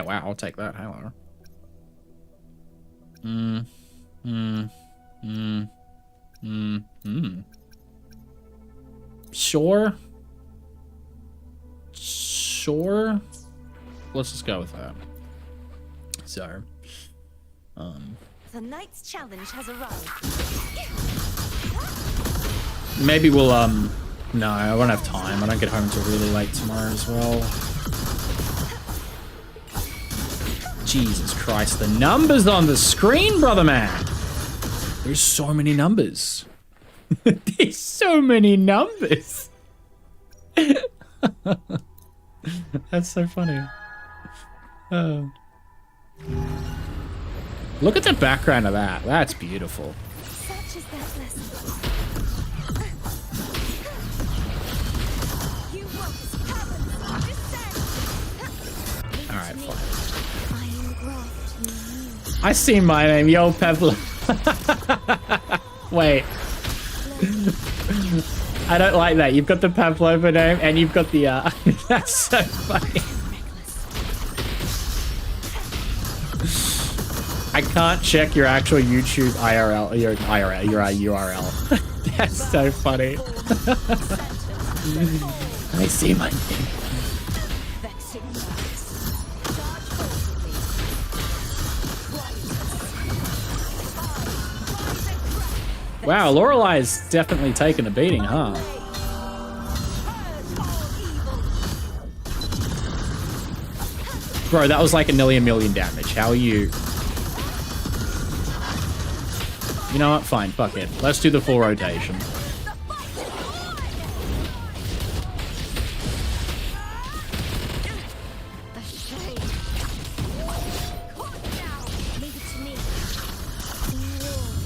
wow, I'll take that. Hello. Sure. Sure. Let's just go with that. So, the night's challenge has arrived. maybe we'll no, I won't have time. I don't get home until really late tomorrow as well. Jesus Christ, the numbers on the screen, brother man. There's so many numbers. There's so many numbers. That's so funny. Oh. Look at the background of that. That's beautiful. Such is that blessing. You want this heaven. Alright, fine. I see my name, yo, Pavlova. Wait. I don't like that. You've got the Pavlova name and you've got the That's so funny. I can't check your actual YouTube your URL. That's so funny. I see my name. Wow, Lorelai's definitely taken a beating, huh? Bro, that was like nearly a million damage. How are you? You know what? Fine, fuck it. Let's do the full rotation.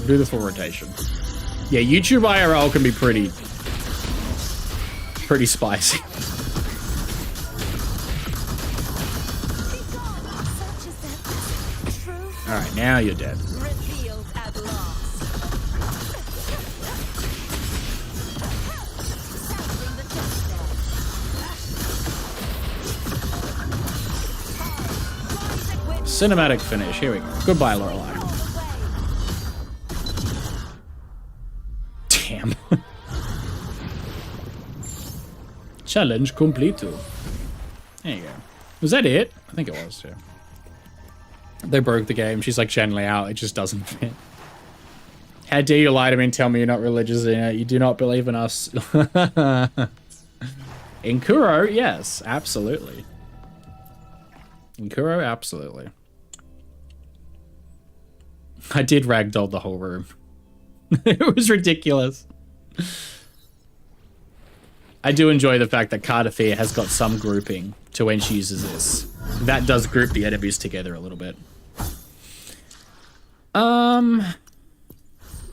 Do the full rotation. Yeah, YouTube IRL can be pretty spicy. All right, now you're dead. Cinematic finish. Here we go. Goodbye, Lorelai. Damn. Challenge completo. There you go. Was that it? I think it was, yeah. They broke the game. She's like generally out. It just doesn't fit. How dare you lie to me and tell me you're not religious? You do not believe in us. In KURO, yes, absolutely. In KURO, absolutely. I did ragdoll the whole room. It was ridiculous. I do enjoy the fact that Cardathea has got some grouping to when she uses this. That does group the enemies together a little bit.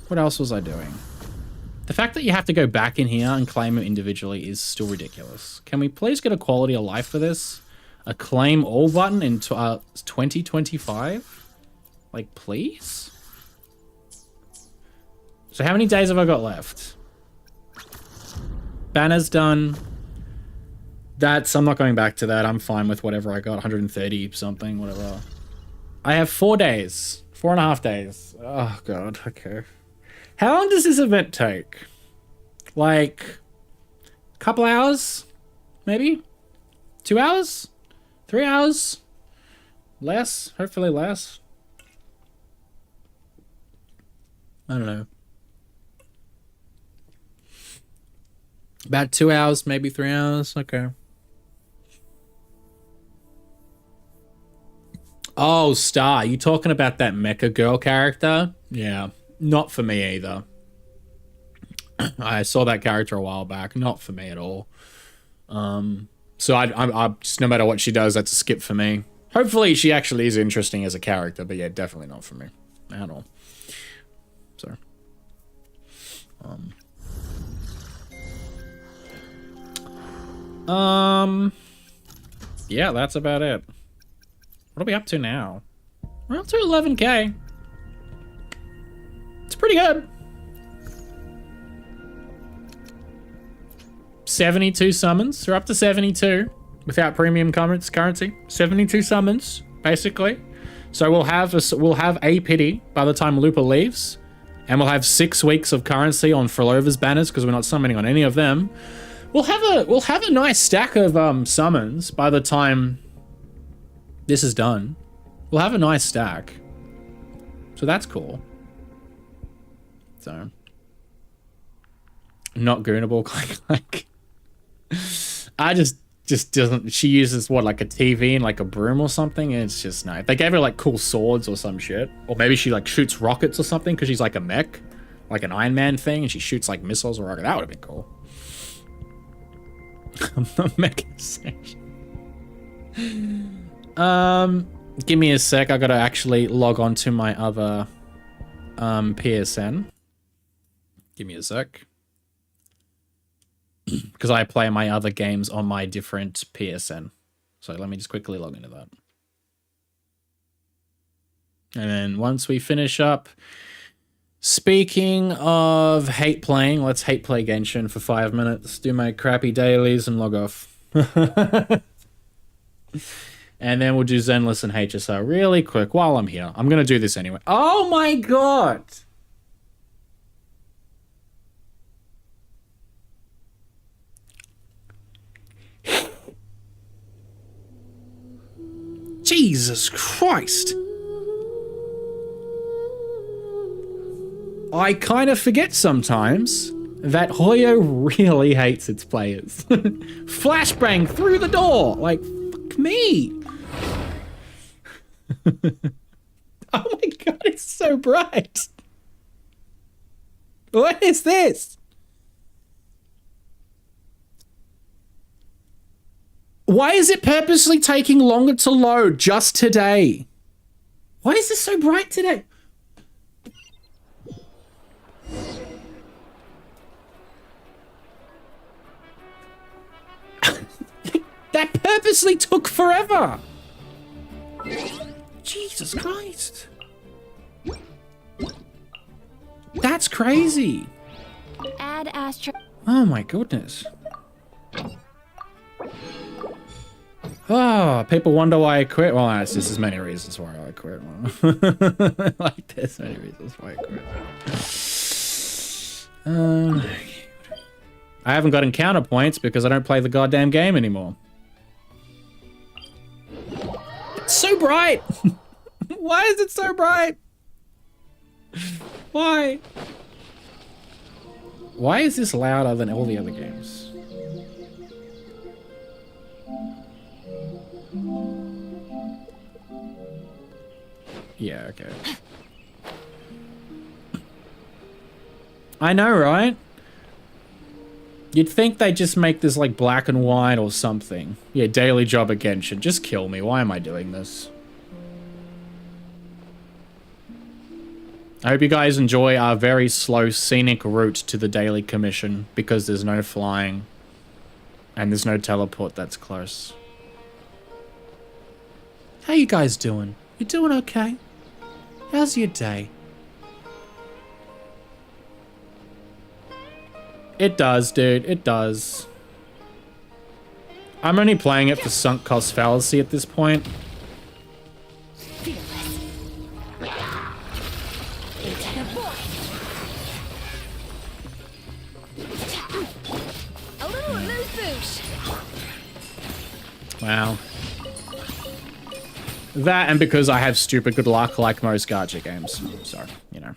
What else was I doing? The fact that you have to go back in here and claim them individually is still ridiculous. Can we please get a quality of life for this? A claim all button in 2025? Like, please? So how many days have I got left? Banner's done. I'm not going back to that. I'm fine with whatever I got. 130 something, whatever. I have 4 days. 4.5 days. Oh, God. Okay. How long does this event take? Like, a couple hours? Maybe? 2 hours? 3 hours? Less? Hopefully less. I don't know. About 2 hours, maybe 3 hours. Okay. Oh, Star, you talking about that mecha girl character? Yeah, not for me either. I saw that character a while back. Not for me at all. So I just, no matter what she does, that's a skip for me. Hopefully she actually is interesting as a character, but yeah, definitely not for me at all. So, yeah, that's about it. What are we up to now? We're up to 11k. It's pretty good. 72 summons. We're up to 72 without premium currency. 72 summons, basically. So we'll have a pity by the time Lupa leaves, and we'll have 6 weeks of currency on PAVLOVA's banners because we're not summoning on any of them. We'll have a nice stack of summons by the time this is done. We'll have a nice stack. So that's cool. So not goonable like I just doesn't, she uses what, like a TV and like a broom or something, and it's just no. If they gave her like cool swords or some shit, or maybe she like shoots rockets or something because she's like a mech, like an Iron Man thing, and she shoots like missiles or rockets, that would have been cool. I'm not making sense. Give me a sec. I gotta actually log on to my other PSN. Give me a sec. Because I play my other games on my different PSN. So let me just quickly log into that. And then once we finish up, speaking of hate playing, let's hate play Genshin for 5 minutes, do my crappy dailies and log off. And then we'll do Zenless and HSO really quick while I'm here. I'm going to do this anyway. Oh my god! Jesus Christ! I kind of forget sometimes that Hoyo really hates its players. Flashbang through the door! Like, fuck me! Oh my god, it's so bright! What is this? Why is it purposely taking longer to load just today? Why is this so bright today? That purposely took forever. Jesus Christ. That's crazy. Add Astro. Oh my goodness. Oh, people wonder why I quit. Well, there's just as many reasons why I quit. Like, there's many reasons why I quit. I haven't got encounter points because I don't play the goddamn game anymore. It's so bright! Why is it so bright? Why? Why is this louder than all the other games? Yeah, okay. I know, right? You'd think they just make this like black and white or something. Yeah, daily job at Genshin. Just kill me. Why am I doing this? I hope you guys enjoy our very slow scenic route to the daily commission because there's no flying and there's no teleport that's close. How you guys doing? You doing okay? How's your day? It does, dude. It does. I'm only playing it for sunk cost fallacy at this point. Wow. That and because I have stupid good luck like most gacha games. So, you know.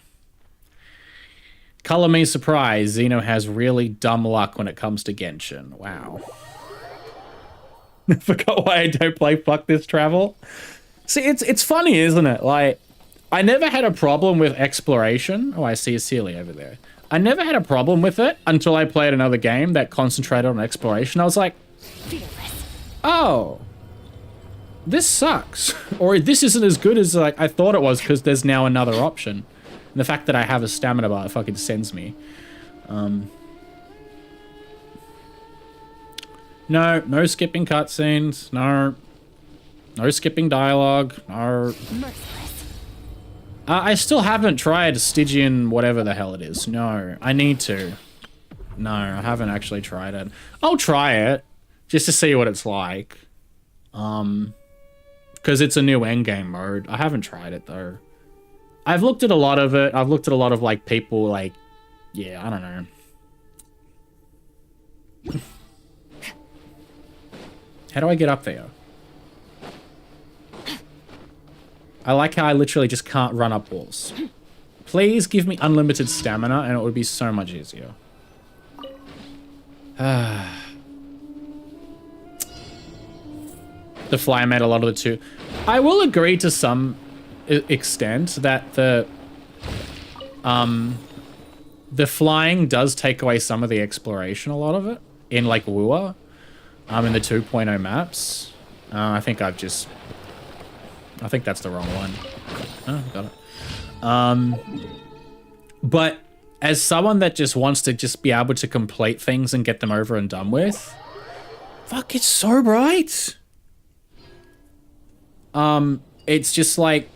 Color me surprised, Xeno has really dumb luck when it comes to Genshin. Wow. I forgot why I don't play Fuck This Travel. See, it's funny, isn't it? Like, I never had a problem with exploration. Oh, I see a Sealy over there. I never had a problem with it until I played another game that concentrated on exploration. I was like, oh, this sucks. Or this isn't as good as like I thought it was because there's now another option. And the fact that I have a stamina bar fucking sends me. No skipping cutscenes. No skipping dialogue. No. I still haven't tried Stygian whatever the hell it is. No, I need to. No, I haven't actually tried it. I'll try it just to see what it's like. Because it's a new endgame mode. I haven't tried it though. I've looked at a lot of it. I've looked at a lot of like people like, yeah, I don't know. How do I get up there? I like how I literally just can't run up walls. Please give me unlimited stamina and it would be so much easier. The fly made a lot of the two. I will agree to some extent that the flying does take away some of the exploration, a lot of it, in like WuWa, in the 2.0 maps. I think that's the wrong one. Oh, got it. But as someone that just wants to just be able to complete things and get them over and done with, fuck, it's so bright. It's just like,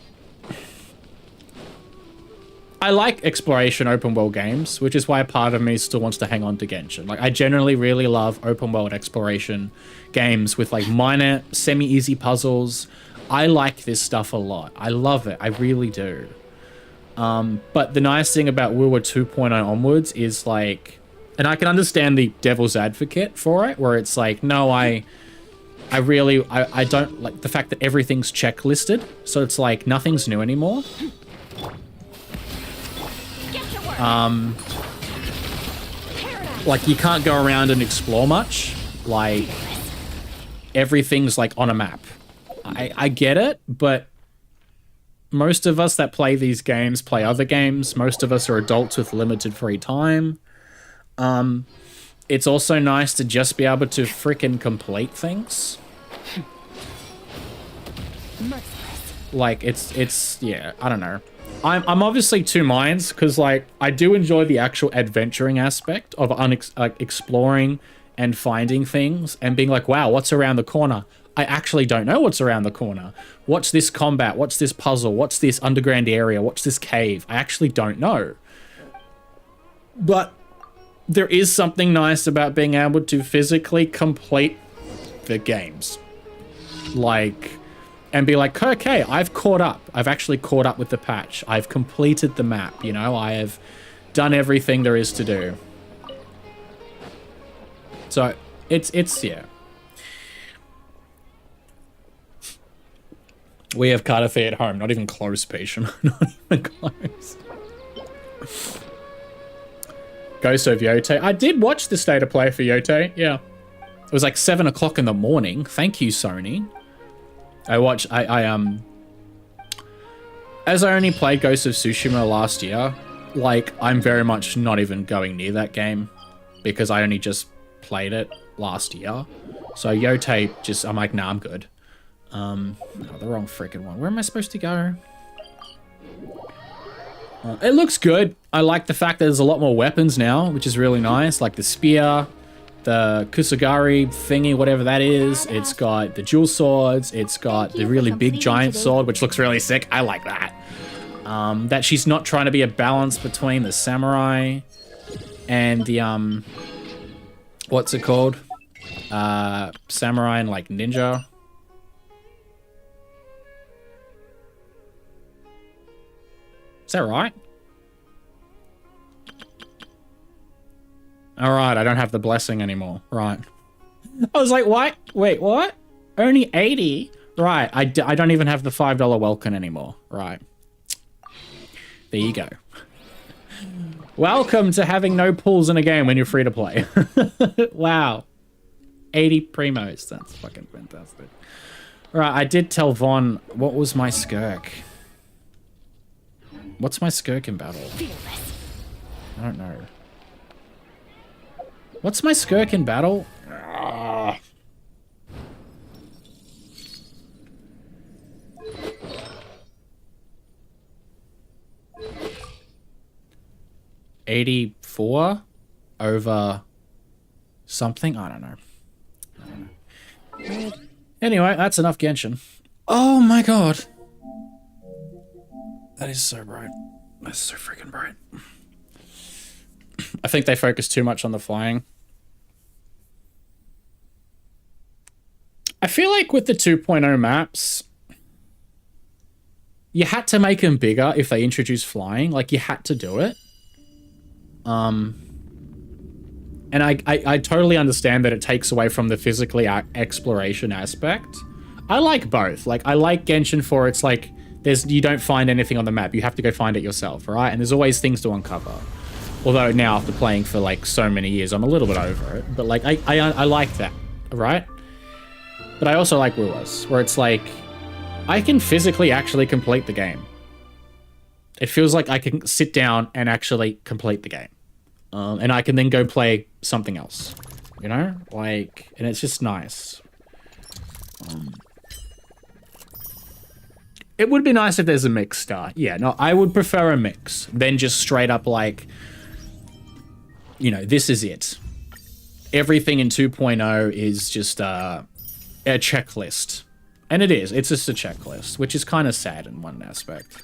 I like exploration open world games, which is why a part of me still wants to hang on to Genshin. Like, I generally really love open world exploration games with like minor, semi-easy puzzles. I like this stuff a lot. I love it. I really do. But the nice thing about WuWa 2.0 onwards is like, and I can understand the devil's advocate for it, where it's like, no, I don't like the fact that everything's checklisted. So it's like nothing's new anymore. Like you can't go around and explore much. Like everything's like on a map. I get it, but most of us that play these games play other games. Most of us are adults with limited free time. It's also nice to just be able to frickin' complete things. Like it's yeah, I don't know. I'm obviously two minds because like I do enjoy the actual adventuring aspect of exploring and finding things and being like, wow, what's around the corner? I actually don't know what's around the corner. What's this combat? What's this puzzle? What's this underground area? What's this cave? I actually don't know. But there is something nice about being able to physically complete the games. Like, and be like, okay, I've caught up. I've actually caught up with the patch. I've completed the map, you know? I have done everything there is to do. So, it's yeah. We have Carter Fee at home. Not even close, patient. Not even close. Ghost of Yote. I did watch the state of play for Yote. Yeah. It was like 7 o'clock in the morning. Thank you, Sony. As I only played Ghost of Tsushima last year, like, I'm very much not even going near that game because I only just played it last year. So Yote just, I'm like, nah, I'm good. Oh, the wrong freaking one. Where am I supposed to go? It looks good. I like the fact that there's a lot more weapons now, which is really nice. Like the spear, the Kusugari thingy, whatever that is. It's got the dual swords. It's got the really big giant sword, which looks really sick. I like that. That she's not trying to be a balance between the samurai and the, what's it called? Samurai and like ninja. Is that right? All right, I don't have the blessing anymore. Right. I was like, what? Wait, what? Only 80? Right, I don't even have the $5 Welkin anymore. Right. There you go. Welcome to having no pulls in a game when you're free to play. Wow. 80 primos. That's fucking fantastic. Right, I did tell Vaughn, what was my skirk? What's my skirk in battle? I don't know. What's my skirk in battle? Ah. $84 over something? I don't know. Anyway, that's enough Genshin. Oh my god. That is so bright. That's so freaking bright. I think they focus too much on the flying. I feel like with the 2.0 maps, you had to make them bigger if they introduced flying. Like, you had to do it. And I totally understand that it takes away from the physically exploration aspect. I like both. Like, I like Genshin for it's like, you don't find anything on the map. You have to go find it yourself, right? And there's always things to uncover. Although now after playing for like so many years, I'm a little bit over it. But like, I like that, right? But I also like WuWa's, where it's like, I can physically actually complete the game. It feels like I can sit down and actually complete the game. And I can then go play something else, you know? Like, and it's just nice. It would be nice if there's a mix start. Yeah, no, I would prefer a mix than just straight up like, you know, this is it. Everything in 2.0 is just a checklist. And it is. It's just a checklist, which is kind of sad in one aspect.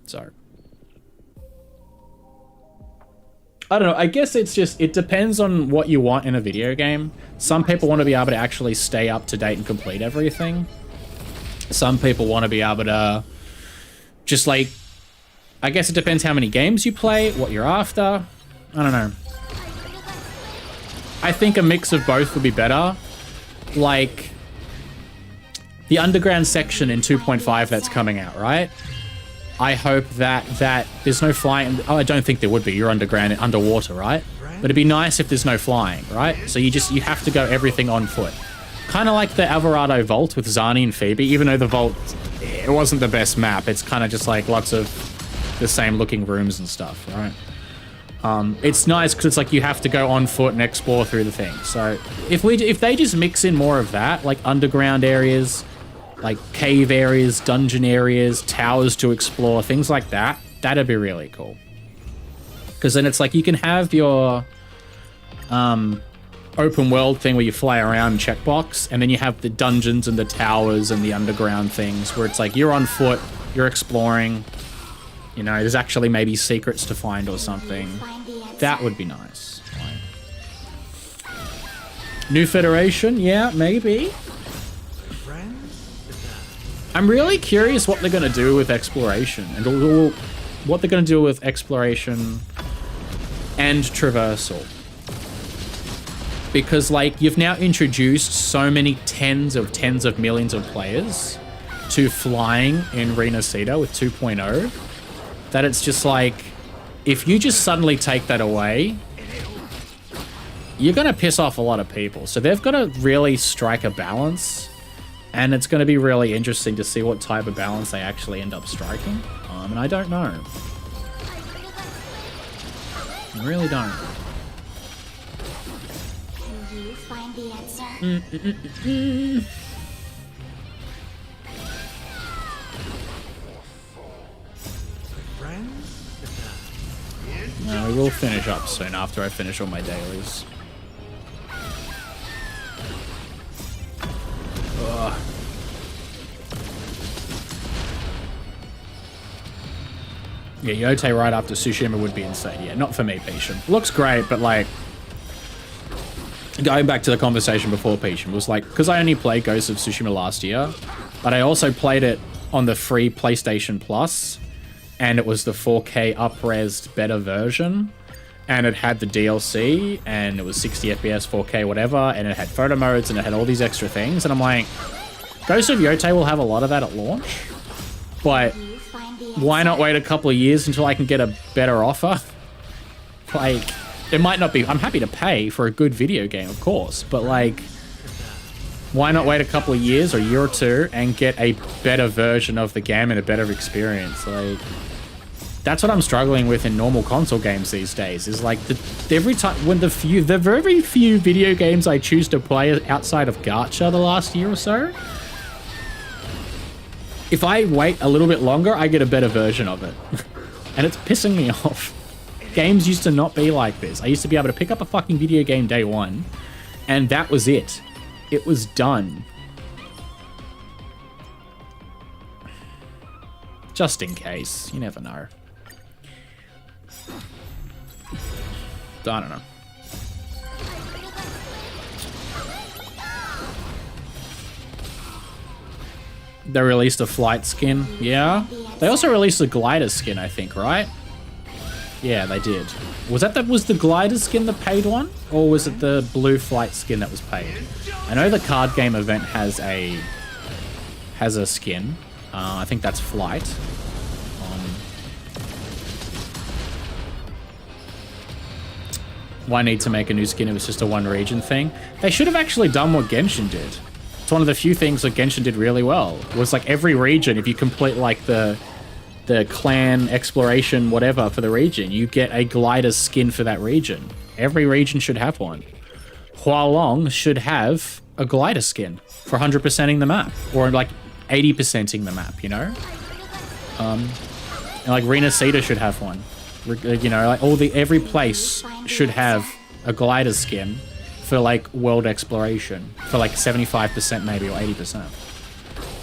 So I don't know. I guess it's just, it depends on what you want in a video game. Some people want to be able to actually stay up to date and complete everything. Some people want to be able to just like, I guess it depends how many games you play, what you're after. I don't know. I think a mix of both would be better. Like the underground section in 2.5 that's coming out, right? I hope that there's no flying. Oh, I don't think there would be. You're underwater, right? But it'd be nice if there's no flying, right? So you have to go everything on foot. Kind of like the Alvarado Vault with Zani and Phoebe, even though the Vault, it wasn't the best map. It's kind of just like lots of the same looking rooms and stuff, right? It's nice because it's like you have to go on foot and explore through the thing. So if they just mix in more of that, like underground areas, like cave areas, dungeon areas, towers to explore, things like that, that'd be really cool. Because then it's like you can have your open world thing where you fly around checkbox, and then you have the dungeons and the towers and the underground things where it's like you're on foot, you're exploring, you know, there's actually maybe secrets to find or something. That would be nice. Right. New Federation? Yeah, maybe. I'm really curious what they're going to do with exploration and what they're going to do with exploration and traversal. Because, like, you've now introduced so many tens of millions of players to flying in Renacida with 2.0 that it's just like, if you just suddenly take that away, you're going to piss off a lot of people. So they've got to really strike a balance, and it's going to be really interesting to see what type of balance they actually end up striking. And I don't know. I really don't. Can you find the answer? No, we will finish up soon after I finish all my dailies. Ugh. Yeah, Yote right after Tsushima would be insane. Yeah, not for me, Peachum. Looks great, but like, going back to the conversation before Peachum, was like, because I only played Ghost of Tsushima last year, but I also played it on the free PlayStation Plus, and it was the 4K up-resed better version, and it had the DLC, and it was 60 FPS, 4K, whatever, and it had photo modes, and it had all these extra things, and I'm like, Ghost of Yote will have a lot of that at launch, but why not wait a couple of years until I can get a better offer? Like, it might not be, I'm happy to pay for a good video game, of course, but like, why not wait a couple of years or a year or two and get a better version of the game and a better experience? Like, that's what I'm struggling with in normal console games these days, is like every time when the very few video games I choose to play outside of gacha the last year or so, if I wait a little bit longer, I get a better version of it. And it's pissing me off. Games used to not be like this. I used to be able to pick up a fucking video game day one, and that was it. It was done. Just in case. You never know. I don't know. They released a flight skin. Yeah. They also released a glider skin, I think, right? Yeah, they did. Was the glider skin the paid one? Or was it the blue flight skin that was paid? I know the card game event has a skin. I think that's flight. Why need to make a new skin? It was just a one region thing. They should have actually done what Genshin did. It's one of the few things that Genshin did really well. It was like every region, if you complete like the clan exploration, whatever for the region, you get a glider skin for that region. Every region should have one. Hualong should have a glider skin for 100%ing the map, or like 80%ing the map, you know? And like Renacida should have one. You know, like every place should have a glider skin for like world exploration for like 75% maybe, or 80%.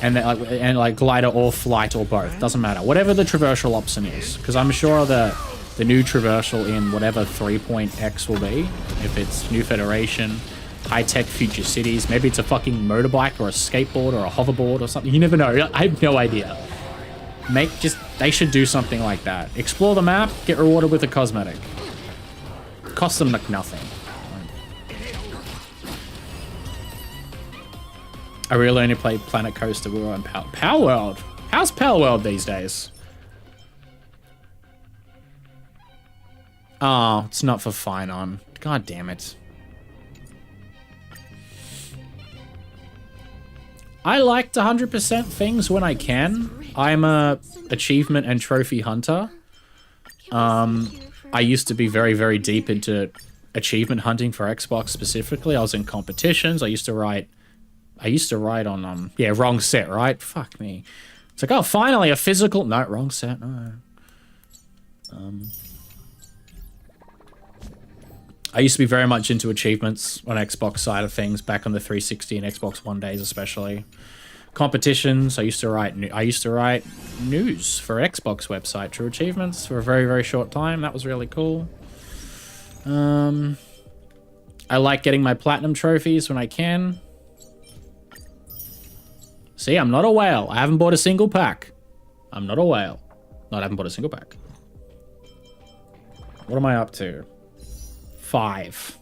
And like glider or flight or both. Doesn't matter. Whatever the traversal option is. Because I'm sure the new traversal in whatever 3.x will be, if it's New Federation, high-tech future cities, maybe it's a fucking motorbike or a skateboard or a hoverboard or something. You never know. I have no idea. They should do something like that. Explore the map, get rewarded with a cosmetic. Cost them like nothing. I really only play Planet Coaster, WuWa, and Power World. How's Power World these days? Oh, it's not for Finon. God damn it. I like to 100% things when I can. I'm a achievement and trophy hunter. I used to be very, very deep into achievement hunting for Xbox specifically. I was in competitions. I used to write on, yeah, wrong set, right? Fuck me. It's like, oh, finally a physical, no, wrong set, no. I used to be very much into achievements on Xbox side of things back on the 360 and Xbox One days, especially. Competitions, I used to write news for Xbox website, True Achievements, for a very, very short time. That was really cool. I like getting my platinum trophies when I can. See, I'm not a whale. I haven't bought a single pack. I'm not a whale. No, I haven't bought a single pack. What am I up to? 5.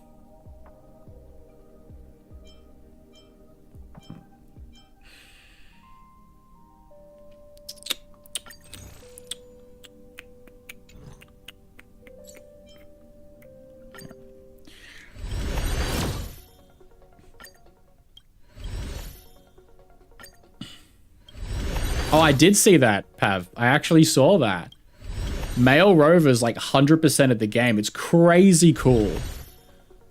Oh, I did see that, Pav. I actually saw that. Male Rover's like 100% of the game. It's crazy cool.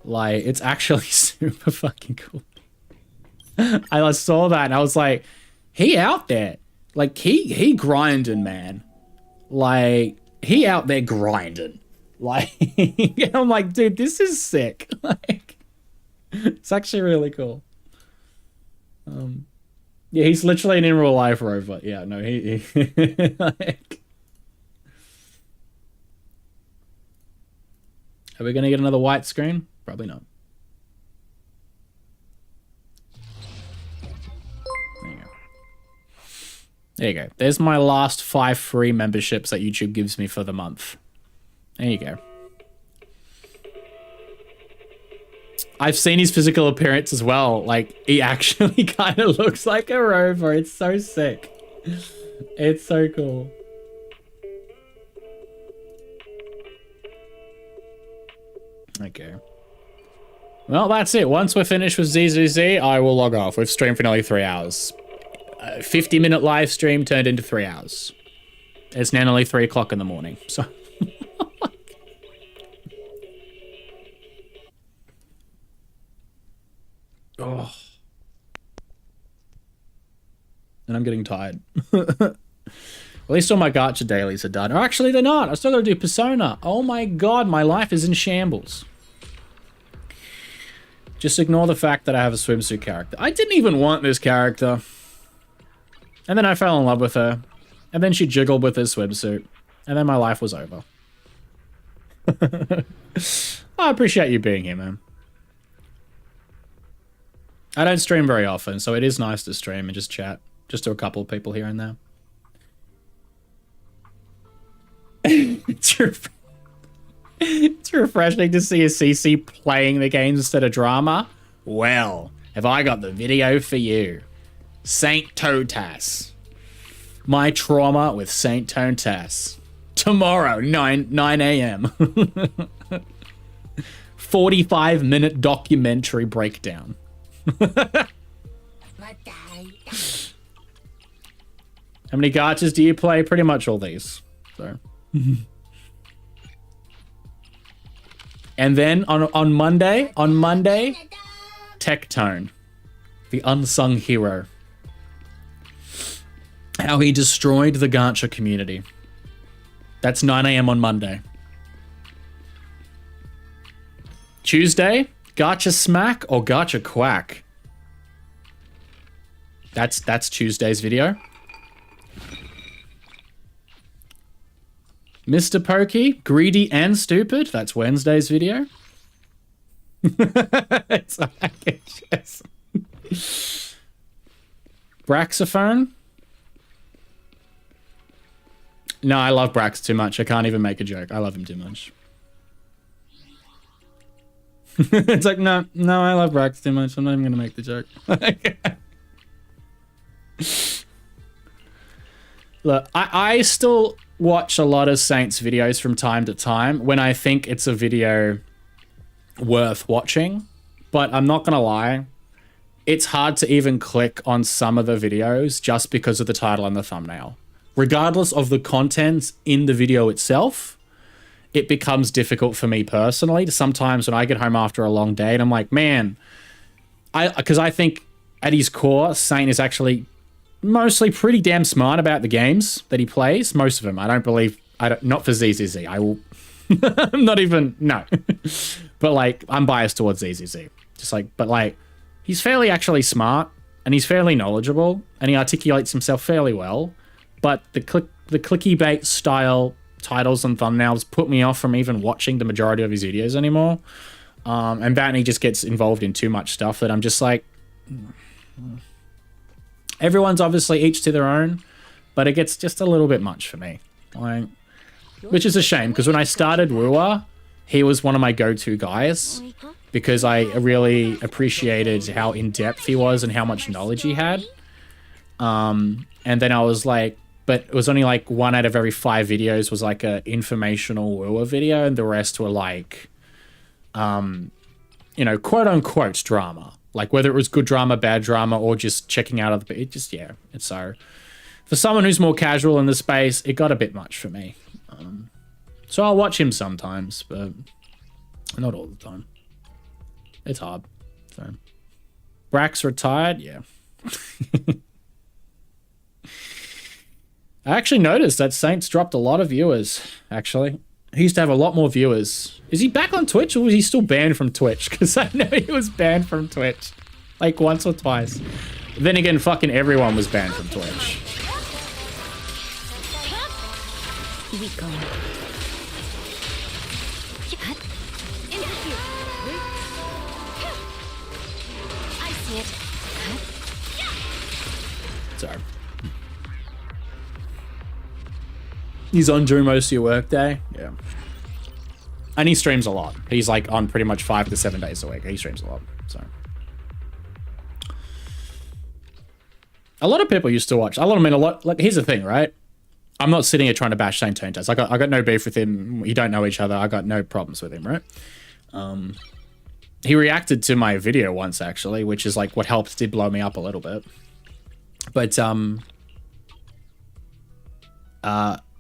Like, it's actually super fucking cool. I saw that and I was like, he out there. Like, he grinding, man. Like, he out there grinding. Like, I'm like, dude, this is sick. Like, it's actually really cool. Yeah, he's literally an in real life rover. Yeah, no, he like... Are we gonna get another white screen? Probably not. There you go. There you go. There's my last 5 free memberships that YouTube gives me for the month. There you go. I've seen his physical appearance as well. Like, he actually kind of looks like a rover. It's so sick. It's so cool. Okay. Well, that's it. Once we're finished with ZZZ, I will log off. We've streamed for nearly 3 hours. 50-minute live stream turned into 3 hours. It's now nearly 3 o'clock in the morning, so... Oh. And I'm getting tired. At least all my gacha dailies are done. Or actually, they're not. I still gotta do Persona. Oh my god, my life is in shambles. Just ignore the fact that I have a swimsuit character. I didn't even want this character. And then I fell in love with her. And then she jiggled with her swimsuit. And then my life was over. I appreciate you being here, man. I don't stream very often, so it is nice to stream and just chat. Just to a couple of people here and there. It's refreshing to see a CC playing the games instead of drama. Well, have I got the video for you. Saint Totas. My trauma with Saint Totas. Tomorrow, 9 a.m. 45-minute documentary breakdown. How many gachas do you play? Pretty much all these. So. And then on Monday, Tectone, the unsung hero. How he destroyed the gacha community. That's 9 a.m. on Monday. Tuesday, Gacha Smack or Gacha Quack? That's Tuesday's video. Mr. Pokey, greedy and stupid. That's Wednesday's video. It's like, yes. Braxophone. No, I love Brax too much. I can't even make a joke. I love him too much. It's like, no, I love Brax too much. I'm not even going to make the joke. Look, I still watch a lot of Saints videos from time to time when I think it's a video worth watching. But I'm not going to lie. It's hard to even click on some of the videos just because of the title and the thumbnail. Regardless of the content in the video itself, it becomes difficult for me personally. Sometimes when I get home after a long day and I'm like, man, because I think at his core, Saint is actually mostly pretty damn smart about the games that he plays. Most of them. Not for ZZZ. I will, I'm not even, no. But like, I'm biased towards ZZZ. But like, he's fairly actually smart and he's fairly knowledgeable and he articulates himself fairly well. But the clicky bait style titles and thumbnails put me off from even watching the majority of his videos anymore. And Batney just gets involved in too much stuff that I'm just like... Everyone's obviously each to their own, but it gets just a little bit much for me. Like, which is a shame, because when I started WuWa, he was one of my go-to guys, because I really appreciated how in-depth he was and how much knowledge he had. And then I was like, but it was only like 1 out of every 5 videos was like a informational WuWa video, and the rest were like, you know, quote unquote drama. Like whether it was good drama, bad drama, or just checking out other, it just, yeah. It's so, for someone who's more casual in the space, it got a bit much for me. So I'll watch him sometimes, but not all the time. It's hard. So, Brax retired, yeah. I actually noticed that Saints dropped a lot of viewers, actually. He used to have a lot more viewers. Is he back on Twitch, or was he still banned from Twitch? Because I know he was banned from Twitch. Like once or twice. Then again, fucking everyone was banned from Twitch. We go. I see it. Sorry. He's on during most of your workday. Yeah. And he streams a lot. He's like on pretty much 5 to 7 days a week. He streams a lot. So a lot of people used to watch. Like, here's the thing, right? I'm not sitting here trying to bash Saint Tones. I got no beef with him. We don't know each other. I got no problems with him, right? He reacted to my video once, actually, which is like what did blow me up a little bit. But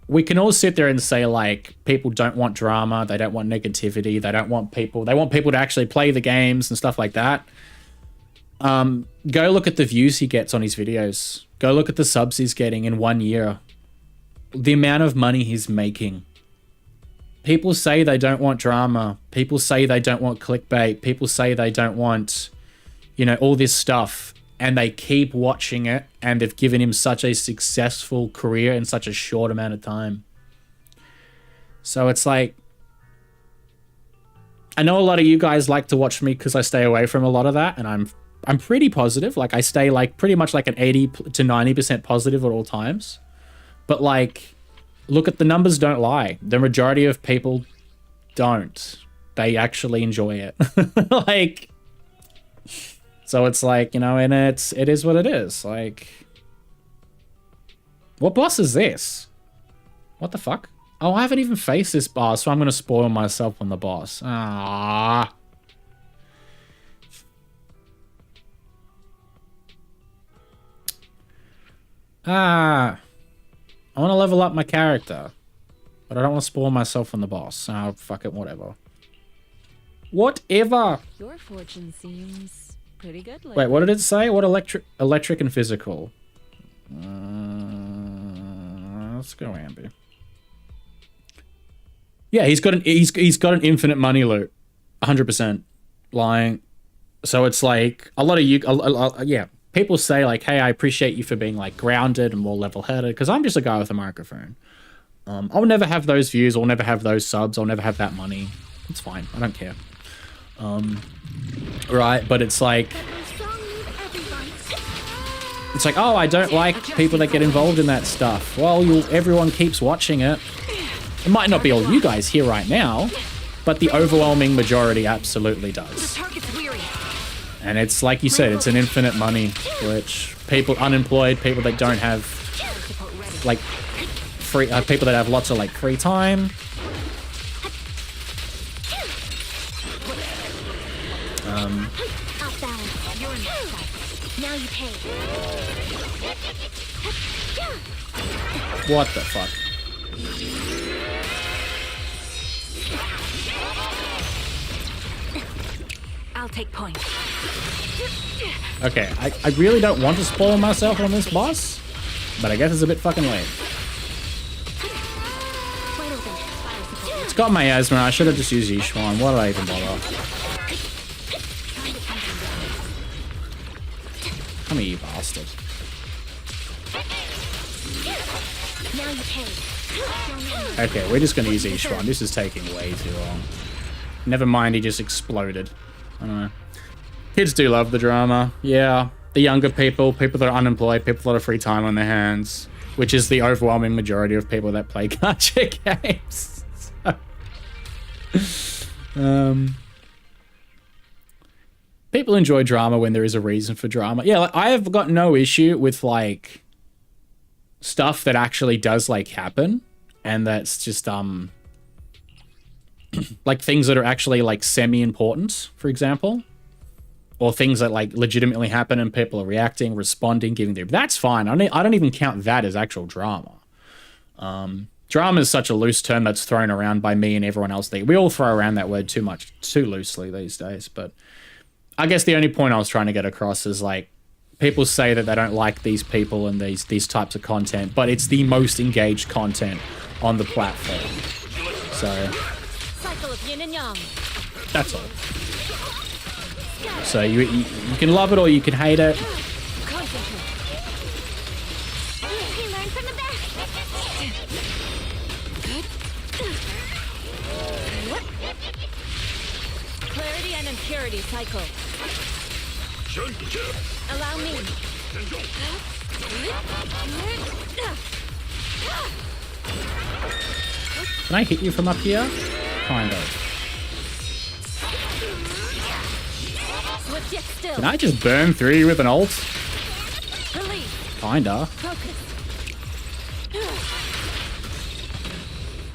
we can all sit there and say, like, people don't want drama, they don't want negativity, they want people to actually play the games and stuff like that. Go look at the views he gets on his videos. Go look at the subs he's getting in 1 year. The amount of money he's making. People say they don't want drama. People say they don't want clickbait. People say they don't want, you know, all this stuff. And they keep watching it, and they've given him such a successful career in such a short amount of time. So it's like, I know a lot of you guys like to watch me because I stay away from a lot of that, and I'm pretty positive. Like, I stay like pretty much like an 80 to 90% positive at all times. But like, look at the numbers, don't lie. The majority of people don't. They actually enjoy it. Like, so it's like, you know, and it is what it is. Like, what boss is this? What the fuck? Oh, I haven't even faced this boss, so I'm going to spoil myself on the boss. Ah. I want to level up my character, but I don't want to spoil myself on the boss. Oh, fuck it, whatever. Whatever. Your fortune seems pretty good. Wait, what did it say? What electric and physical? Let's go Ambi. Yeah, he's got an infinite money loot, 100%. Lying. So it's like a lot of you, yeah. people say like, hey, I appreciate you for being like grounded and more level-headed, because I'm just a guy with a microphone. I'll never have those views, I'll never have those subs, I'll never have that money. It's fine, I don't care. Right, but it's like, oh, I don't like people that get involved in that stuff. Well, everyone keeps watching it. It might not be all you guys here right now, but the overwhelming majority absolutely does. And it's like you said, it's an infinite money, which people, unemployed, people that don't have, like, free, people that have lots of, like, free time. What the fuck? I'll take point. Okay, I really don't want to spoil myself on this boss, but I guess it's a bit fucking late. It's got miasma. I should have just used Yishuan. Why did I even bother? Come here, you bastard. Okay, we're just gonna use Yishuan. This is taking way too long. Never mind, he just exploded. I don't know. Kids do love the drama. Yeah. The younger people, people that are unemployed, people that have free time on their hands, which is the overwhelming majority of people that play gacha games. People enjoy drama when there is a reason for drama. Yeah, like, I have got no issue with, like, stuff that actually does, like, happen, and that's just, like things that are actually like semi-important, for example, or things that like legitimately happen and people are reacting, responding, giving their, that's fine. I don't even count that as actual drama. Drama is such a loose term that's thrown around by me and everyone else. We all throw around that word too loosely these days. But I guess the only point I was trying to get across is like, people say that they don't like these people and these types of content, but it's the most engaged content on the platform. So that's all. So you can love it or you can hate it. Clarity and impurity cycle. Allow me. Can I hit you from up here? Kind of. Can I just burn through you with an ult? Kinda.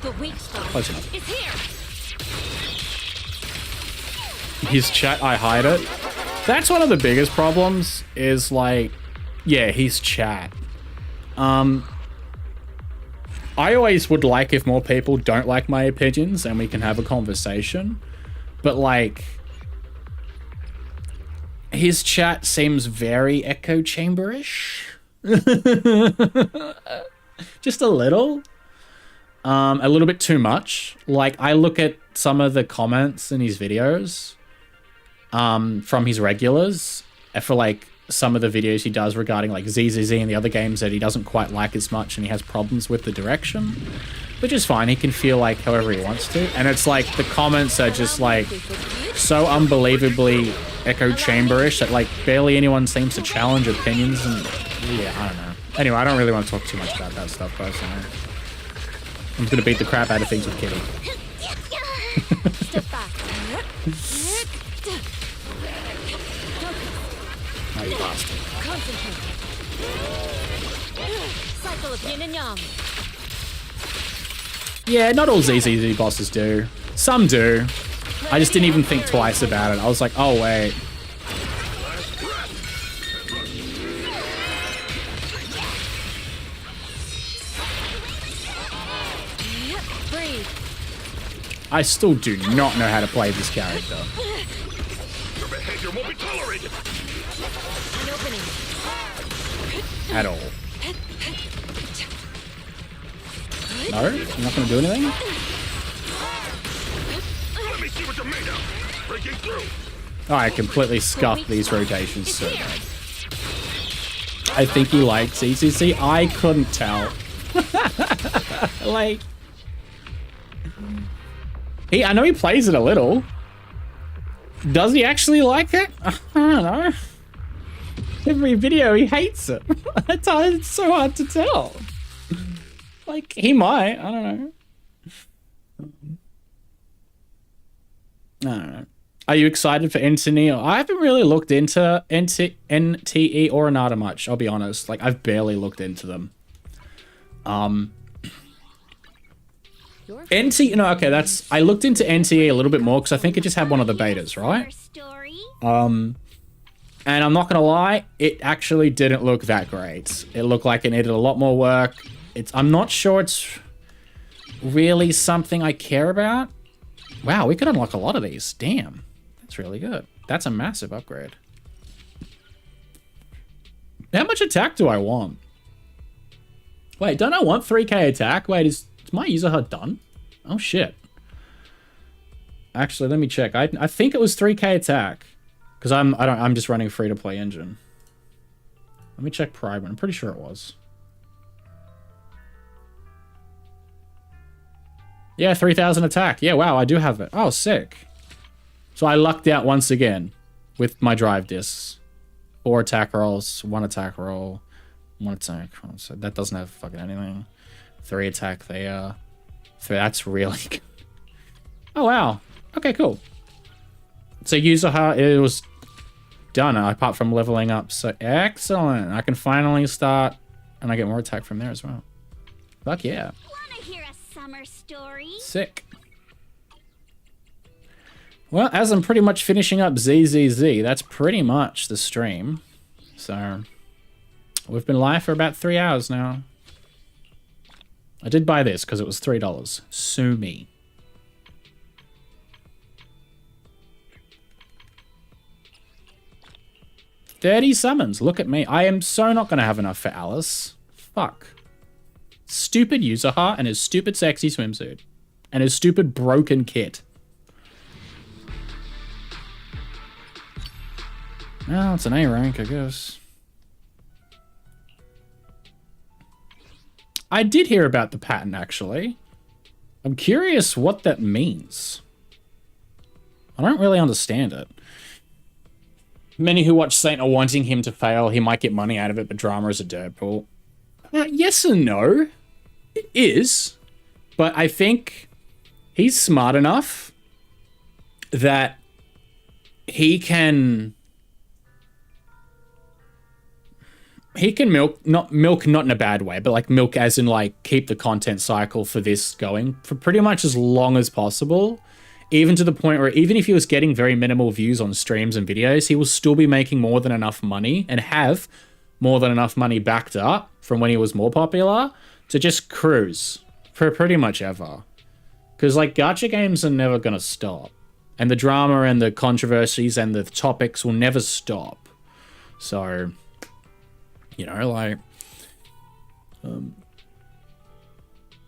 Close enough. His chat, I hide it. That's one of the biggest problems, is like, yeah, his chat. I always would like if more people don't like my opinions and we can have a conversation. But like, his chat seems very echo chamberish. Just a little bit too much. Like, I look at some of the comments in his videos from his regulars for like some of the videos he does regarding like ZZZ and the other games that he doesn't quite like as much and he has problems with the direction, which is fine. He can feel like however he wants to. And it's like the comments are just like so unbelievably echo chamberish that like barely anyone seems to challenge opinions. And yeah, I don't know. Anyway, I don't really want to talk too much about that stuff personally. I'm just gonna beat the crap out of things with Kitty. Oh, you bastard. Cycle of yin and yang. Yeah, not all ZZZ bosses do. Some do. I just didn't even think twice about it. I was like, oh wait. I still do not know how to play this character. Your behavior won't be tolerated. An opening. At all. No? You're not going to do anything? Let me see what you're made of. Breaking through. Oh, I completely scuffed these rotations so bad. I think he liked CCC. I couldn't tell. Like, I know he plays it a little. Does he actually like it? I don't know. Every video he hates it. It's so hard to tell. Like, he might. I don't know. I don't know. Are you excited for NTE? I haven't really looked into NTE or Anata much, I'll be honest. Like, I've barely looked into them. NTE, no, okay, I looked into NTE a little bit more because I think it just had one of the betas, right? And I'm not gonna lie, it actually didn't look that great. It looked like it needed a lot more work. I'm not sure it's really something I care about. Wow, we could unlock a lot of these. Damn, that's really good. That's a massive upgrade. How much attack do I want? Wait, don't I want 3k attack? Wait, is my user HUD done? Oh shit. Actually, let me check. I think it was 3k attack. Because I'm just running a free-to-play engine. Let me check Pride. I'm pretty sure it was. Yeah, 3,000 attack. Yeah, wow, I do have it. Oh, sick. So I lucked out once again with my drive discs. 4 attack rolls, 1 attack roll, 1 attack roll. So that doesn't have fucking anything. 3 attack there. 3, that's really good. Oh, wow. Okay, cool. So user heart, it was done apart from leveling up. So excellent. I can finally start and I get more attack from there as well. Fuck yeah. Wanna hear a summer story? Sick. Well, as I'm pretty much finishing up ZZZ, that's pretty much the stream. So we've been live for about 3 hours now. I did buy this because it was $3. Sue me. $30 summons. Look at me. I am so not going to have enough for Alice. Fuck. Stupid user heart and his stupid sexy swimsuit. And his stupid broken kit. Well, it's an A rank, I guess. I did hear about the pattern, actually. I'm curious what that means. I don't really understand it. Many who watch Saint are wanting him to fail. He might get money out of it, but drama is a dirt pool. Yes and no. It is. But I think he's smart enough that he can milk not in a bad way, but like milk as in like keep the content cycle for this going for pretty much as long as possible. Even to the point where even if he was getting very minimal views on streams and videos, he will still be making more than enough money and have more than enough money backed up from when he was more popular to just cruise for pretty much ever. Because like gacha games are never going to stop. And the drama and the controversies and the topics will never stop. So, you know, like,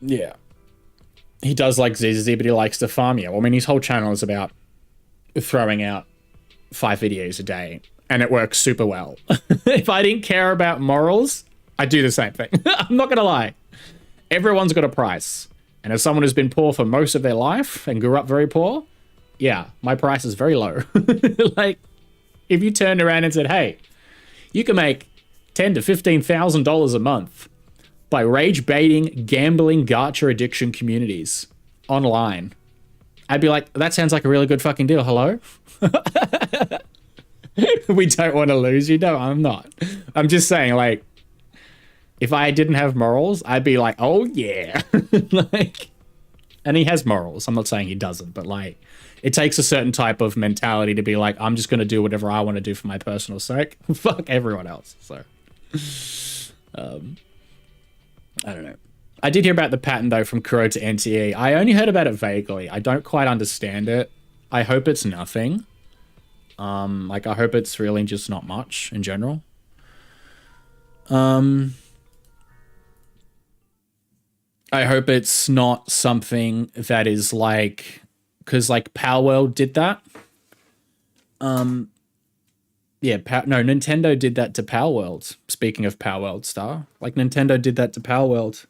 yeah. He does like ZZZ, but he likes to farm. Yeah, well, I mean, his whole channel is about throwing out 5 videos a day, and it works super well. If I didn't care about morals, I'd do the same thing. I'm not gonna lie. Everyone's got a price. And as someone who's been poor for most of their life and grew up very poor, yeah, my price is very low. Like, if you turned around and said, hey, you can make $10,000 to $15,000 a month by rage baiting, gambling, gacha addiction communities online, I'd be like, that sounds like a really good fucking deal. Hello? We don't want to lose you. No, I'm not. I'm just saying, like, if I didn't have morals, I'd be like, oh yeah. Like, and he has morals. I'm not saying he doesn't, but like, it takes a certain type of mentality to be like, I'm just going to do whatever I want to do for my personal sake. Fuck everyone else. So, I don't know. I did hear about the pattern, though, from KURO to NTE. I only heard about it vaguely. I don't quite understand it. I hope it's nothing. Like, I hope it's really just not much in general. I hope it's not something that is like... Because, like, Palworld did that. Yeah, no, Nintendo did that to Power World. Speaking of Power World Star, like Nintendo did that to Power World,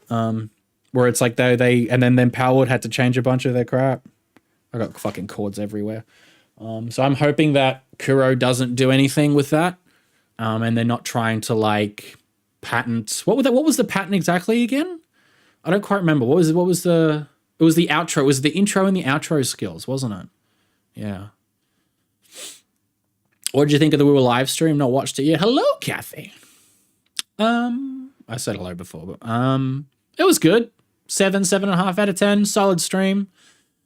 where it's like they and then Power World had to change a bunch of their crap. I got fucking cords everywhere. So I'm hoping that KURO doesn't do anything with that, and they're not trying to like patent. What was the patent exactly again? I don't quite remember. What was the? It was the outro. It was the intro and the outro skills, wasn't it? Yeah. What did you think of the WuWa live stream? Not watched it yet. Hello, Kathy. I said hello before, but it was good. 7.5 out of 10. Solid stream.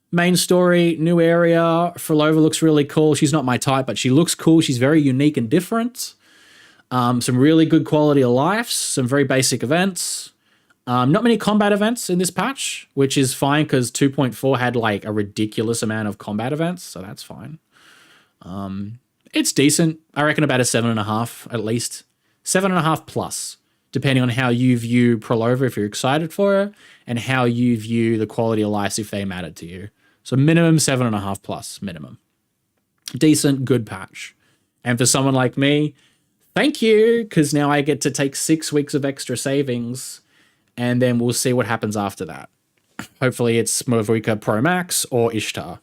Main story, new area. PAVLOVA looks really cool. She's not my type, but she looks cool. She's very unique and different. Some really good quality of life. Some very basic events. Not many combat events in this patch, which is fine because 2.4 had like a ridiculous amount of combat events, so that's fine. It's decent. I reckon about a 7.5 at least. 7.5 plus, depending on how you view PAVLOVA if you're excited for her, and how you view the quality of life if they mattered to you. So minimum 7.5 plus, minimum. Decent, good patch. And for someone like me, thank you, because now I get to take 6 weeks of extra savings, and then we'll see what happens after that. Hopefully it's Mavuka Pro Max or Ishtar.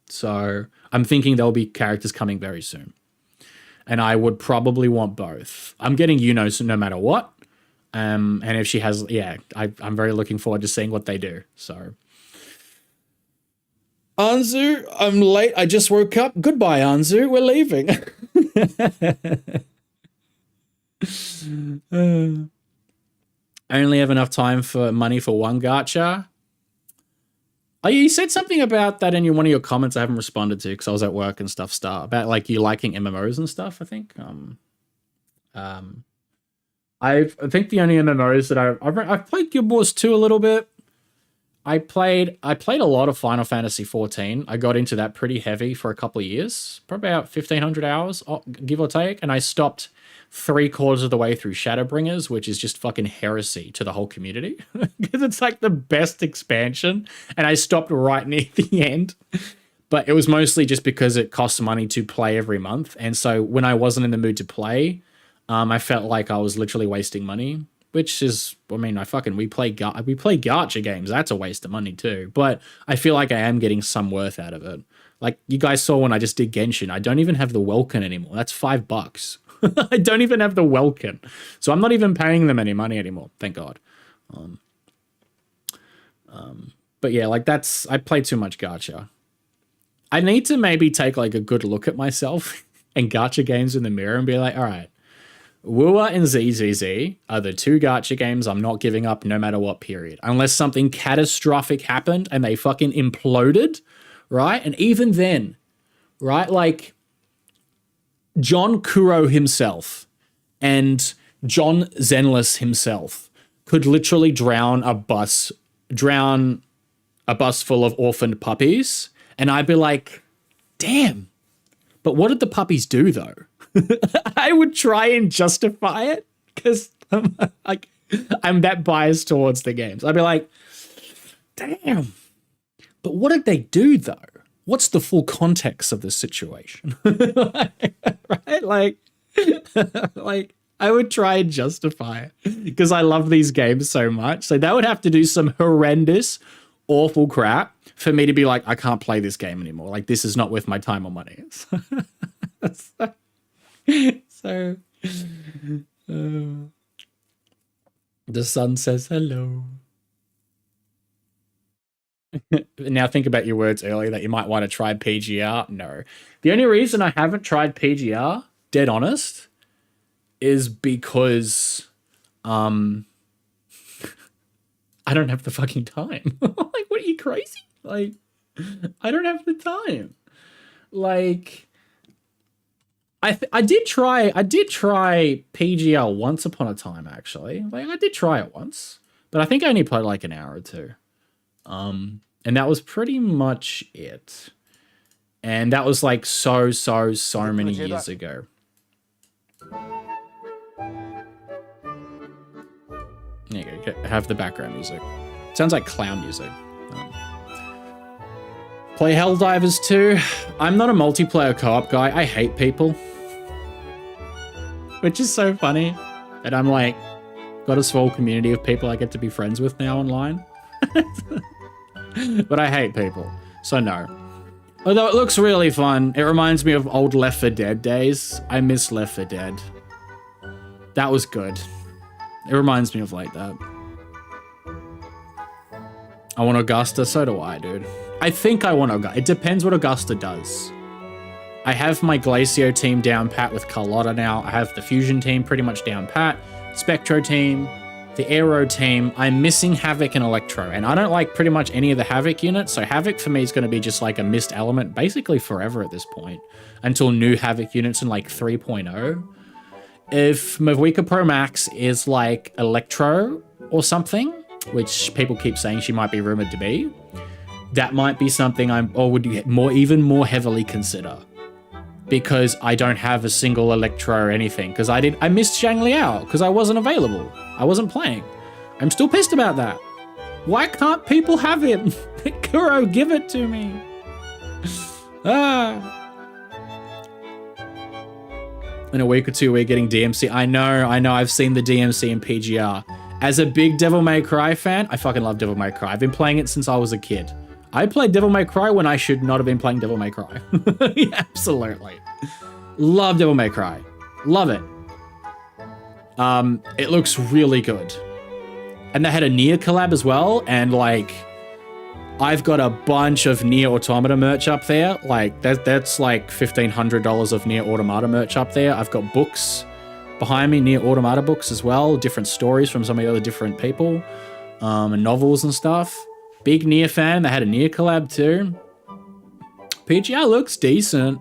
So I'm thinking there'll be characters coming very soon. And I would probably want both. I'm getting Yuno no matter what. And if she has, yeah, I'm very looking forward to seeing what they do. So, Anzu, I'm late. I just woke up. Goodbye, Anzu. We're leaving. I only have enough time for money for one gacha. Oh, you said something about that in one of your comments I haven't responded to because I was at work and stuff. About like you liking MMOs and stuff. I think. I think the only MMOs that I've played Guild Wars 2 a little bit. I played a lot of Final Fantasy 14. I got into that pretty heavy for a couple of years, probably about 1,500 hours, give or take, and I stopped 3/4 of the way through Shadowbringers, which is just fucking heresy to the whole community because it's like the best expansion, and I stopped right near the end. But it was mostly just because it costs money to play every month, and so when I wasn't in the mood to play, I felt like I was literally wasting money. Which is, I mean, we play gacha games. That's a waste of money too. But I feel like I am getting some worth out of it. Like you guys saw when I just did Genshin, I don't even have the Welkin anymore. That's $5. I don't even have the Welkin. So I'm not even paying them any money anymore. Thank God. But yeah, like I play too much gacha. I need to maybe take like a good look at myself and gacha games in the mirror and be like, all right, WuWa and ZZZ are the 2 gacha games I'm not giving up no matter what, period. Unless something catastrophic happened and they fucking imploded, right? And even then, right, like John KURO himself and John Zenless himself could literally drown a bus full of orphaned puppies, and I'd be like, damn, but what did the puppies do though? I would try and justify it because I'm that biased towards the games. I'd be like, damn, but what did they do though? What's the full context of the situation? Right? Like I would try and justify it because I love these games so much. So they would have to do some horrendous, awful crap for me to be like, I can't play this game anymore. Like this is not worth my time or money. So, the sun says hello. Now think about your words earlier that you might want to try PGR. No. The only reason I haven't tried PGR, dead honest, is because I don't have the fucking time. Like, what are you, crazy? Like, I don't have the time. Like, I did try PGL once upon a time, actually. Like, I did try it once, but I think I only played like an hour or two. And that was pretty much it. And that was like so many years ago. There you go, have the background music. Sounds like clown music. Play Helldivers 2. I'm not a multiplayer co-op guy. I hate people. which is so funny. And I'm like, got a small community of people I get to be friends with now online. But I hate people, so no. Although it looks really fun, it reminds me of old Left 4 Dead days. I miss Left 4 Dead. That was good. It reminds me of like that. I want Augusta, so do I, dude. I think I want Augusta. It depends what Augusta does. I have my Glacio team down pat with Carlotta now. I have the Fusion team pretty much down pat. Spectro team, the Aero team. I'm missing Havoc and Electro, and I don't like pretty much any of the Havoc units, so Havoc for me is going to be just like a missed element basically forever at this point, until new Havoc units in like 3.0. If Mavuika Pro Max is like Electro or something, which people keep saying she might be rumored to be, that might be something would even more heavily consider. Because I don't have a single Electro or anything. Because I missed Zhang Liao because I wasn't available. I wasn't playing. I'm still pissed about that. Why can't people have him? Kuro, give it to me. In a week or two, we're getting DMC. I know. I've seen the DMC in PGR. As a big Devil May Cry fan, I fucking love Devil May Cry. I've been playing it since I was a kid. I played Devil May Cry when I should not have been playing Devil May Cry. Yeah, absolutely. Love Devil May Cry. Love it. It looks really good. And they had a Nier collab as well. And like, I've got a bunch of Nier Automata merch up there. Like that's like $1,500 of Nier Automata merch up there. I've got books behind me, Nier Automata books as well. Different stories from some of the other different people. And novels and stuff. Big Nier fan. They had a Nier collab too. PGR looks decent.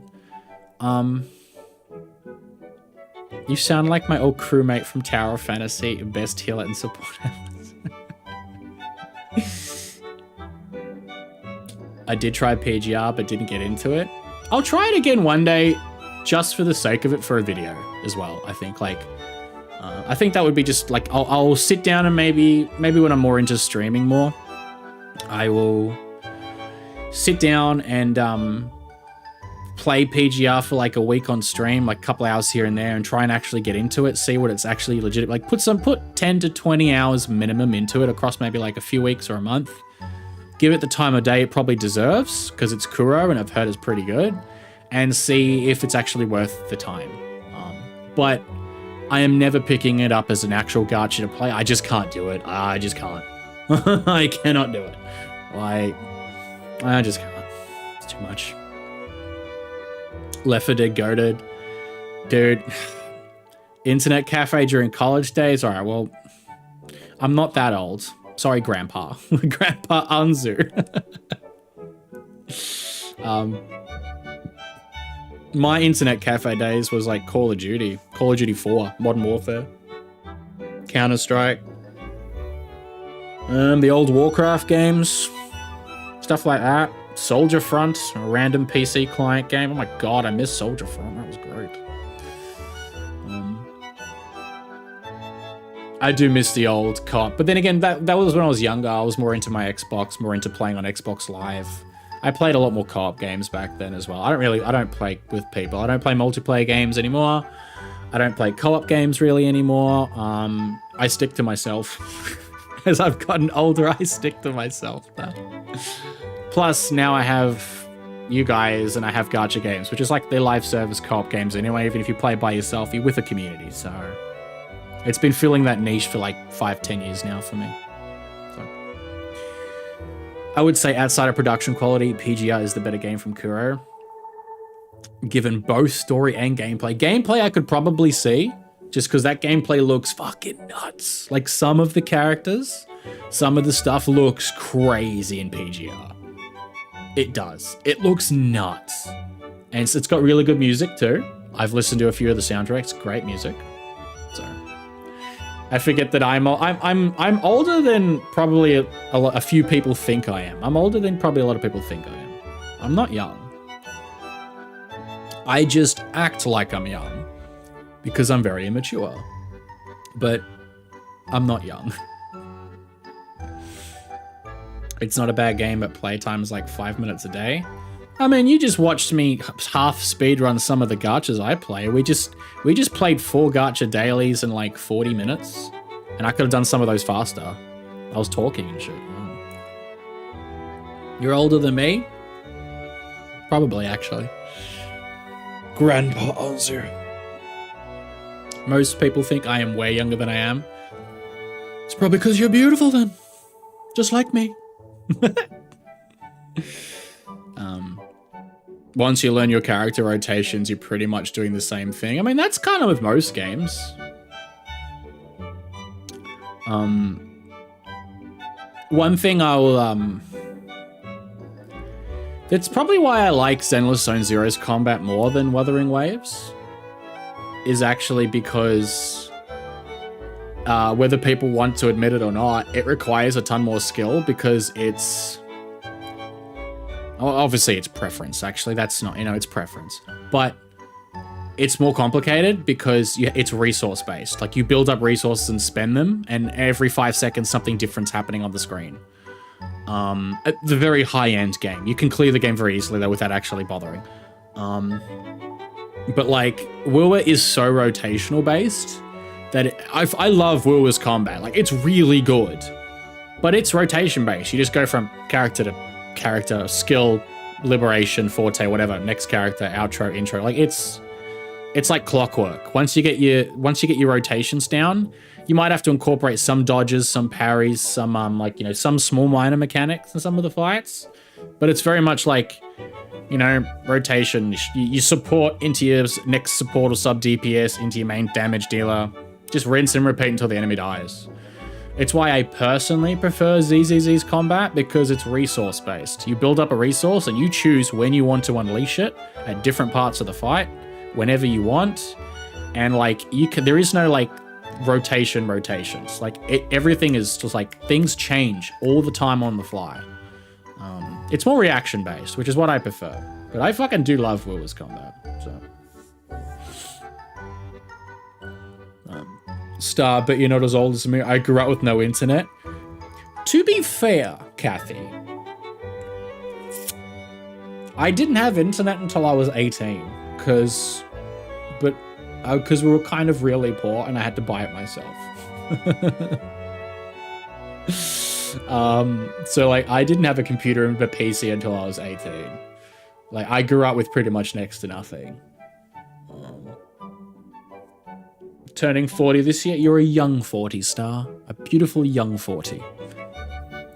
You sound like my old crewmate from Tower of Fantasy. Best healer and supporter. I did try PGR, but didn't get into it. I'll try it again one day, just for the sake of it, for a video as well. I think I think that would be just like, I'll sit down and maybe when I'm more into streaming more, I will sit down and play PGR for like a week on stream, like a couple hours here and there, and try and actually get into it, see what it's actually legit. Like put 10 to 20 hours minimum into it across maybe like a few weeks or a month. Give it the time of day it probably deserves, because it's Kuro and I've heard it's pretty good, and see if it's actually worth the time. But I am never picking it up as an actual gacha to play. I just can't do it. I just can't. I cannot do it. I just can't. It's too much. Left 4 Dead goated. Dude. Internet cafe during college days? Alright, well, I'm not that old. Sorry, Grandpa. Grandpa Anzu. My internet cafe days was like Call of Duty 4, Modern Warfare, Counter-Strike, the old Warcraft games, stuff like that. Soldier Front, a random PC client game. Oh my god, I miss Soldier Front. That was great. I do miss the old co-op, but then again, that was when I was younger. I was more into my Xbox, more into playing on Xbox Live. I played a lot more co-op games back then as well. I don't play with people. I don't play multiplayer games anymore. I don't play co-op games really anymore. I stick to myself. As I've gotten older, I stick to myself now. Plus, now I have you guys and I have gacha games, which is like their live service co-op games anyway. Even if you play by yourself, you're with a community. So it's been filling that niche for like 5-10 years now for me. So I would say outside of production quality, PGR is the better game from Kuro, given both story and gameplay. Gameplay I could probably see, just because that gameplay looks fucking nuts. Like some of the characters, some of the stuff looks crazy in PGR. It does. It looks nuts. And it's got really good music too. I've listened to a few of the soundtracks. Great music. So I forget that I'm older than probably a few people think I am. I'm older than probably a lot of people think I am. I'm not young. I just act like I'm young because I'm very immature. But I'm not young. It's not a bad game, but playtime is like 5 minutes a day. I mean, you just watched me half speedrun some of the gachas I play. We just played 4 gacha dailies in like 40 minutes. And I could have done some of those faster. I was talking and shit. You're older than me? Probably, actually. Grandpa Ozir. Most people think I am way younger than I am. It's probably because you're beautiful then. Just like me. Once you learn your character rotations, you're pretty much doing the same thing. I mean, that's kind of with most games. One thing I'll, that's probably why I like Zenless Zone Zero's combat more than Wuthering Waves, is actually because, whether people want to admit it or not, it requires a ton more skill because it's, obviously it's preference, actually. That's not, it's preference. But it's more complicated because it's resource-based. Like, you build up resources and spend them, and every 5 seconds something different's happening on the screen. At the very high-end game. You can clear the game very easily, though, without actually bothering. But, like, WuWa is so rotational-based that I love WuWa's combat. Like, it's really good. But it's rotation-based. You just go from character to character, skill, liberation, forte, whatever, next character, outro, intro. Like, it's like clockwork. Once you get your rotations down, you might have to incorporate some dodges, some parries, some some small minor mechanics in some of the fights. But it's very much like, rotation. You support into your next support or sub DPS into your main damage dealer. Just rinse and repeat until the enemy dies. It's why I personally prefer ZZZ's combat, because it's resource based. You build up a resource and you choose when you want to unleash it at different parts of the fight, whenever you want, and there is no rotations. Like, everything is just like, things change all the time on the fly. It's more reaction based, which is what I prefer. But I fucking do love WuWa's combat. So, Star, but you're not as old as me. I grew up with no internet. To be fair, Kathy, I didn't have internet until I was 18. Because we were kind of really poor and I had to buy it myself. So I didn't have a computer and a PC until I was 18. Like, I grew up with pretty much next to nothing. Turning 40 this year, you're a young 40, Star. A beautiful young 40.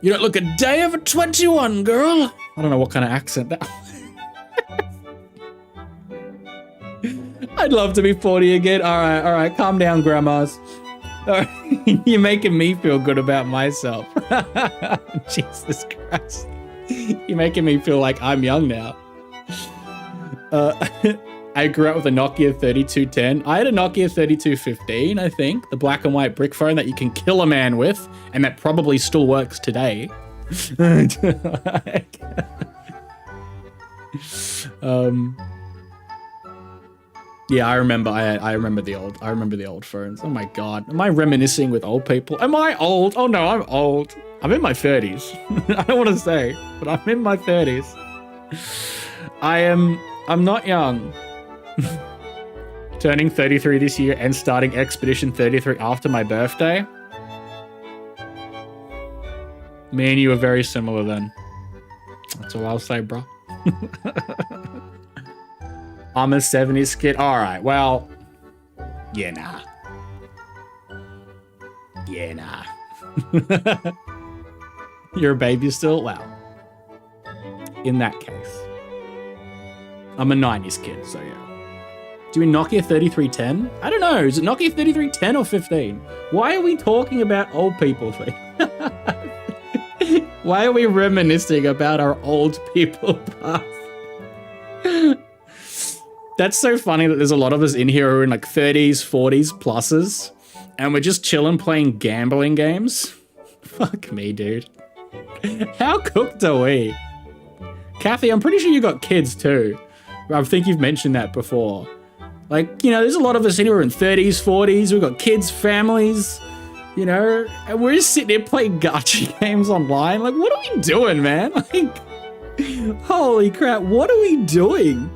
You don't look a day over 21, girl. I don't know what kind of accent that I'd love to be 40 again. All right, calm down, grandmas. All right. You're making me feel good about myself. Jesus Christ. You're making me feel like I'm young now. I grew up with a Nokia 3210. I had a Nokia 3215, I think. The black and white brick phone that you can kill a man with, and that probably still works today. Yeah, I remember the old phones. Oh my god. Am I reminiscing with old people? Am I old? Oh no, I'm old. I'm in my 30s. I don't want to say, but I'm in my 30s. I'm not young. Turning 33 this year and starting Expedition 33 after my birthday. Me and you are very similar then. That's all I'll say, bro. I'm a 70s kid. All right, well, yeah, nah. Yeah, nah. You're a baby still? Well, in that case, I'm a 90s kid, so yeah. Do you mean Nokia 3310? I don't know. Is it Nokia 3310 or 15? Why are we talking about old people thing? Why are we reminiscing about our old people past? That's so funny that there's a lot of us in here who are in like 30s, 40s, pluses, and we're just chilling playing gambling games. Fuck me, dude. How cooked are we? Kathy, I'm pretty sure you got kids too. I think you've mentioned that before. Like, there's a lot of us in here in 30s, 40s, we've got kids, families, and we're just sitting there playing gacha games online. Like, what are we doing, man? Like, Holy crap, what are we doing?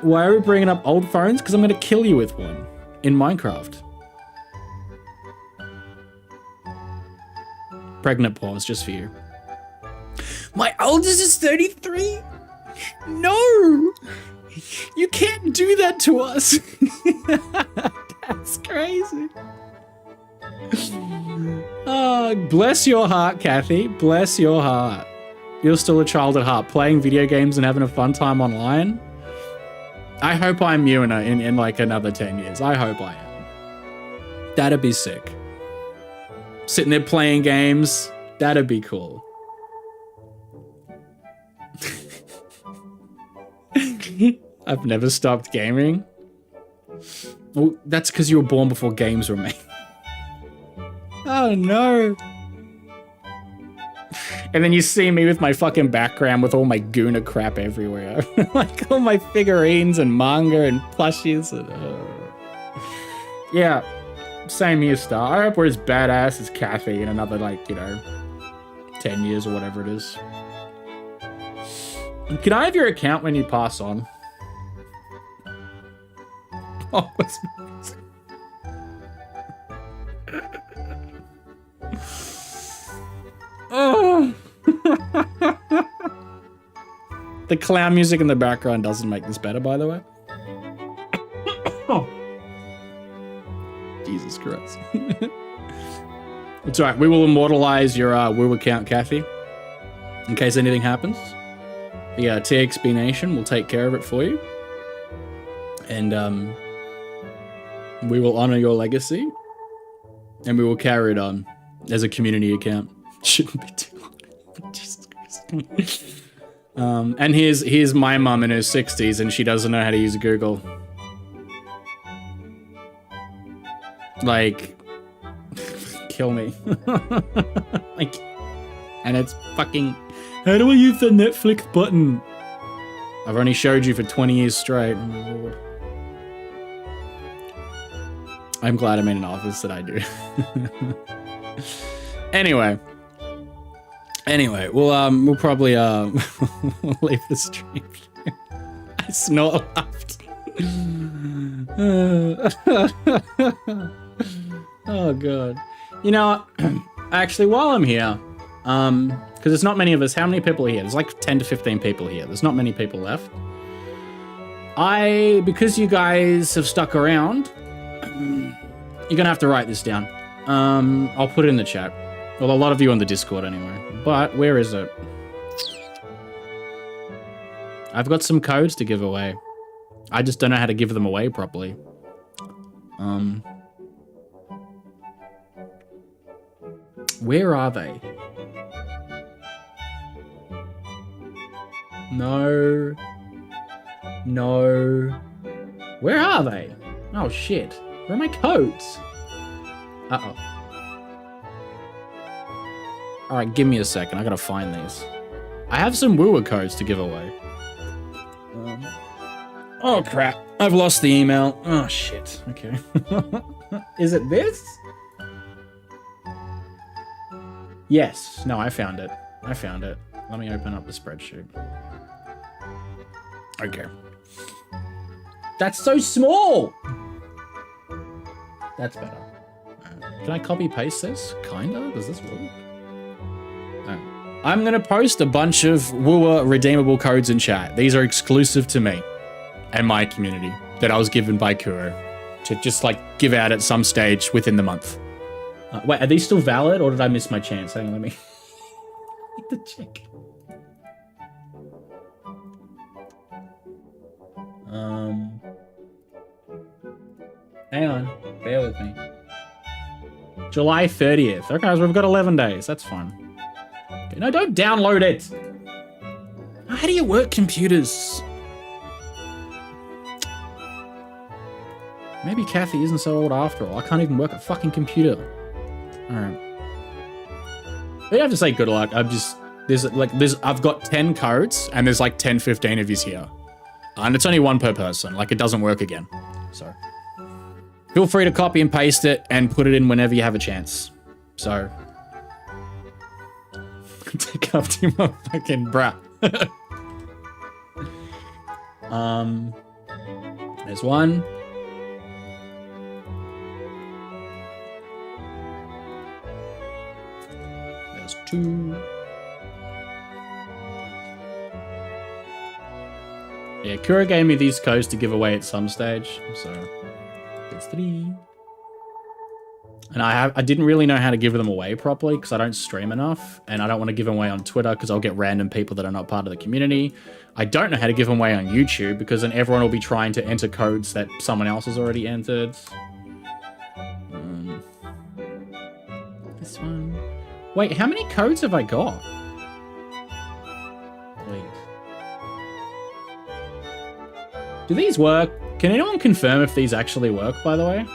Why are we bringing up old phones? Because I'm going to kill you with one in Minecraft. Pregnant pause just for you. My oldest is 33? No! You can't do that to us. That's crazy. Oh, bless your heart, Kathy. Bless your heart. You're still a child at heart, playing video games and having a fun time online. I hope I'm you in like another 10 years. I hope I am. That'd be sick. Sitting there playing games. That'd be cool. I've never stopped gaming. Well, that's because you were born before games were made. Oh no. And then you see me with my fucking background with all my Guna crap everywhere. Like all my figurines and manga and plushies. And, yeah, same here, Star. I hope we're as badass as Kathy in another, like, you know, 10 years or whatever it is. Can I have your account when you pass on? Oh, what's... Oh. The clown music in the background doesn't make this better, by the way. Oh. Jesus Christ. It's alright, we will immortalize your WuWa account, Kathy. In case anything happens. The TXB Nation will take care of it for you. And we will honor your legacy. And we will carry it on as a community account. Shouldn't be too long. Jesus Christ. And here's my mum in her 60s and she doesn't know how to use Google. Like, kill me. Like, and it's fucking, how do I use the Netflix button? I've only showed you for 20 years straight. Oh my Lord. I'm glad I'm in an office that I do. Anyway, we'll probably we'll leave the stream. I snort laughed. Oh god. You know, actually, while I'm here, because there's not many of us. How many people are here? There's like 10 to 15 people here. There's not many people left. Because you guys have stuck around, you're gonna have to write this down. I'll put it in the chat. Well, a lot of you on the Discord anyway. But where is it? I've got some codes to give away. I just don't know how to give them away properly. Where are they? No. Where are they? Oh shit. Where are my codes? Uh-oh. Alright, give me a second. I gotta find these. I have some WuWa codes to give away. Oh crap. I've lost the email. Oh shit. Okay. Is it this? Yes. No, I found it. Let me open up the spreadsheet. Okay. That's so small! That's better. Can I copy paste this? Kinda? Does this work? I'm gonna post a bunch of WuWa redeemable codes in chat. These are exclusive to me and my community that I was given by KURO to just like give out at some stage within the month. Wait, are these still valid or did I miss my chance? Hang on, let me the check. Hang on, bear with me. July 30th. Okay, so we've got 11 days. That's fine. Okay, no, don't download it. How do you work computers? Maybe Kathy isn't so old after all. I can't even work a fucking computer. Alright. You have to say good luck. I've got 10 codes and there's like 10, 15 of yous here. And it's only one per person. Like it doesn't work again. So feel free to copy and paste it and put it in whenever you have a chance. So Take up to my fucking brat. There's one. There's two. Yeah, KURO gave me these codes to give away at some stage, so there's three. And I didn't really know how to give them away properly because I don't stream enough, and I don't want to give them away on Twitter because I'll get random people that are not part of the community. I don't know how to give them away on YouTube because then everyone will be trying to enter codes that someone else has already entered. This one. Wait, how many codes have I got? Wait. Do these work? Can anyone confirm if these actually work, by the way?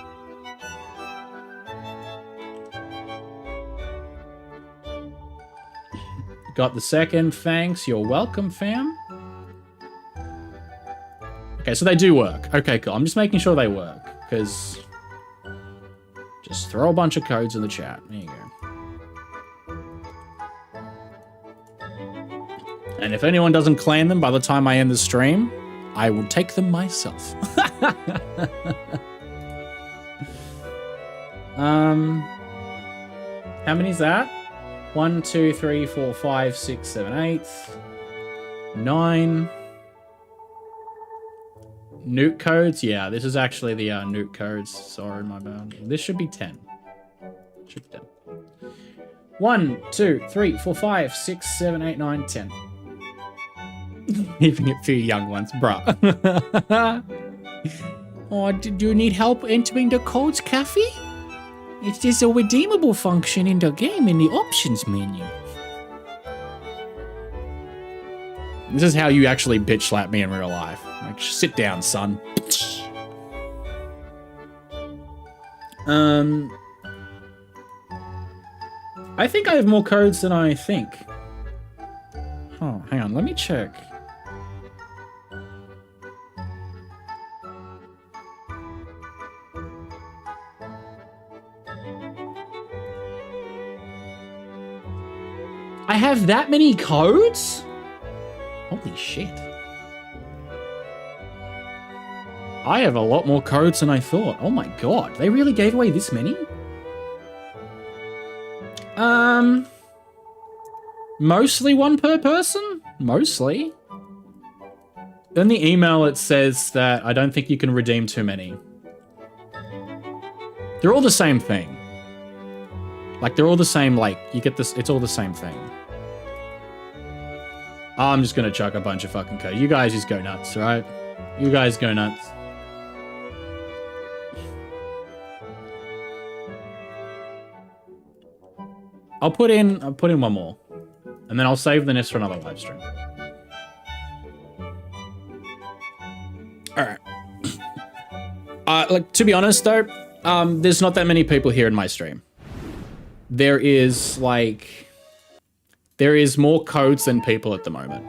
Got the second, thanks. You're welcome, fam. Okay, so they do work. Okay, cool. I'm just making sure they work, because just throw a bunch of codes in the chat. There you go. And if anyone doesn't claim them by the time I end the stream, I will take them myself. How many is that? 1, 2, 3, 4, 5, 6, 7, 8, 9. Nuke codes? Yeah, this is actually the nuke codes. Sorry, my bad. This should be 10. Should be 10. 1, 2, 3, 4, 5, 6, 7, 8, 9, 10. Even a few young ones, bruh. Oh, do you need help entering the codes, Kathy? There's a redeemable function in the game in the options menu. This is how you actually bitch slap me in real life. Like, sit down, son. I think I have more codes than I think. Oh, hang on, let me check. I have that many codes? Holy shit. I have a lot more codes than I thought. Oh my god, they really gave away this many? Mostly one per person? Mostly. In the email it says that I don't think you can redeem too many. They're all the same thing. Like, they're all the same, like, you get this, it's all the same thing. I'm just gonna chuck a bunch of fucking code. You guys just go nuts, right? You guys go nuts. I'll put in one more. And then I'll save the nest for another live stream. Alright. Like, to be honest though, there's not that many people here in my stream. There is more codes than people at the moment.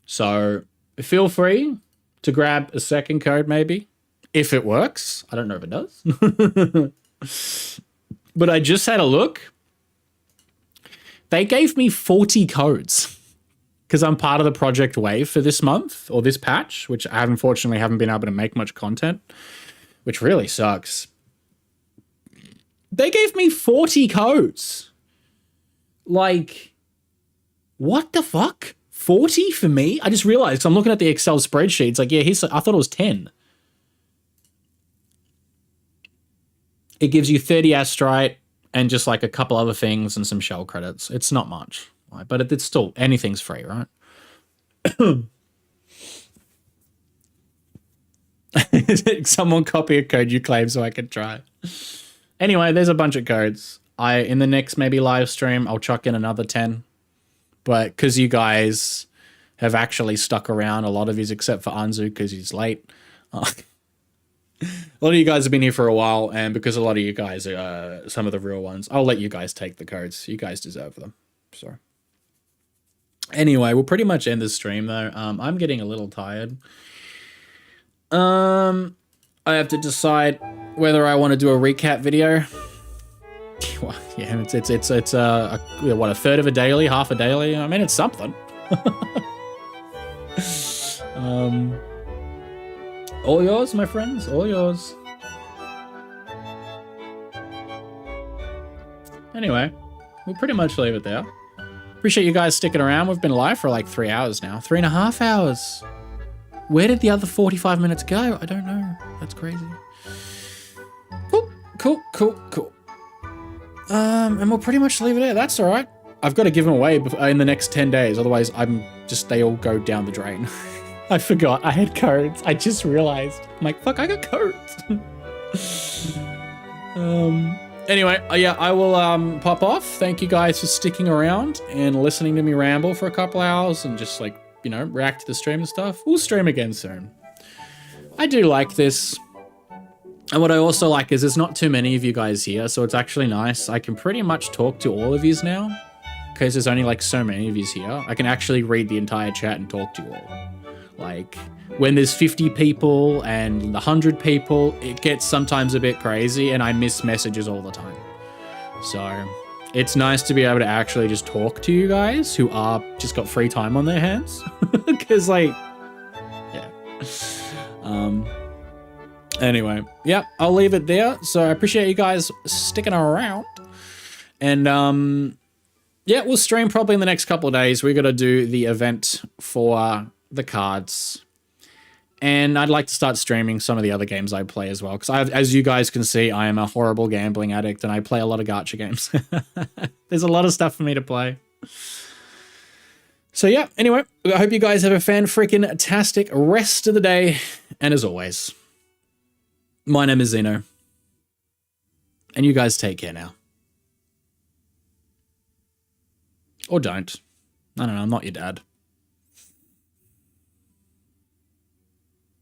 So feel free to grab a second code maybe, if it works. I don't know if it does. But I just had a look. They gave me 40 codes because I'm part of the project wave for this month or this patch, which I unfortunately haven't been able to make much content, which really sucks. They gave me 40 codes. Like, what the fuck? 40 for me? I just realized, I'm looking at the Excel spreadsheet. It's like, yeah, I thought it was 10. It gives you 30 Astrite and just like a couple other things and some shell credits. It's not much, right? But it's still, anything's free, right? Someone copy a code you claim so I can try. Anyway, there's a bunch of codes. In the next maybe live stream, I'll chuck in another 10. But because you guys have actually stuck around, a lot of yous except for Anzu because he's late. A lot of you guys have been here for a while, and because a lot of you guys are some of the real ones, I'll let you guys take the codes. You guys deserve them. So anyway, we'll pretty much end the stream though. I'm getting a little tired. I have to decide whether I want to do a recap video Well, yeah, it's what, a third of a daily, half a daily. I mean, it's something. All yours, my friends, all yours. Anyway, we'll pretty much leave it there. Appreciate you guys sticking around. We've been live for like 3 hours now. 3.5 hours. Where did the other 45 minutes go? I don't know. That's crazy. Cool. And we'll pretty much leave it there. That's all right. I've got to give them away in the next 10 days. Otherwise, they all go down the drain. I forgot I had codes. I just realized. I'm like, fuck, I got codes. Anyway, yeah, I will pop off. Thank you guys for sticking around and listening to me ramble for a couple hours and just like, you know, react to the stream and stuff. We'll stream again soon. I do like this. And what I also like is there's not too many of you guys here, so it's actually nice. I can pretty much talk to all of yous now because there's only like so many of yous here. I can actually read the entire chat and talk to you all. Like, when there's 50 people and 100 people, it gets sometimes a bit crazy and I miss messages all the time. So it's nice to be able to actually just talk to you guys who are just got free time on their hands. Because like, yeah. Anyway, yeah, I'll leave it there. So I appreciate you guys sticking around. And yeah, we'll stream probably in the next couple of days. We're going to do the event for the cards. And I'd like to start streaming some of the other games I play as well. Because as you guys can see, I am a horrible gambling addict and I play a lot of gacha games. There's a lot of stuff for me to play. So yeah, anyway, I hope you guys have a fan-freaking-tastic rest of the day. And as always, my name is Zeno. And you guys take care now. Or don't. I don't know, I'm not your dad.